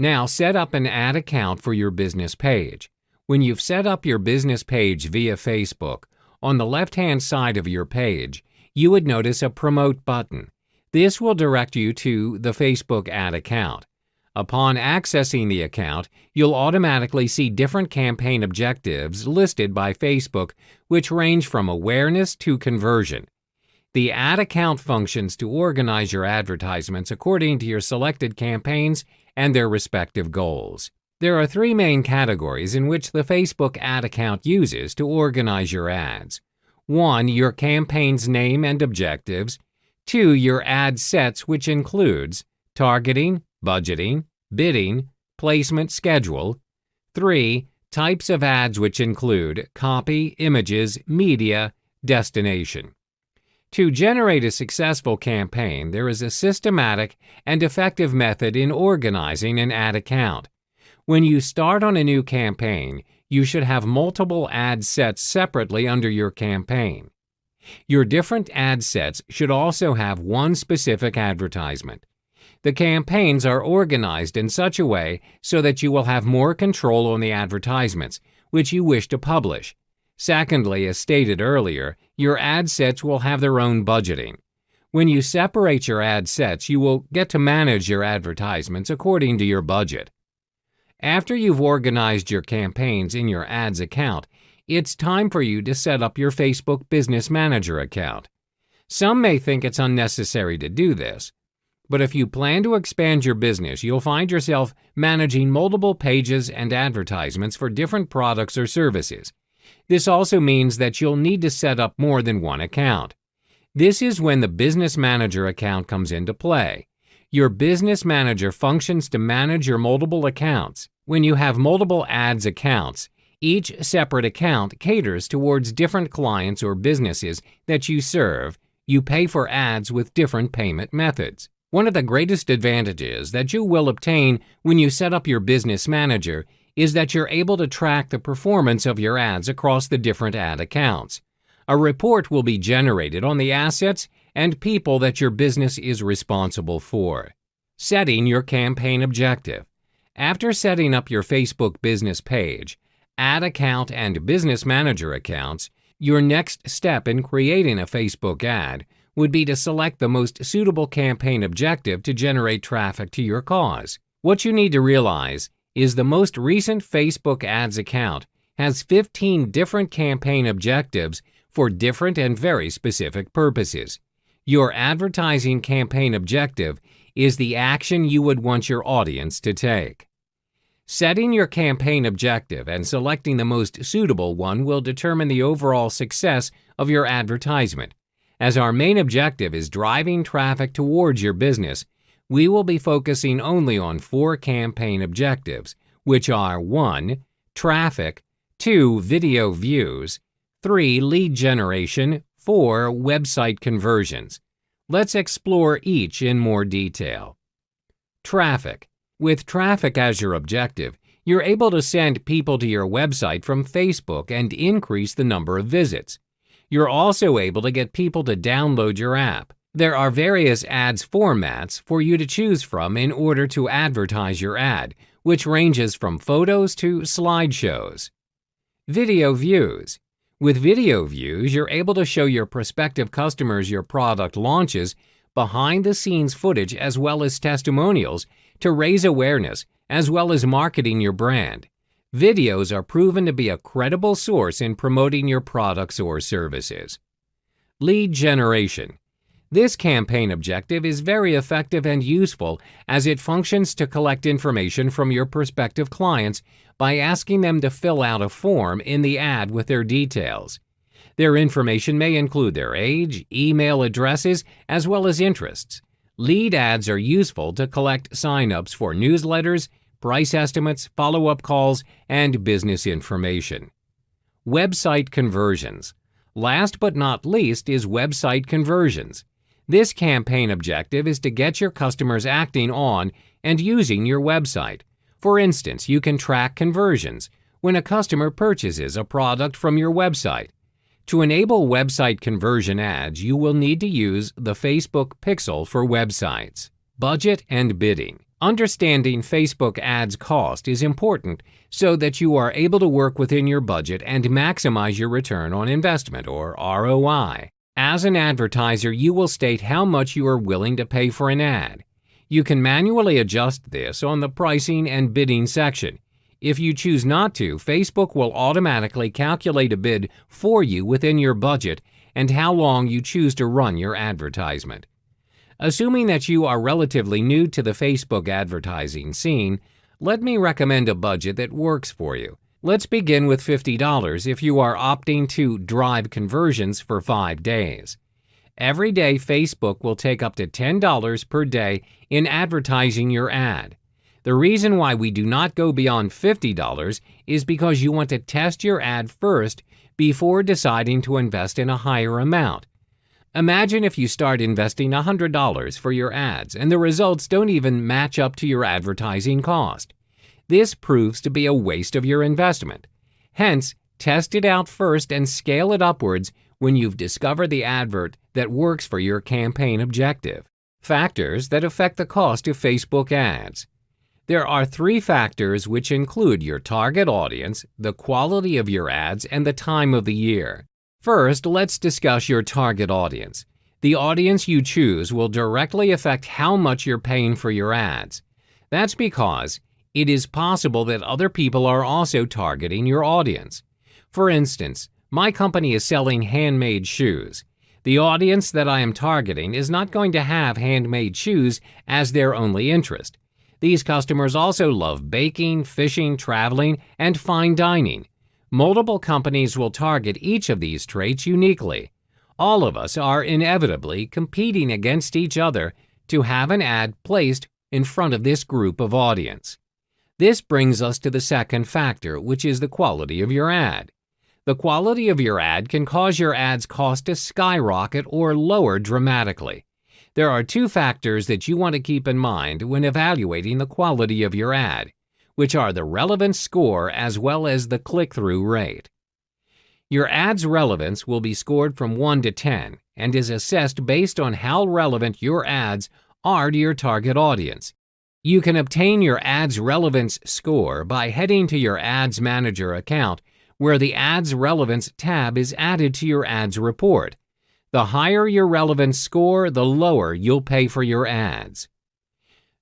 Now, set up an ad account for your business page. When you've set up your business page via Facebook, on the left-hand side of your page, you would notice a Promote button. This will direct you to the Facebook ad account. Upon accessing the account, you'll automatically see different campaign objectives listed by Facebook, which range from awareness to conversion. The ad account functions to organize your advertisements according to your selected campaigns and their respective goals. There are 3 main categories in which the Facebook ad account uses to organize your ads. 1. Your campaign's name and objectives. 2. Your ad sets, which includes targeting, budgeting, bidding, placement schedule. 3. Types of ads, which include copy, images, media, destination. To generate a successful campaign, there is a systematic and effective method in organizing an ad account. When you start on a new campaign, you should have multiple ad sets separately under your campaign. Your different ad sets should also have one specific advertisement. The campaigns are organized in such a way so that you will have more control on the advertisements, which you wish to publish. Secondly, as stated earlier, your ad sets will have their own budgeting. When you separate your ad sets, you will get to manage your advertisements according to your budget. After you've organized your campaigns in your ads account, it's time for you to set up your Facebook Business Manager account. Some may think it's unnecessary to do this, but if you plan to expand your business, you'll find yourself managing multiple pages and advertisements for different products or services. This also means that you'll need to set up more than one account. This is when the Business Manager account comes into play. Your Business Manager functions to manage your multiple accounts. When you have multiple ads accounts, Each separate account caters towards different clients or businesses that you serve. You pay for ads with different payment methods. One of the greatest advantages that you will obtain when you set up your business manager is that you're able to track the performance of your ads across the different ad accounts. A report will be generated on the assets and people that your business is responsible for. Setting your campaign objective. After setting up your Facebook business page, ad account, and business manager accounts, your next step in creating a Facebook ad would be to select the most suitable campaign objective to generate traffic to your cause. What you need to realize is the most recent Facebook ads account has 15 different campaign objectives for different and very specific purposes. Your advertising campaign objective is the action you would want your audience to take. Setting your campaign objective and selecting the most suitable one will determine the overall success of your advertisement. As our main objective is driving traffic towards your business, we will be focusing only on 4 campaign objectives, which are 1. Traffic, 2. Video views, 3. Lead generation, 4. Website conversions. Let's explore each in more detail. Traffic. With traffic as your objective, you're able to send people to your website from Facebook and increase the number of visits. You're also able to get people to download your app. There are various ads formats for you to choose from in order to advertise your ad, which ranges from photos to slideshows. Video views. With video views, you're able to show your prospective customers your product launches, behind-the-scenes footage, as well as testimonials to raise awareness, as well as marketing your brand. Videos are proven to be a credible source in promoting your products or services. Lead generation. This campaign objective is very effective and useful as it functions to collect information from your prospective clients by asking them to fill out a form in the ad with their details. Their information may include their age, email addresses, as well as interests. Lead ads are useful to collect sign-ups for newsletters, price estimates, follow-up calls, and business information. Website conversions. Last but not least is website conversions. This campaign objective is to get your customers acting on and using your website. For instance, you can track conversions when a customer purchases a product from your website. To enable website conversion ads, you will need to use the Facebook Pixel for websites. Budget and bidding. Understanding Facebook ads cost is important so that you are able to work within your budget and maximize your return on investment, or ROI. As an advertiser, you will state how much you are willing to pay for an ad. You can manually adjust this on the pricing and bidding section. If you choose not to, Facebook will automatically calculate a bid for you within your budget and how long you choose to run your advertisement. Assuming that you are relatively new to the Facebook advertising scene, let me recommend a budget that works for you. Let's begin with $50 if you are opting to drive conversions for 5 days. Every day, Facebook will take up to $10 per day in advertising your ad. The reason why we do not go beyond $50 is because you want to test your ad first before deciding to invest in a higher amount. Imagine if you start investing $100 for your ads and the results don't even match up to your advertising cost. This proves to be a waste of your investment. Hence, test it out first and scale it upwards when you've discovered the advert that works for your campaign objective. Factors that affect the cost of Facebook ads. There are 3 factors which include your target audience, the quality of your ads, and the time of the year. First, let's discuss your target audience. The audience you choose will directly affect how much you're paying for your ads. That's because it is possible that other people are also targeting your audience. For instance, my company is selling handmade shoes. The audience that I am targeting is not going to have handmade shoes as their only interest. These customers also love baking, fishing, traveling, and fine dining. Multiple companies will target each of these traits uniquely. All of us are inevitably competing against each other to have an ad placed in front of this group of audience. This brings us to the second factor, which is the quality of your ad. The quality of your ad can cause your ad's cost to skyrocket or lower dramatically. There are two factors that you want to keep in mind when evaluating the quality of your ad, which are the relevance score as well as the click-through rate. Your ad's relevance will be scored from 1 to 10 and is assessed based on how relevant your ads are to your target audience. You can obtain your ad's relevance score by heading to your Ads Manager account, where the Ads Relevance tab is added to your ads report. The higher your relevance score, the lower you'll pay for your ads.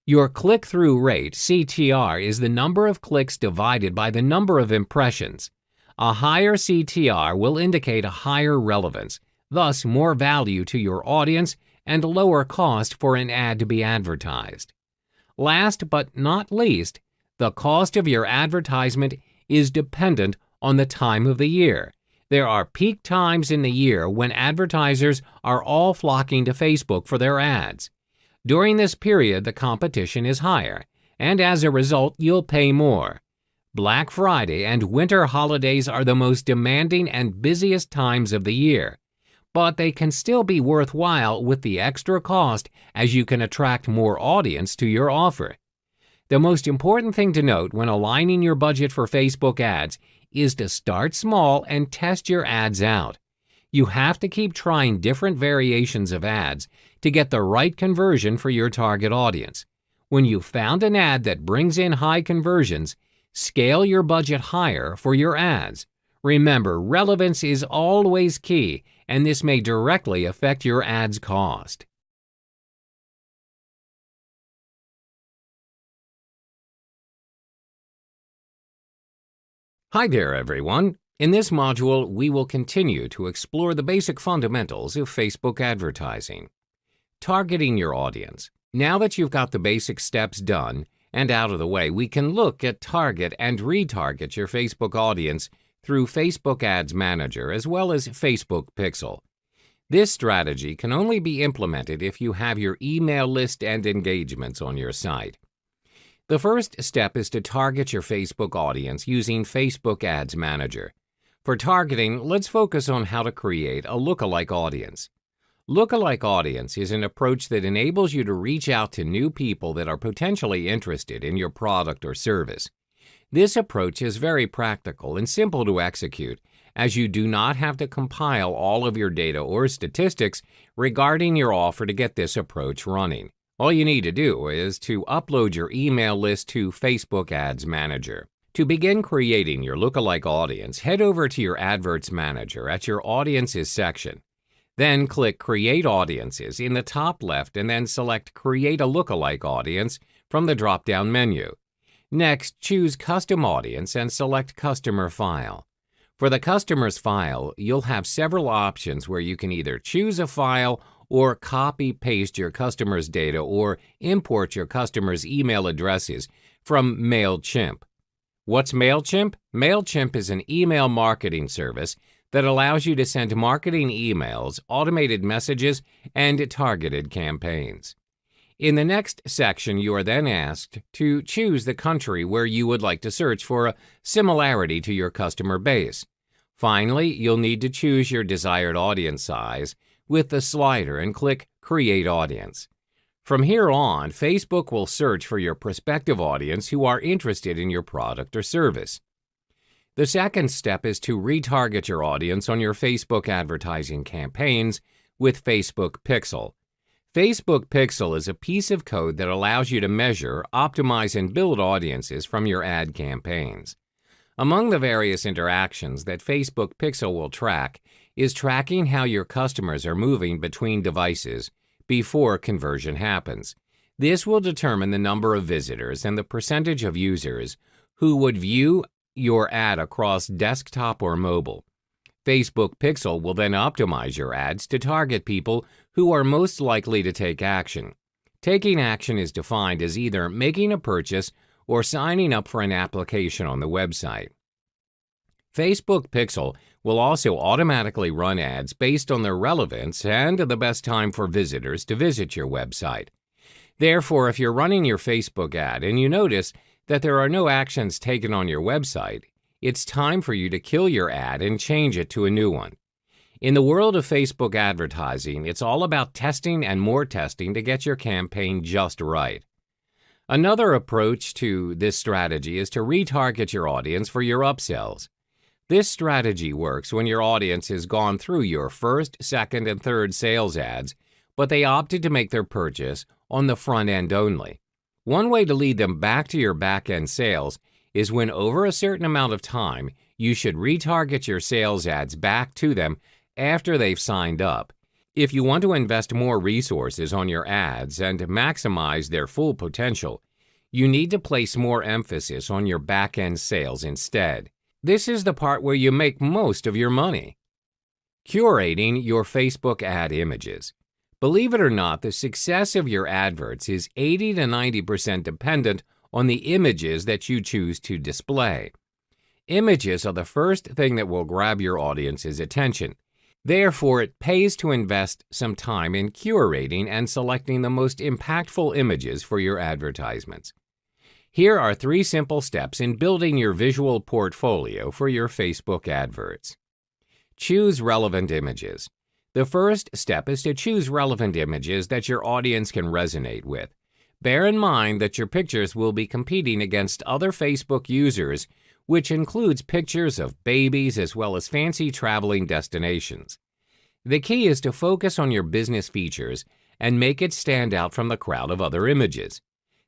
Your click-through rate, CTR, is the number of clicks divided by the number of impressions. A higher CTR will indicate a higher relevance, thus more value to your audience and lower cost for an ad to be advertised. Last but not least, the cost of your advertisement is dependent on the time of the year. There are peak times in the year when advertisers are all flocking to Facebook for their ads. During this period, the competition is higher, and as a result, you'll pay more. Black Friday and winter holidays are the most demanding and busiest times of the year, but they can still be worthwhile with the extra cost as you can attract more audience to your offer. The most important thing to note when aligning your budget for Facebook ads is to start small and test your ads out. You have to keep trying different variations of ads to get the right conversion for your target audience. When you've found an ad that brings in high conversions, scale your budget higher for your ads. Remember, relevance is always key, and this may directly affect your ad's cost. Hi there, everyone. In this module, we will continue to explore the basic fundamentals of Facebook advertising. Targeting your audience. Now that you've got the basic steps done and out of the way, we can look at target and retarget your Facebook audience through Facebook Ads Manager as well as Facebook Pixel. This strategy can only be implemented if you have your email list and engagements on your site. The first step is to target your Facebook audience using Facebook Ads Manager. For targeting, let's focus on how to create a lookalike audience. Lookalike audience is an approach that enables you to reach out to new people that are potentially interested in your product or service. This approach is very practical and simple to execute, as you do not have to compile all of your data or statistics regarding your offer to get this approach running. All you need to do is to upload your email list to Facebook Ads Manager. To begin creating your lookalike audience, head over to your Adverts Manager at your Audiences section. Then click Create Audiences in the top left and then select Create a Lookalike Audience from the drop-down menu. Next, choose Custom Audience and select Customer File. For the customer's file, you'll have several options where you can either choose a file or copy-paste your customer's data or import your customer's email addresses from MailChimp. What's MailChimp? MailChimp is an email marketing service that allows you to send marketing emails, automated messages, and targeted campaigns. In the next section, you are then asked to choose the country where you would like to search for a similarity to your customer base. Finally, you'll need to choose your desired audience size with the slider and click Create Audience. From here on, Facebook will search for your prospective audience who are interested in your product or service. The second step is to retarget your audience on your Facebook advertising campaigns with Facebook Pixel. Facebook Pixel is a piece of code that allows you to measure, optimize, and build audiences from your ad campaigns. Among the various interactions that Facebook Pixel will track is tracking how your customers are moving between devices before conversion happens. This will determine the number of visitors and the percentage of users who would view your ad across desktop or mobile. Facebook Pixel will then optimize your ads to target people who are most likely to take action. Taking action is defined as either making a purchase or signing up for an application on the website. Facebook Pixel will also automatically run ads based on their relevance and the best time for visitors to visit your website. Therefore, if you're running your Facebook ad and you notice that there are no actions taken on your website, it's time for you to kill your ad and change it to a new one. In the world of Facebook advertising, it's all about testing and more testing to get your campaign just right. Another approach to this strategy is to retarget your audience for your upsells. This strategy works when your audience has gone through your first, second, and third sales ads, but they opted to make their purchase on the front end only. One way to lead them back to your back end sales is when over a certain amount of time, you should retarget your sales ads back to them after they've signed up. If you want to invest more resources on your ads and maximize their full potential, you need to place more emphasis on your back-end sales instead. This is the part where you make most of your money. Curating your Facebook ad images. Believe it or not, the success of your adverts is 80 to 90% dependent on the images that you choose to display. Images are the first thing that will grab your audience's attention. Therefore, it pays to invest some time in curating and selecting the most impactful images for your advertisements. Here are 3 simple steps in building your visual portfolio for your Facebook adverts. Choose relevant images. The first step is to choose relevant images that your audience can resonate with. Bear in mind that your pictures will be competing against other Facebook users, which includes pictures of babies as well as fancy traveling destinations. The key is to focus on your business features and make it stand out from the crowd of other images.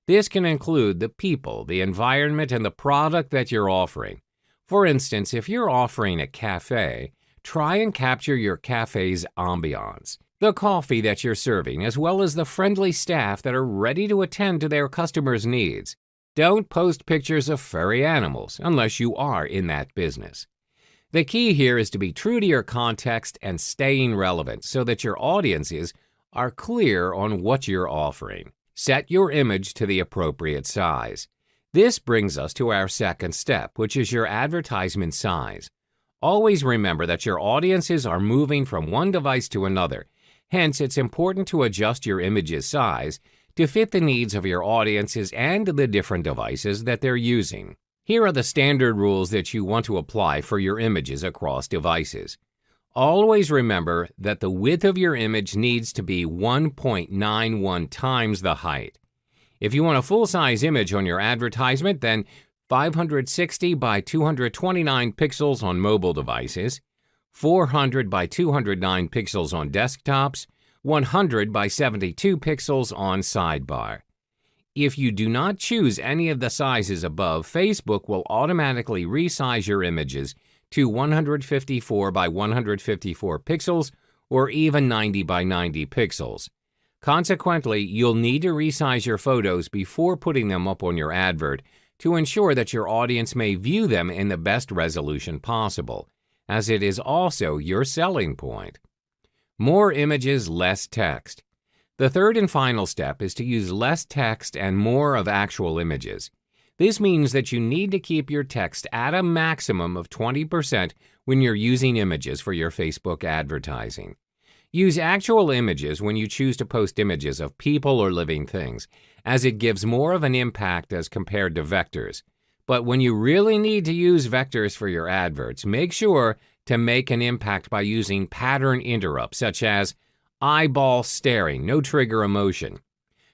This can include the people, the environment, and the product that you're offering. For instance, if you're offering a cafe, try and capture your cafe's ambiance, the coffee that you're serving, as well as the friendly staff that are ready to attend to their customers' needs. Don't post pictures of furry animals unless you are in that business. The key here is to be true to your context and staying relevant so that your audiences are clear on what you're offering. Set your image to the appropriate size. This brings us to our second step, which is your advertisement size. Always remember that your audiences are moving from one device to another. Hence, it's important to adjust your image's size to fit the needs of your audiences and the different devices that they're using. Here are the standard rules that you want to apply for your images across devices. Always remember that the width of your image needs to be 1.91 times the height. If you want a full-size image on your advertisement, then 560 by 229 pixels on mobile devices, 400 by 209 pixels on desktops, 100 by 72 pixels on sidebar. If you do not choose any of the sizes above, Facebook will automatically resize your images to 154 by 154 pixels or even 90 by 90 pixels. Consequently, you'll need to resize your photos before putting them up on your advert to ensure that your audience may view them in the best resolution possible, as it is also your selling point. More images, less text. The third and final step is to use less text and more of actual images. This means that you need to keep your text at a maximum of 20% when you're using images for your Facebook advertising. Use actual images when you choose to post images of people or living things, as it gives more of an impact as compared to vectors. But when you really need to use vectors for your adverts, make sure to make an impact by using pattern interrupts such as eyeball staring, no trigger emotion,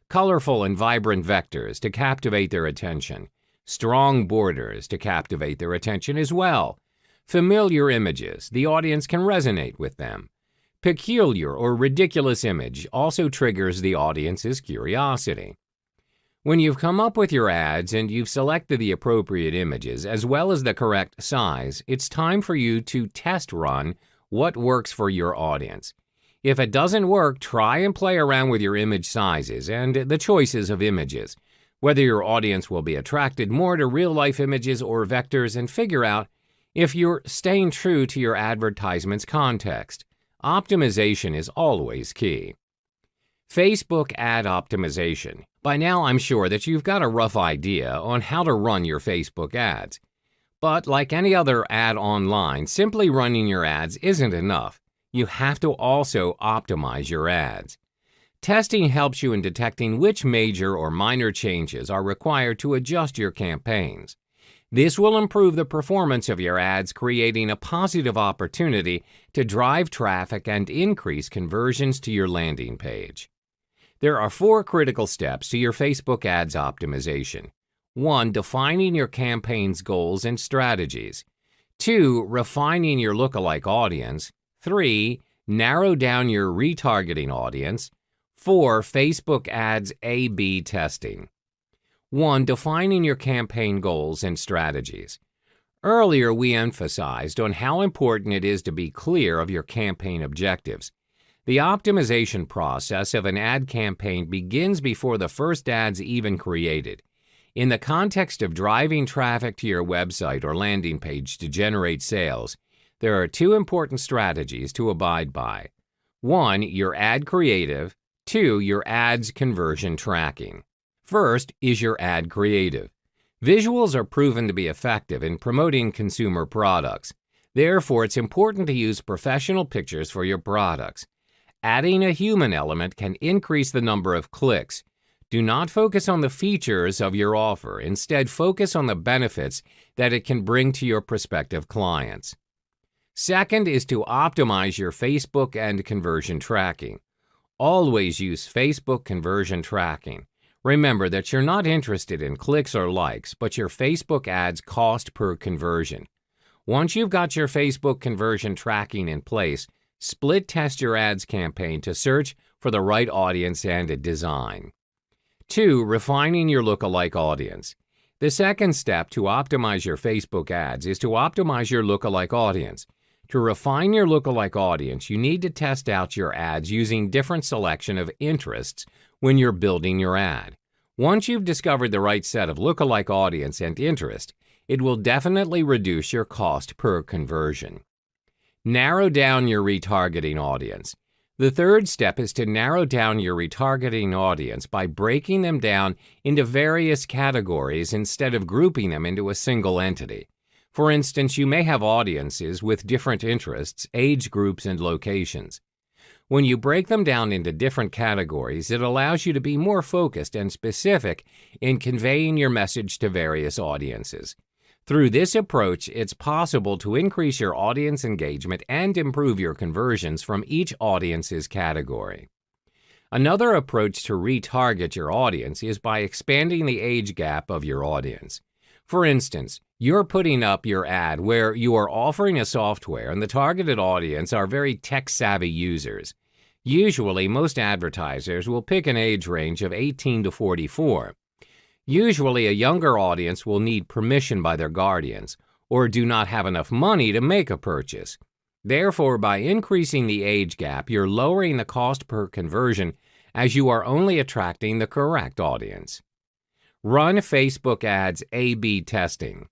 colorful and vibrant vectors to captivate their attention, strong borders to captivate their attention as well, familiar images, the audience can resonate with them. Peculiar or ridiculous image also triggers the audience's curiosity. When you've come up with your ads and you've selected the appropriate images as well as the correct size, it's time for you to test run what works for your audience. If it doesn't work, try and play around with your image sizes and the choices of images, whether your audience will be attracted more to real-life images or vectors, and figure out if you're staying true to your advertisement's context. Optimization is always key. Facebook ad optimization. By now, I'm sure that you've got a rough idea on how to run your Facebook ads. But like any other ad online, simply running your ads isn't enough. You have to also optimize your ads. Testing helps you in detecting which major or minor changes are required to adjust your campaigns. This will improve the performance of your ads, creating a positive opportunity to drive traffic and increase conversions to your landing page. There are 4 critical steps to your Facebook ads optimization. 1. Defining your campaign's goals and strategies. 2. Refining your lookalike audience. 3. Narrow down your retargeting audience. 4. Facebook ads A/B testing. 1. Defining your campaign goals and strategies. Earlier, we emphasized on how important it is to be clear of your campaign objectives. The optimization process of an ad campaign begins before the first ad's even created. In the context of driving traffic to your website or landing page to generate sales, there are 2 important strategies to abide by. 1. Your ad creative. 2. Your ad's conversion tracking. First is your ad creative. Visuals are proven to be effective in promoting consumer products. Therefore, it's important to use professional pictures for your products. Adding a human element can increase the number of clicks. Do not focus on the features of your offer. Instead, focus on the benefits that it can bring to your prospective clients. Second is to optimize your Facebook and conversion tracking. Always use Facebook conversion tracking. Remember that you're not interested in clicks or likes, but your Facebook ads cost per conversion. Once you've got your Facebook conversion tracking in place, split test your ads campaign to search for the right audience and design. 2. Refining your lookalike audience. The second step to optimize your Facebook ads is to optimize your lookalike audience. To refine your lookalike audience, you need to test out your ads using different selection of interests when you're building your ad. Once you've discovered the right set of lookalike audience and interest, it will definitely reduce your cost per conversion. Narrow down your retargeting audience. The third step is to narrow down your retargeting audience by breaking them down into various categories instead of grouping them into a single entity. For instance, you may have audiences with different interests, age groups, and locations. When you break them down into different categories, it allows you to be more focused and specific in conveying your message to various audiences. Through this approach, it's possible to increase your audience engagement and improve your conversions from each audience's category. Another approach to retarget your audience is by expanding the age gap of your audience. For instance, you're putting up your ad where you are offering a software and the targeted audience are very tech-savvy users. Usually, most advertisers will pick an age range of 18 to 44. Usually, a younger audience will need permission by their guardians or do not have enough money to make a purchase. Therefore, by increasing the age gap, you're lowering the cost per conversion as you are only attracting the correct audience. Run Facebook ads A/B testing.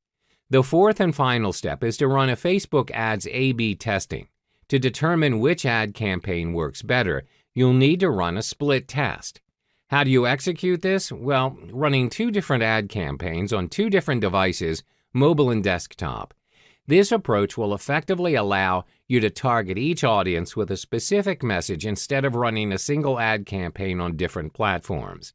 The fourth and final step is to run a Facebook ads A/B testing. To determine which ad campaign works better, you'll need to run a split test. How do you execute this? Well, running 2 different ad campaigns on 2 different devices, mobile and desktop. This approach will effectively allow you to target each audience with a specific message instead of running a single ad campaign on different platforms.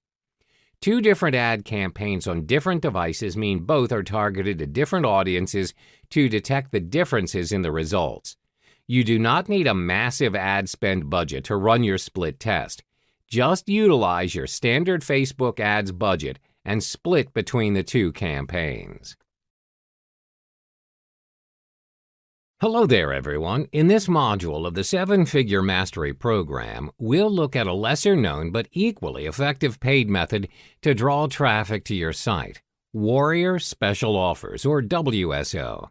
2 different ad campaigns on different devices mean both are targeted to different audiences to detect the differences in the results. You do not need a massive ad spend budget to run your split test. Just utilize your standard Facebook ads budget and split between the 2 campaigns. Hello there, everyone. In this module of the 7-Figure Mastery Program, we'll look at a lesser-known but equally effective paid method to draw traffic to your site, Warrior Special Offers, or WSO.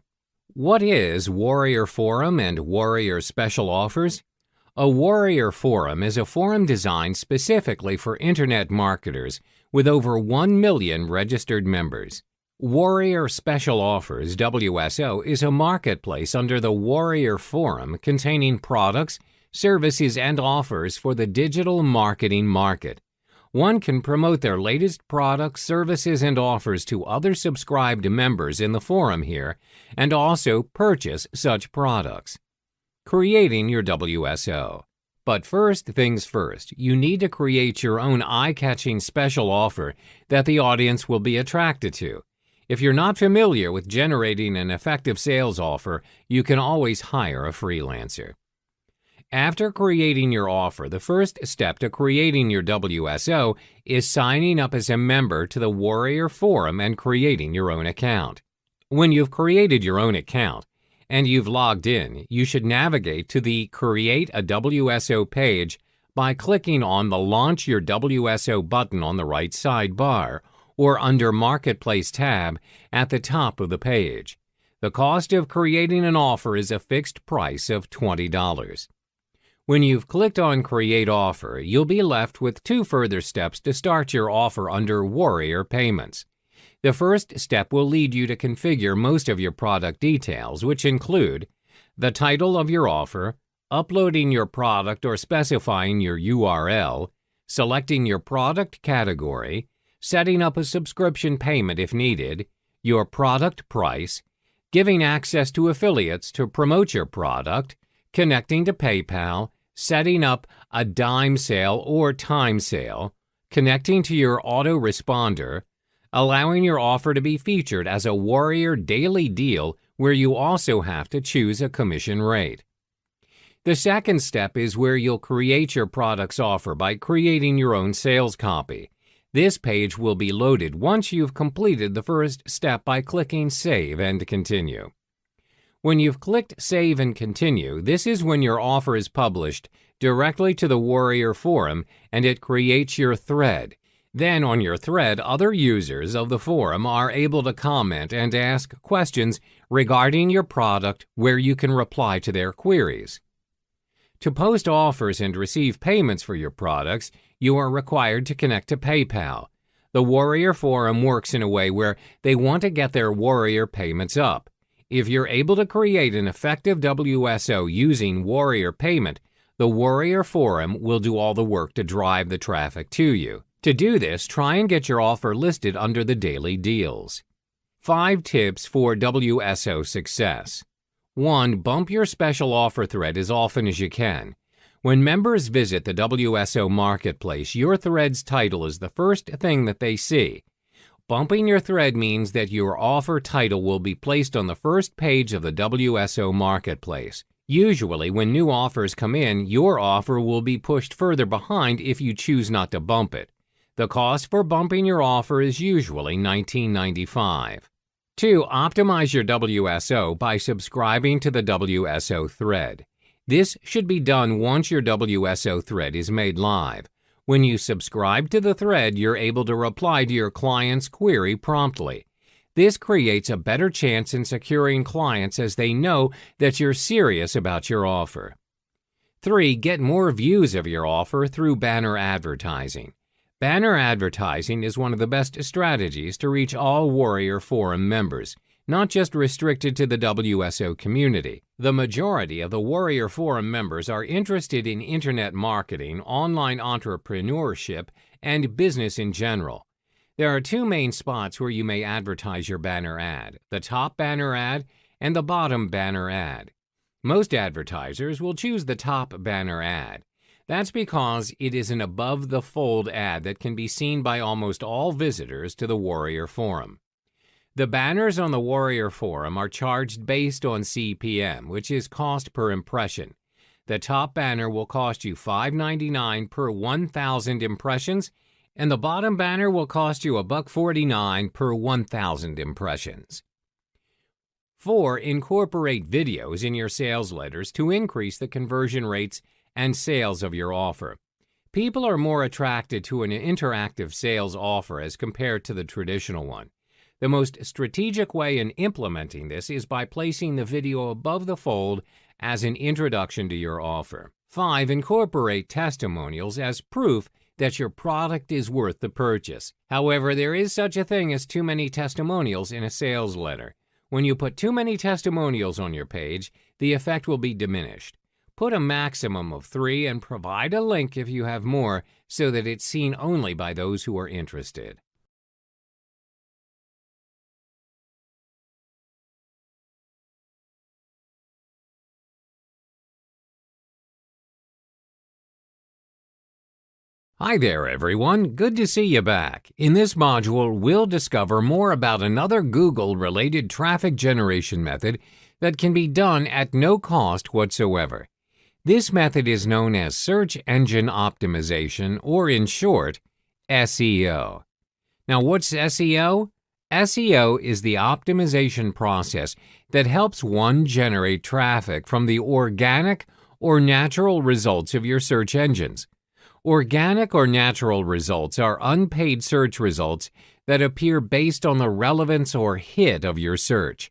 What is Warrior Forum and Warrior Special Offers? A Warrior Forum is a forum designed specifically for Internet marketers with over 1 million registered members. Warrior Special Offers, WSO, is a marketplace under the Warrior Forum containing products, services, and offers for the digital marketing market. One can promote their latest products, services, and offers to other subscribed members in the forum here, and also purchase such products. Creating your WSO. But first things first, you need to create your own eye-catching special offer that the audience will be attracted to. If you're not familiar with generating an effective sales offer, you can always hire a freelancer. After creating your offer, the first step to creating your WSO is signing up as a member to the Warrior Forum and creating your own account. When you've created your own account and you've logged in, you should navigate to the Create a WSO page by clicking on the Launch Your WSO button on the right sidebar or under Marketplace tab at the top of the page. The cost of creating an offer is a fixed price of $20. When you've clicked on Create Offer, you'll be left with two further steps to start your offer under Warrior Payments. The first step will lead you to configure most of your product details, which include the title of your offer, uploading your product or specifying your URL, selecting your product category, setting up a subscription payment if needed, your product price, giving access to affiliates to promote your product, connecting to PayPal, setting up a dime sale or time sale, connecting to your autoresponder, allowing your offer to be featured as a Warrior daily deal where you also have to choose a commission rate. The second step is where you'll create your product's offer by creating your own sales copy. This page will be loaded once you've completed the first step by clicking Save and Continue. When you've clicked Save and Continue, this is when your offer is published directly to the Warrior Forum and it creates your thread. Then on your thread, other users of the forum are able to comment and ask questions regarding your product where you can reply to their queries. To post offers and receive payments for your products, you are required to connect to PayPal. The Warrior Forum works in a way where they want to get their Warrior payments up. If you're able to create an effective WSO using Warrior Payment, the Warrior Forum will do all the work to drive the traffic to you. To do this, try and get your offer listed under the daily deals. 5 tips for WSO success. 1. Bump your special offer thread as often as you can. When members visit the WSO Marketplace, your thread's title is the first thing that they see. Bumping your thread means that your offer title will be placed on the first page of the WSO Marketplace. Usually, when new offers come in, your offer will be pushed further behind if you choose not to bump it. The cost for bumping your offer is usually $19.95. 2. Optimize your WSO by subscribing to the WSO thread. This should be done once your WSO thread is made live. When you subscribe to the thread, you're able to reply to your client's query promptly. This creates a better chance in securing clients as they know that you're serious about your offer. 3. Get more views of your offer through banner advertising. Banner advertising is one of the best strategies to reach all Warrior Forum members, not just restricted to the WSO community. The majority of the Warrior Forum members are interested in internet marketing, online entrepreneurship, and business in general. There are 2 main spots where you may advertise your banner ad: the top banner ad and the bottom banner ad. Most advertisers will choose the top banner ad. That's because it is an above-the-fold ad that can be seen by almost all visitors to the Warrior Forum. The banners on the Warrior Forum are charged based on CPM, which is cost per impression. The top banner will cost you $5.99 per 1,000 impressions, and the bottom banner will cost you $1.49 per 1,000 impressions. 4. Incorporate videos in your sales letters to increase the conversion rates and sales of your offer. People are more attracted to an interactive sales offer as compared to the traditional one. The most strategic way in implementing this is by placing the video above the fold as an introduction to your offer. 5. Incorporate testimonials as proof that your product is worth the purchase. However, there is such a thing as too many testimonials in a sales letter. When you put too many testimonials on your page, the effect will be diminished. Put a maximum of 3 and provide a link if you have more so that it's seen only by those who are interested. Hi there, everyone. Good to see you back. In this module, we'll discover more about another Google-related traffic generation method that can be done at no cost whatsoever. This method is known as search engine optimization, or in short, SEO. Now, what's SEO? SEO is the optimization process that helps one generate traffic from the organic or natural results of your search engines. Organic or natural results are unpaid search results that appear based on the relevance or hit of your search.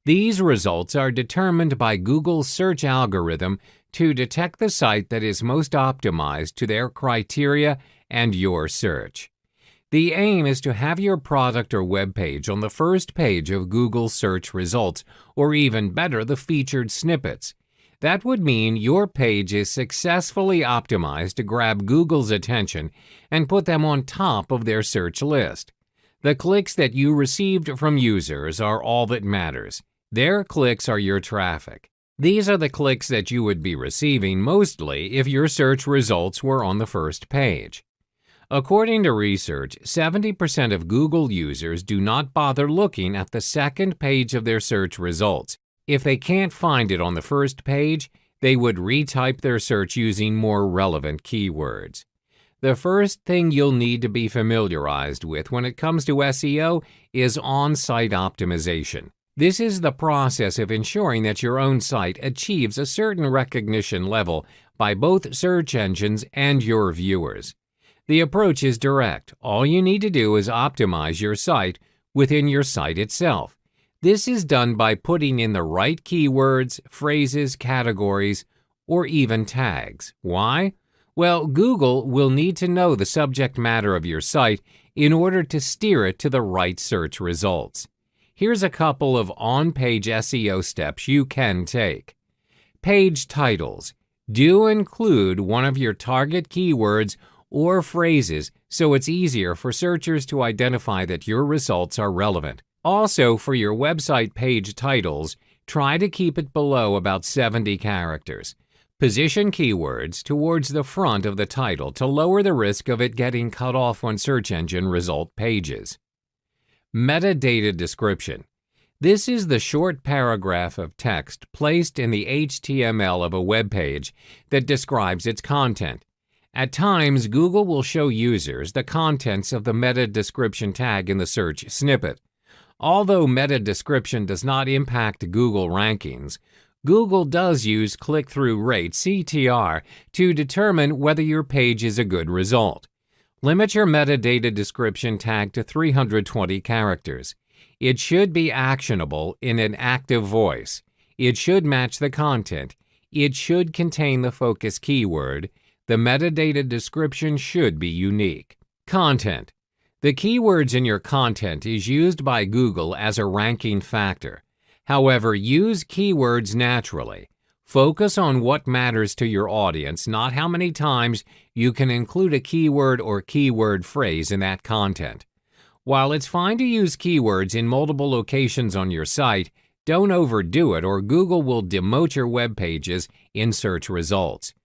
These results are determined by Google's search algorithm to detect the site that is most optimized to their criteria and your search. The aim is to have your product or web page on the first page of Google's search results, or even better, the featured snippets. That would mean your page is successfully optimized to grab Google's attention and put them on top of their search list. The clicks that you received from users are all that matters. Their clicks are your traffic. These are the clicks that you would be receiving mostly if your search results were on the first page. According to research, 70% of Google users do not bother looking at the second page of their search results. If they can't find it on the first page, they would retype their search using more relevant keywords. The first thing you'll need to be familiarized with when it comes to SEO is on-site optimization. This is the process of ensuring that your own site achieves a certain recognition level by both search engines and your viewers. The approach is direct. All you need to do is optimize your site within your site itself. This is done by putting in the right keywords, phrases, categories, or even tags. Why? Well, Google will need to know the subject matter of your site in order to steer it to the right search results. Here's a couple of on-page SEO steps you can take. Page titles. Do include one of your target keywords or phrases so it's easier for searchers to identify that your results are relevant. Also, for your website page titles, try to keep it below about 70 characters. Position keywords towards the front of the title to lower the risk of it getting cut off on search engine result pages. Metadata description. This is the short paragraph of text placed in the HTML of a web page that describes its content. At times, Google will show users the contents of the meta description tag in the search snippet. Although meta description does not impact Google rankings, Google does use click-through rate (CTR) to determine whether your page is a good result. Limit your metadata description tag to 320 characters. It should be actionable in an active voice. It should match the content. It should contain the focus keyword. The metadata description should be unique. Content. The keywords in your content is used by Google as a ranking factor. However, use keywords naturally. Focus on what matters to your audience, not how many times you can include a keyword or keyword phrase in that content. While it's fine to use keywords in multiple locations on your site, don't overdo it or Google will demote your web pages in search results.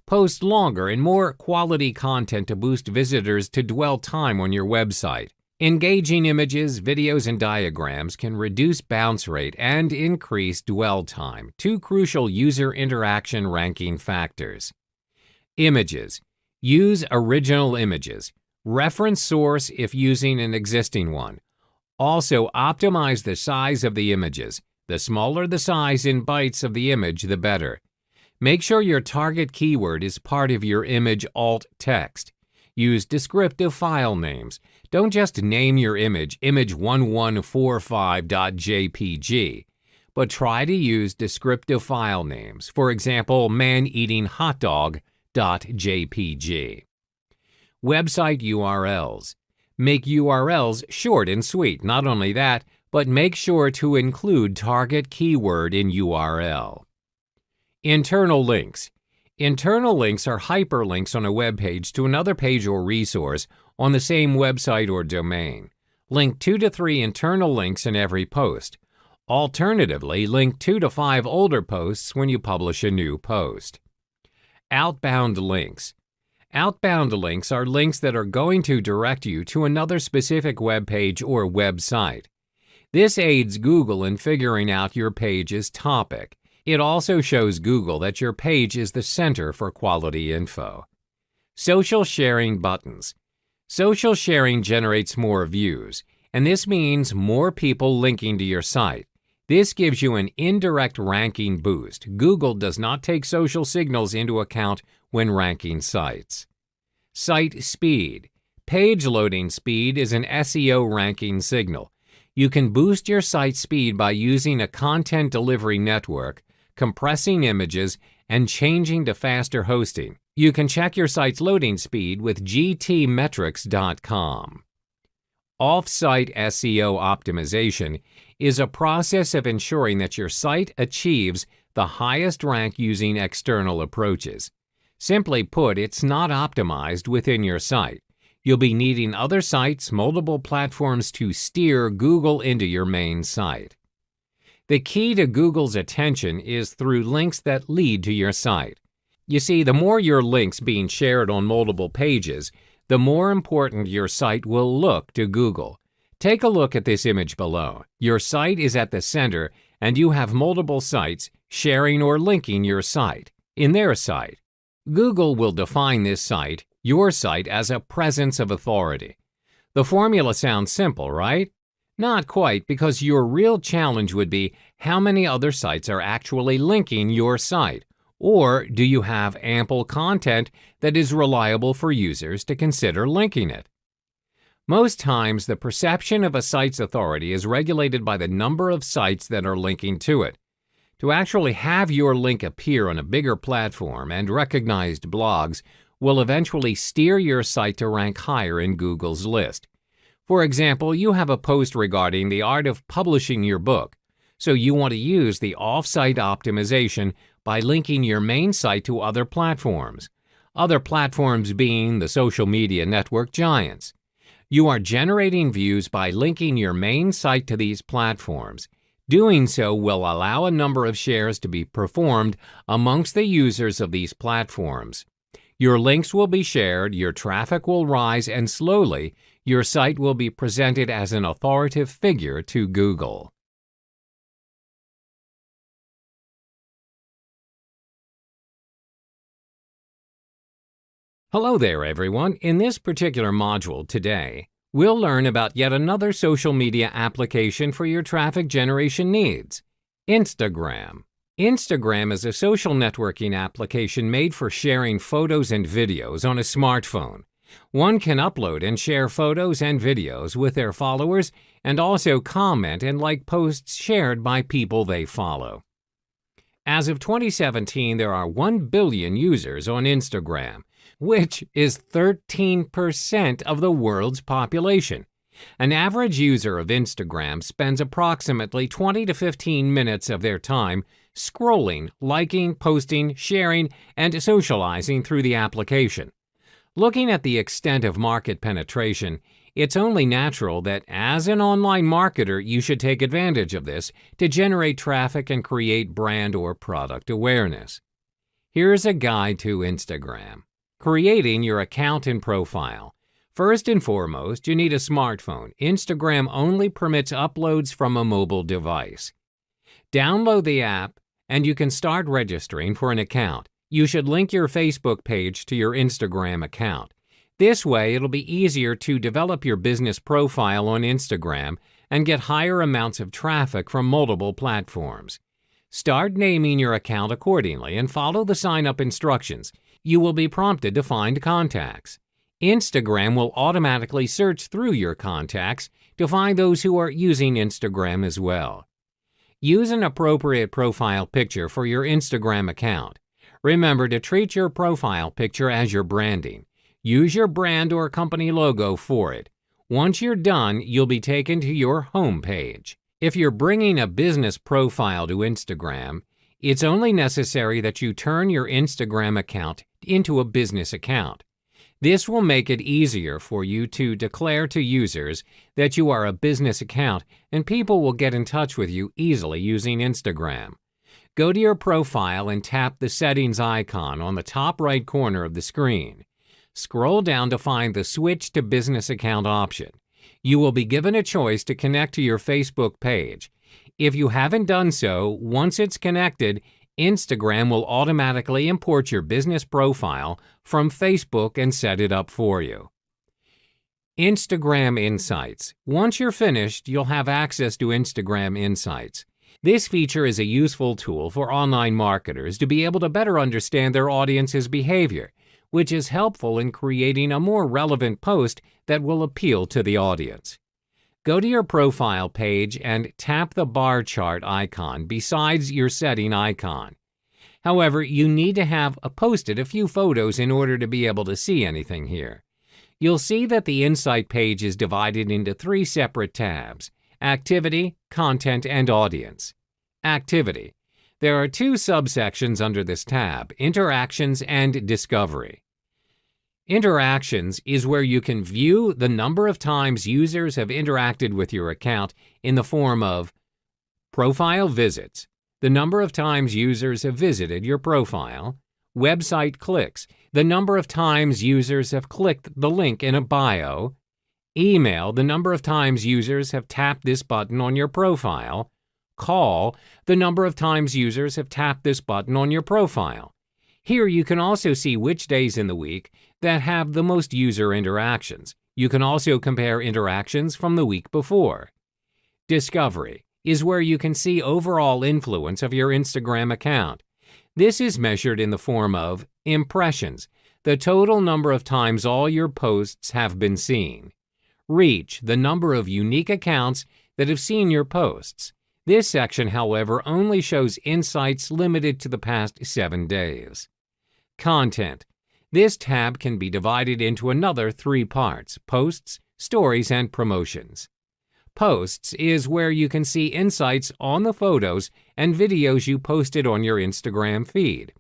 Post longer and more quality content to boost visitors to dwell time on your website. Engaging images, videos, and diagrams can reduce bounce rate and increase dwell time, two crucial user interaction ranking factors. Images. Use original images. Reference source if using an existing one. Also, optimize the size of the images. The smaller the size in bytes of the image, the better. Make sure your target keyword is part of your image alt text. Use descriptive file names. Don't just name your image image1145.jpg, but try to use descriptive file names. For example, man-eating-hot-dog.jpg. Website URLs. Make URLs short and sweet. Not only that, but make sure to include target keyword in URL. Internal links. Internal links are hyperlinks on a web page to another page or resource on the same website or domain. Link 2 to 3 internal links in every post. Alternatively, link 2 to 5 older posts when you publish a new post. Outbound links. Outbound links are links that are going to direct you to another specific web page or website. This aids Google in figuring out your page's topic. It also shows Google that your page is the center for quality info. Social sharing buttons. Social sharing generates more views, and this means more people linking to your site. This gives you an indirect ranking boost. Google does not take social signals into account when ranking sites. Site speed. Page loading speed is an SEO ranking signal. You can boost your site speed by using a content delivery network, compressing images, and changing to faster hosting. You can check your site's loading speed with gtmetrics.com. Off-site SEO optimization is a process of ensuring that your site achieves the highest rank using external approaches. Simply put, it's not optimized within your site. You'll be needing other sites, multiple platforms to steer Google into your main site. The key to Google's attention is through links that lead to your site. You see, the more your links being shared on multiple pages, the more important your site will look to Google. Take a look at this image below. Your site is at the center, and you have multiple sites sharing or linking your site in their site. Google will define this site, your site, as a presence of authority. The formula sounds simple, right? Not quite, because your real challenge would be how many other sites are actually linking your site. Or do you have ample content that is reliable for users to consider linking it? Most times, the perception of a site's authority is regulated by the number of sites that are linking to it. To actually have your link appear on a bigger platform and recognized blogs will eventually steer your site to rank higher in Google's list. For example, you have a post regarding the art of publishing your book, so you want to use the off-site optimization by linking your main site to other platforms being the social media network giants. You are generating views by linking your main site to these platforms. Doing so will allow a number of shares to be performed amongst the users of these platforms. Your links will be shared, your traffic will rise, and slowly, your site will be presented as an authoritative figure to Google. Hello there, everyone. In this particular module today, we'll learn about yet another social media application for your traffic generation needs, Instagram. Instagram is a social networking application made for sharing photos and videos on a smartphone. One can upload and share photos and videos with their followers and also comment and like posts shared by people they follow. As of 2017, there are 1 billion users on Instagram, which is 13% of the world's population. An average user of Instagram spends approximately 20 to 15 minutes of their time scrolling, liking, posting, sharing, and socializing through the application. Looking at the extent of market penetration, it's only natural that as an online marketer, you should take advantage of this to generate traffic and create brand or product awareness. Here's a guide to Instagram. Creating your account and profile. First and foremost, you need a smartphone. Instagram only permits uploads from a mobile device. Download the app, and you can start registering for an account. You should link your Facebook page to your Instagram account. This way, it'll be easier to develop your business profile on Instagram and get higher amounts of traffic from multiple platforms. Start naming your account accordingly and follow the sign-up instructions. You will be prompted to find contacts. Instagram will automatically search through your contacts to find those who are using Instagram as well. Use an appropriate profile picture for your Instagram account. Remember to treat your profile picture as your branding. Use your brand or company logo for it. Once you're done, you'll be taken to your home page. If you're bringing a business profile to Instagram, it's only necessary that you turn your Instagram account into a business account. This will make it easier for you to declare to users that you are a business account, and people will get in touch with you easily using Instagram. Go to your profile and tap the settings icon on the top right corner of the screen. Scroll down to find the Switch to Business Account option. You will be given a choice to connect to your Facebook page. If you haven't done so, once it's connected, Instagram will automatically import your business profile from Facebook and set it up for you. Instagram Insights. Once you're finished, you'll have access to Instagram Insights. This feature is a useful tool for online marketers to be able to better understand their audience's behavior, which is helpful in creating a more relevant post that will appeal to the audience. Go to your profile page and tap the bar chart icon besides your setting icon. However, you need to have posted a few photos in order to be able to see anything here. You'll see that the Insight page is divided into 3 separate tabs: Activity, Content, and Audience. Activity. There are 2 subsections under this tab: Interactions and Discovery. Interactions is where you can view the number of times users have interacted with your account in the form of profile visits, the number of times users have visited your profile; website clicks, the number of times users have clicked the link in a bio; email, the number of times users have tapped this button on your profile; call, the number of times users have tapped this button on your profile. Here you can also see which days in the week that have the most user interactions. You can also compare interactions from the week before. Discovery is where you can see overall influence of your Instagram account. This is measured in the form of impressions, the total number of times all your posts have been seen; reach, the number of unique accounts that have seen your posts. This section, however, only shows insights limited to the past 7 days. Content. This tab can be divided into another 3 parts: Posts, Stories, and Promotions. Posts is where you can see insights on the photos and videos you posted on your Instagram feed.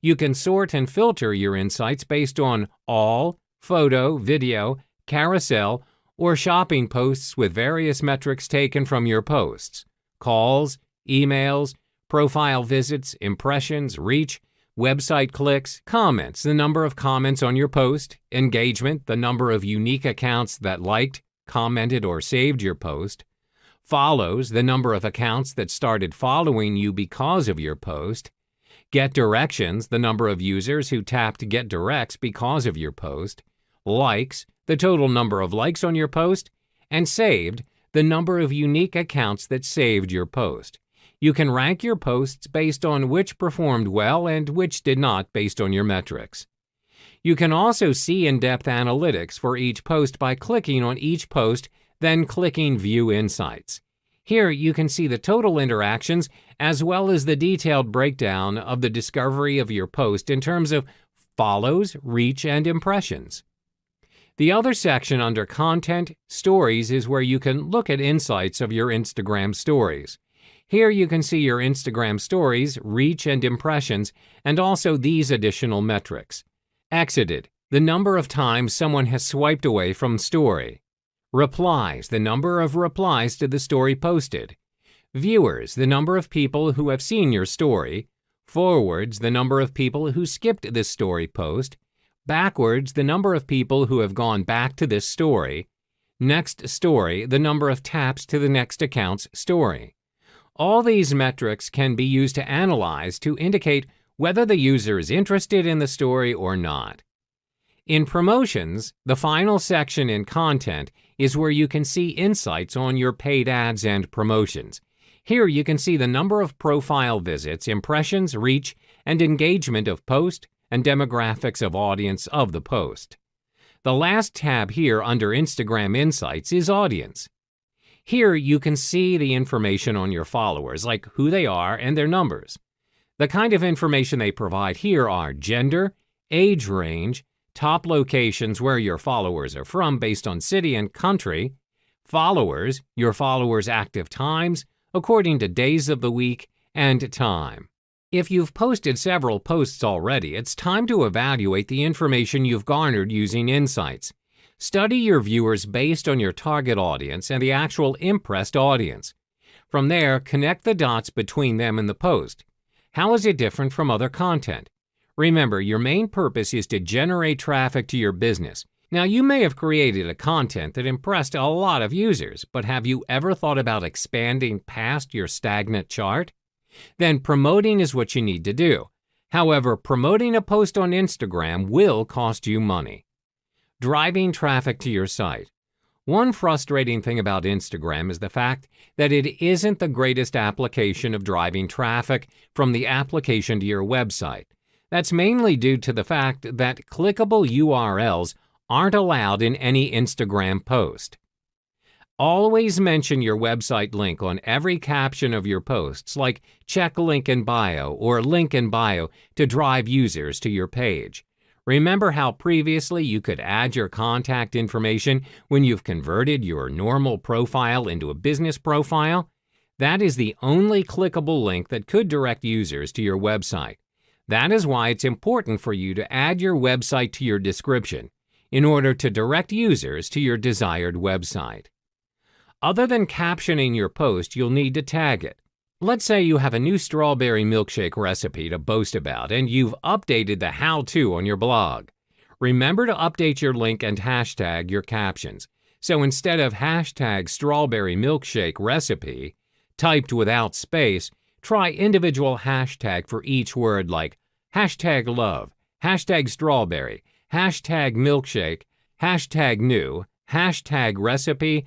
You can sort and filter your insights based on all, photo, video, carousel, or shopping posts with various metrics taken from your posts: calls, emails, profile visits, impressions, reach, website clicks; comments, the number of comments on your post; engagement, the number of unique accounts that liked, commented, or saved your post; follows, the number of accounts that started following you because of your post; get directions, the number of users who tapped get directs because of your post; likes, the total number of likes on your post; and saved, the number of unique accounts that saved your post. You can rank your posts based on which performed well and which did not based on your metrics. You can also see in-depth analytics for each post by clicking on each post, then clicking View Insights. Here you can see the total interactions as well as the detailed breakdown of the discovery of your post in terms of follows, reach, and impressions. The other section under Content, Stories is where you can look at insights of your Instagram stories. Here you can see your Instagram stories, reach, and impressions, and also these additional metrics. Exited, the number of times someone has swiped away from story. Replies, the number of replies to the story posted. Viewers, the number of people who have seen your story. Forwards, the number of people who skipped this story post. Backwards, the number of people who have gone back to this story. Next story, the number of taps to the next account's story. All these metrics can be used to analyze to indicate whether the user is interested in the story or not. In Promotions, the final section in Content is where you can see insights on your paid ads and promotions. Here you can see the number of profile visits, impressions, reach, and engagement of post, and demographics of audience of the post. The last tab here under Instagram Insights is Audience. Here you can see the information on your followers, like who they are and their numbers. The kind of information they provide here are gender, age range, top locations where your followers are from based on city and country, followers, your followers' active times, according to days of the week, and time. If you've posted several posts already, it's time to evaluate the information you've garnered using Insights. Study your viewers based on your target audience and the actual impressed audience. From there, connect the dots between them and the post. How is it different from other content? Remember, your main purpose is to generate traffic to your business. Now, you may have created a content that impressed a lot of users, but have you ever thought about expanding past your stagnant chart? Then promoting is what you need to do. However, promoting a post on Instagram will cost you money. Driving traffic to your site. One frustrating thing about Instagram is the fact that it isn't the greatest application of driving traffic from the application to your website. That's mainly due to the fact that clickable URLs aren't allowed in any Instagram post. Always mention your website link on every caption of your posts, like check link in bio or link in bio to drive users to your page. Remember how previously you could add your contact information when you've converted your normal profile into a business profile? That is the only clickable link that could direct users to your website. That is why it's important for you to add your website to your description in order to direct users to your desired website. Other than captioning your post, you'll need to tag it. Let's say you have a new strawberry milkshake recipe to boast about and you've updated the how-to on your blog. Remember to update your link and hashtag your captions. So instead of hashtag strawberry milkshake recipe, typed without space, try individual hashtag for each word like hashtag love, hashtag strawberry, hashtag milkshake, hashtag new, hashtag recipe,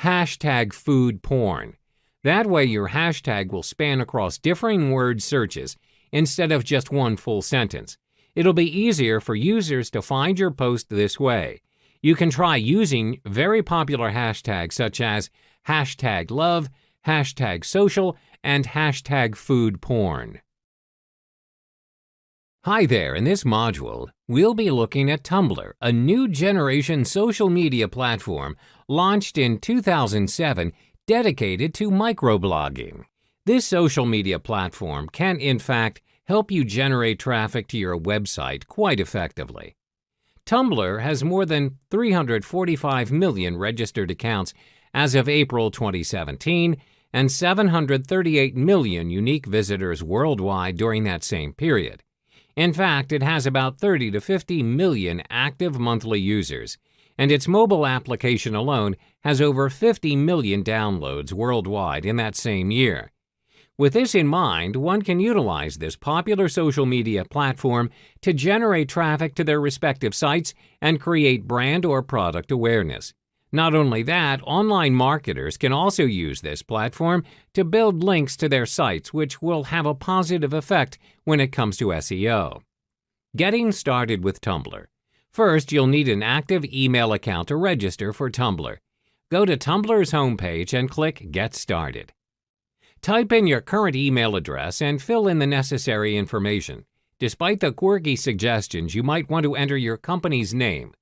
hashtag food porn. That way your hashtag will span across differing word searches instead of just one full sentence. It'll be easier for users to find your post this way. You can try using very popular hashtags such as hashtag love, hashtag social, and hashtag food porn. Hi there, in this module, we'll be looking at Tumblr, a new generation social media platform launched in 2007 dedicated to microblogging. This social media platform can, in fact, help you generate traffic to your website quite effectively. Tumblr has more than 345 million registered accounts as of April 2017 and 738 million unique visitors worldwide during that same period. In fact, it has about 30 to 50 million active monthly users, and its mobile application alone has over 50 million downloads worldwide in that same year. With this in mind, one can utilize this popular social media platform to generate traffic to their respective sites and create brand or product awareness. Not only that, online marketers can also use this platform to build links to their sites, which will have a positive effect when it comes to SEO. Getting started with Tumblr. First, you'll need an active email account to register for Tumblr. Go to Tumblr's homepage and click Get Started. Type in your current email address and fill in the necessary information. Despite the quirky suggestions, you might want to enter your company's name.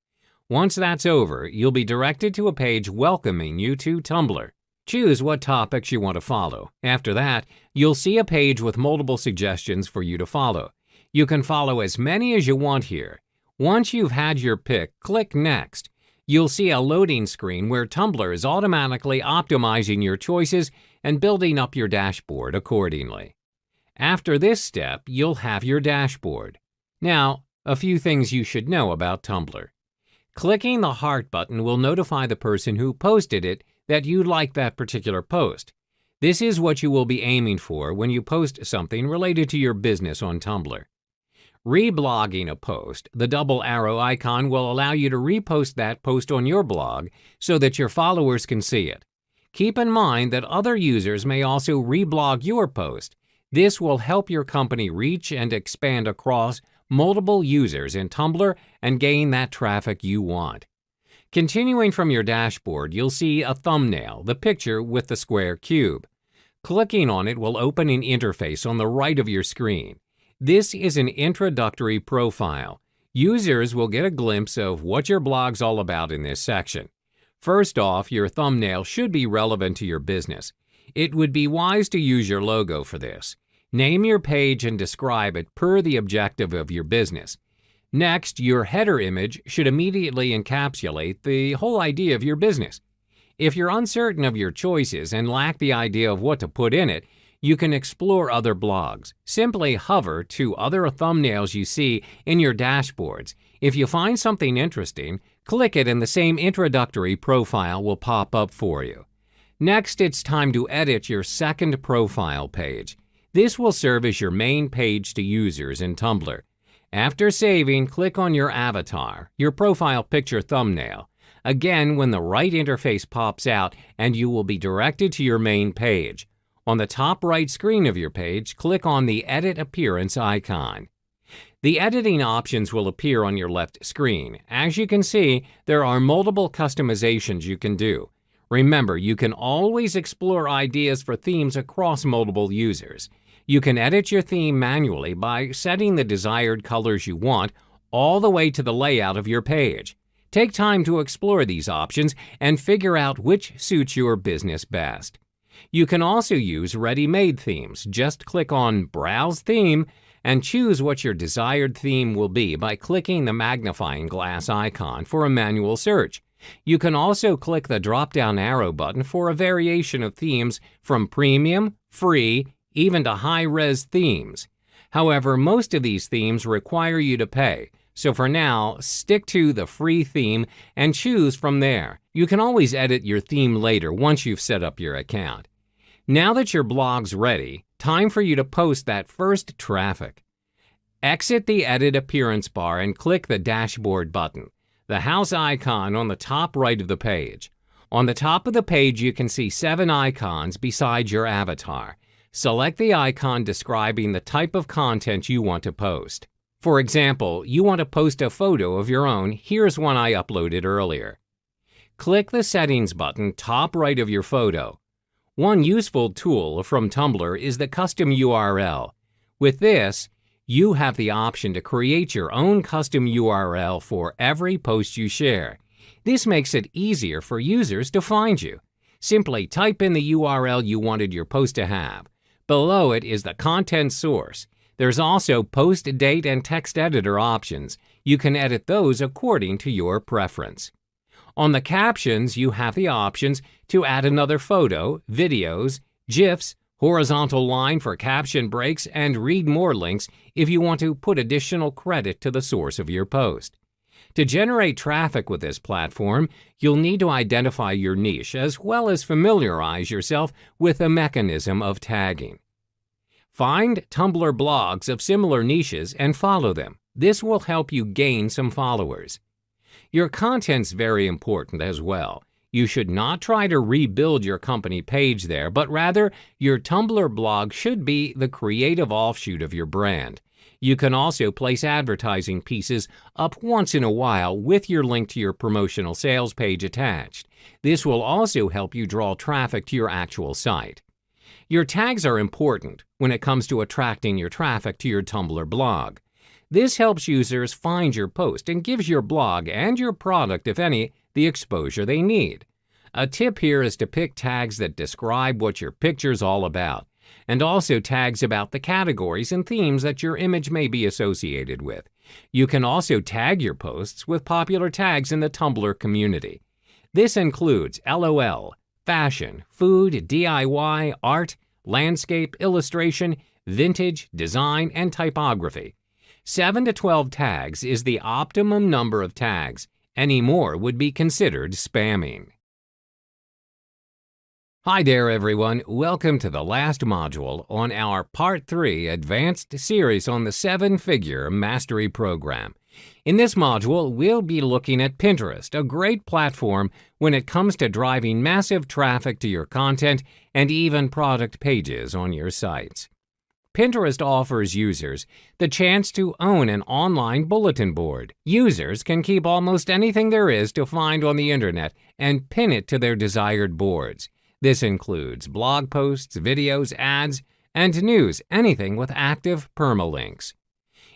Once that's over, you'll be directed to a page welcoming you to Tumblr. Choose what topics you want to follow. After that, you'll see a page with multiple suggestions for you to follow. You can follow as many as you want here. Once you've had your pick, click Next. You'll see a loading screen where Tumblr is automatically optimizing your choices and building up your dashboard accordingly. After this step, you'll have your dashboard. Now, a few things you should know about Tumblr. Clicking the heart button will notify the person who posted it that you like that particular post. This is what you will be aiming for when you post something related to your business on Tumblr. Reblogging a post, the double arrow icon will allow you to repost that post on your blog so that your followers can see it. Keep in mind that other users may also reblog your post. This will help your company reach and expand across multiple users in Tumblr and gain that traffic you want. Continuing from your dashboard, you'll see a thumbnail, the picture with the square cube. Clicking on it will open an interface on the right of your screen. This is an introductory profile. Users will get a glimpse of what your blog's all about in this section. First off, your thumbnail should be relevant to your business. It would be wise to use your logo for this. Name your page and describe it per the objective of your business. Next, your header image should immediately encapsulate the whole idea of your business. If you're uncertain of your choices and lack the idea of what to put in it, You can explore other blogs. Simply hover to other thumbnails you see in your dashboards. If you find something interesting, click it and the same introductory profile will pop up for you. Next, it's time to edit your second profile page. This will serve as your main page to users in Tumblr. After saving, click on your avatar, your profile picture thumbnail. Again, when the right interface pops out, and you will be directed to your main page. On the top right screen of your page, click on the Edit Appearance icon. The editing options will appear on your left screen. As you can see, there are multiple customizations you can do. Remember, you can always explore ideas for themes across multiple users. You can edit your theme manually by setting the desired colors you want all the way to the layout of your page. Take time to explore these options and figure out which suits your business best. You can also use ready-made themes. Just click on Browse Theme and choose what your desired theme will be by clicking the magnifying glass icon for a manual search. You can also click the drop-down arrow button for a variation of themes from premium, free, even to high-res themes. However, most of these themes require you to pay, so for now, stick to the free theme and choose from there. You can always edit your theme later once you've set up your account. Now that your blog's ready, time for you to post that first traffic. Exit the Edit Appearance bar and click the Dashboard button, the house icon on the top right of the page. On the top of the page, you can see 7 icons beside your avatar. Select the icon describing the type of content you want to post. For example, you want to post a photo of your own. Here's one I uploaded earlier. Click the Settings button top right of your photo. One useful tool from Tumblr is the custom URL. With this, you have the option to create your own custom URL for every post you share. This makes it easier for users to find you. Simply type in the URL you wanted your post to have. Below it is the content source. There's also post date and text editor options. You can edit those according to your preference. On the captions, you have the options to add another photo, videos, GIFs, horizontal line for caption breaks, and read more links if you want to put additional credit to the source of your post. To generate traffic with this platform, you'll need to identify your niche as well as familiarize yourself with the mechanism of tagging. Find Tumblr blogs of similar niches and follow them. This will help you gain some followers. Your content's very important as well. You should not try to rebuild your company page there, but rather your Tumblr blog should be the creative offshoot of your brand. You can also place advertising pieces up once in a while with your link to your promotional sales page attached. This will also help you draw traffic to your actual site. Your tags are important when it comes to attracting your traffic to your Tumblr blog. This helps users find your post and gives your blog and your product, if any, the exposure they need. A tip here is to pick tags that describe what your picture's all about, and also tags about the categories and themes that your image may be associated with. You can also tag your posts with popular tags in the Tumblr community. This includes LOL, fashion, food, DIY, art, landscape, illustration, vintage, design, and typography. 7 to 12 tags is the optimum number of tags. Any more would be considered spamming. Hi there everyone, welcome to the last module on our Part 3 Advanced series on the 7-Figure Mastery Program. In this module, we'll be looking at Pinterest, a great platform when it comes to driving massive traffic to your content and even product pages on your sites. Pinterest offers users the chance to own an online bulletin board. Users can keep almost anything there is to find on the internet and pin it to their desired boards. This includes blog posts, videos, ads, and news, anything with active permalinks.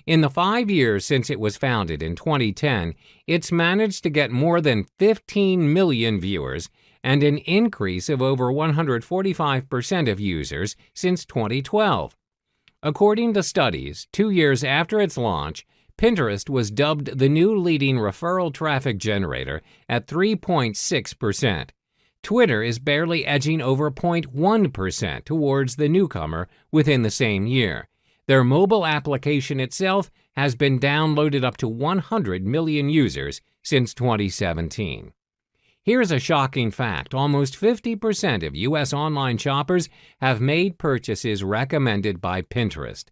In the 5 years since it was founded in 2010, it's managed to get more than 15 million viewers and an increase of over 145% of users since 2012. According to studies, 2 years after its launch, Pinterest was dubbed the new leading referral traffic generator at 3.6%. Twitter is barely edging over 0.1% towards the newcomer within the same year. Their mobile application itself has been downloaded up to 100 million users since 2017. Here's a shocking fact. Almost 50% of U.S. online shoppers have made purchases recommended by Pinterest.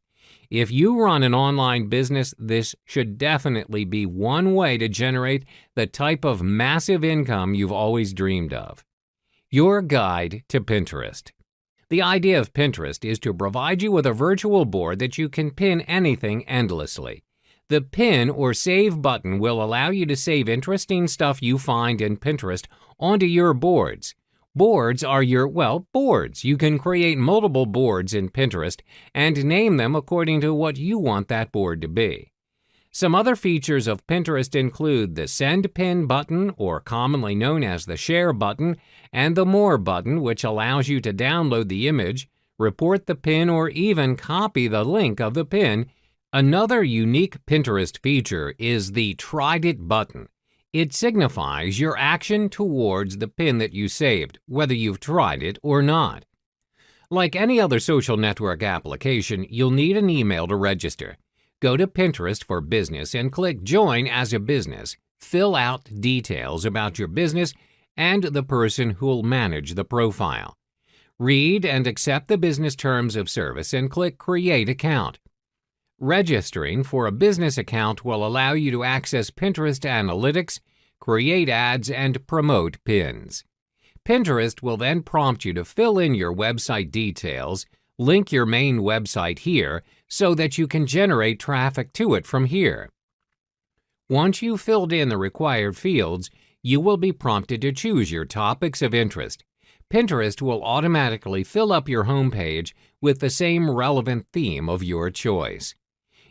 If you run an online business, this should definitely be one way to generate the type of massive income you've always dreamed of. Your guide to Pinterest. The idea of Pinterest is to provide you with a virtual board that you can pin anything endlessly. The Pin or Save button will allow you to save interesting stuff you find in Pinterest onto your boards. Boards are your, boards. You can create multiple boards in Pinterest and name them according to what you want that board to be. Some other features of Pinterest include the Send Pin button, or commonly known as the Share button, and the More button, which allows you to download the image, report the pin, or even copy the link of the pin. Another unique Pinterest feature is the Tried It button. It signifies your action towards the pin that you saved, whether you've tried it or not. Like any other social network application, you'll need an email to register. Go to Pinterest for Business and click Join as a Business. Fill out details about your business and the person who'll manage the profile. Read and accept the business terms of service and click Create Account. Registering for a business account will allow you to access Pinterest Analytics, create ads, and promote pins. Pinterest will then prompt you to fill in your website details, link your main website here so that you can generate traffic to it from here. Once you've filled in the required fields, you will be prompted to choose your topics of interest. Pinterest will automatically fill up your homepage with the same relevant theme of your choice.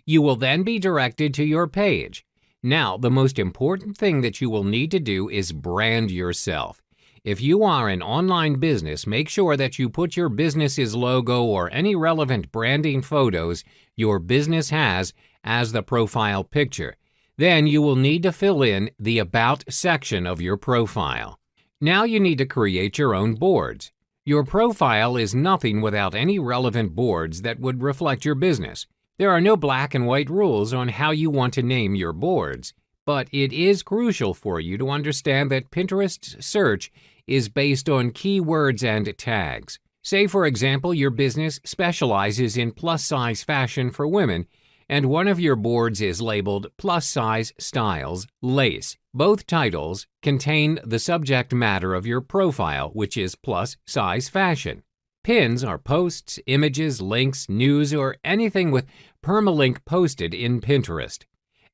You will then be directed to your page. Now, the most important thing that you will need to do is brand yourself. If you are an online business, make sure that you put your business's logo or any relevant branding photos your business has as the profile picture. Then you will need to fill in the About section of your profile. Now you need to create your own boards. Your profile is nothing without any relevant boards that would reflect your business. There are no black and white rules on how you want to name your boards, but it is crucial for you to understand that Pinterest's search is based on keywords and tags. Say, for example, your business specializes in plus-size fashion for women, and one of your boards is labeled Plus-Size Styles Lace. Both titles contain the subject matter of your profile, which is plus-size fashion. Pins are posts, images, links, news, or anything with permalink posted in Pinterest.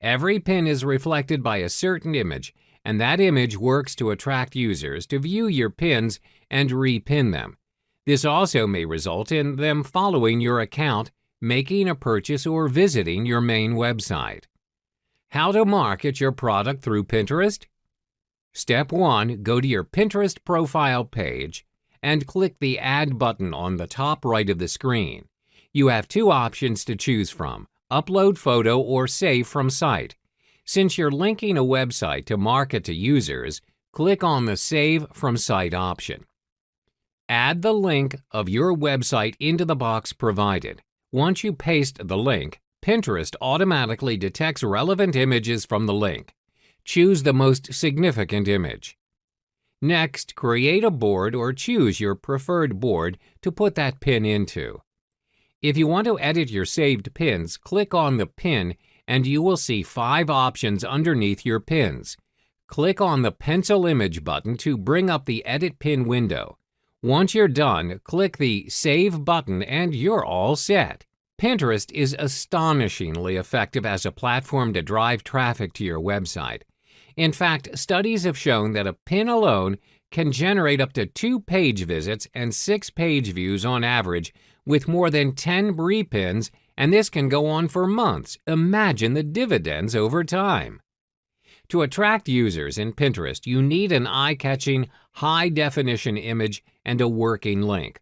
Every pin is reflected by a certain image, and that image works to attract users to view your pins and repin them. This also may result in them following your account, making a purchase, or visiting your main website. How to market your product through Pinterest? Step 1. Go to your Pinterest profile page and click the Add button on the top right of the screen. You have two options to choose from: Upload Photo or Save from Site. Since you're linking a website to market to users, click on the Save from Site option. Add the link of your website into the box provided. Once you paste the link, Pinterest automatically detects relevant images from the link. Choose the most significant image. Next, create a board or choose your preferred board to put that pin into. If you want to edit your saved pins, click on the pin and you will see 5 options underneath your pins. Click on the pencil image button to bring up the Edit Pin window. Once you're done, click the Save button and you're all set. Pinterest is astonishingly effective as a platform to drive traffic to your website. In fact, studies have shown that a pin alone can generate up to 2 page visits and 6 page views on average with more than 10 repins, and this can go on for months. Imagine the dividends over time. To attract users in Pinterest, you need an eye-catching, high-definition image and a working link.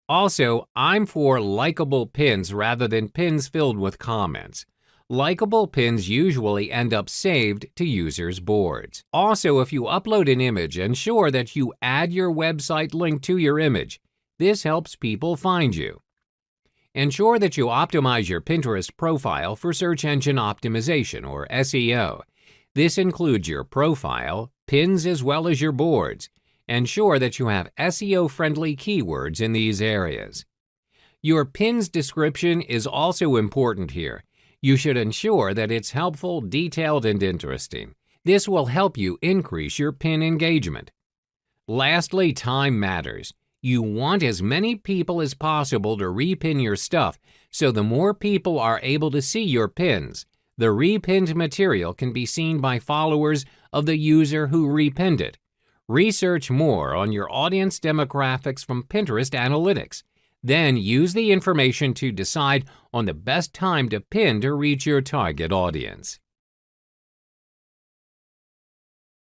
Also, I'm for likable pins rather than pins filled with comments. Likeable pins usually end up saved to users' boards. Also, if you upload an image, ensure that you add your website link to your image. This helps people find you. Ensure that you optimize your Pinterest profile for search engine optimization, or SEO. This includes your profile, pins, as well as your boards. Ensure that you have SEO-friendly keywords in these areas. Your pin's description is also important here. You should ensure that it's helpful, detailed, and interesting. This will help you increase your pin engagement. Lastly, time matters. You want as many people as possible to repin your stuff, so the more people are able to see your pins, the repinned material can be seen by followers of the user who repinned it. Research more on your audience demographics from Pinterest Analytics. Then use the information to decide on the best time to pin to reach your target audience.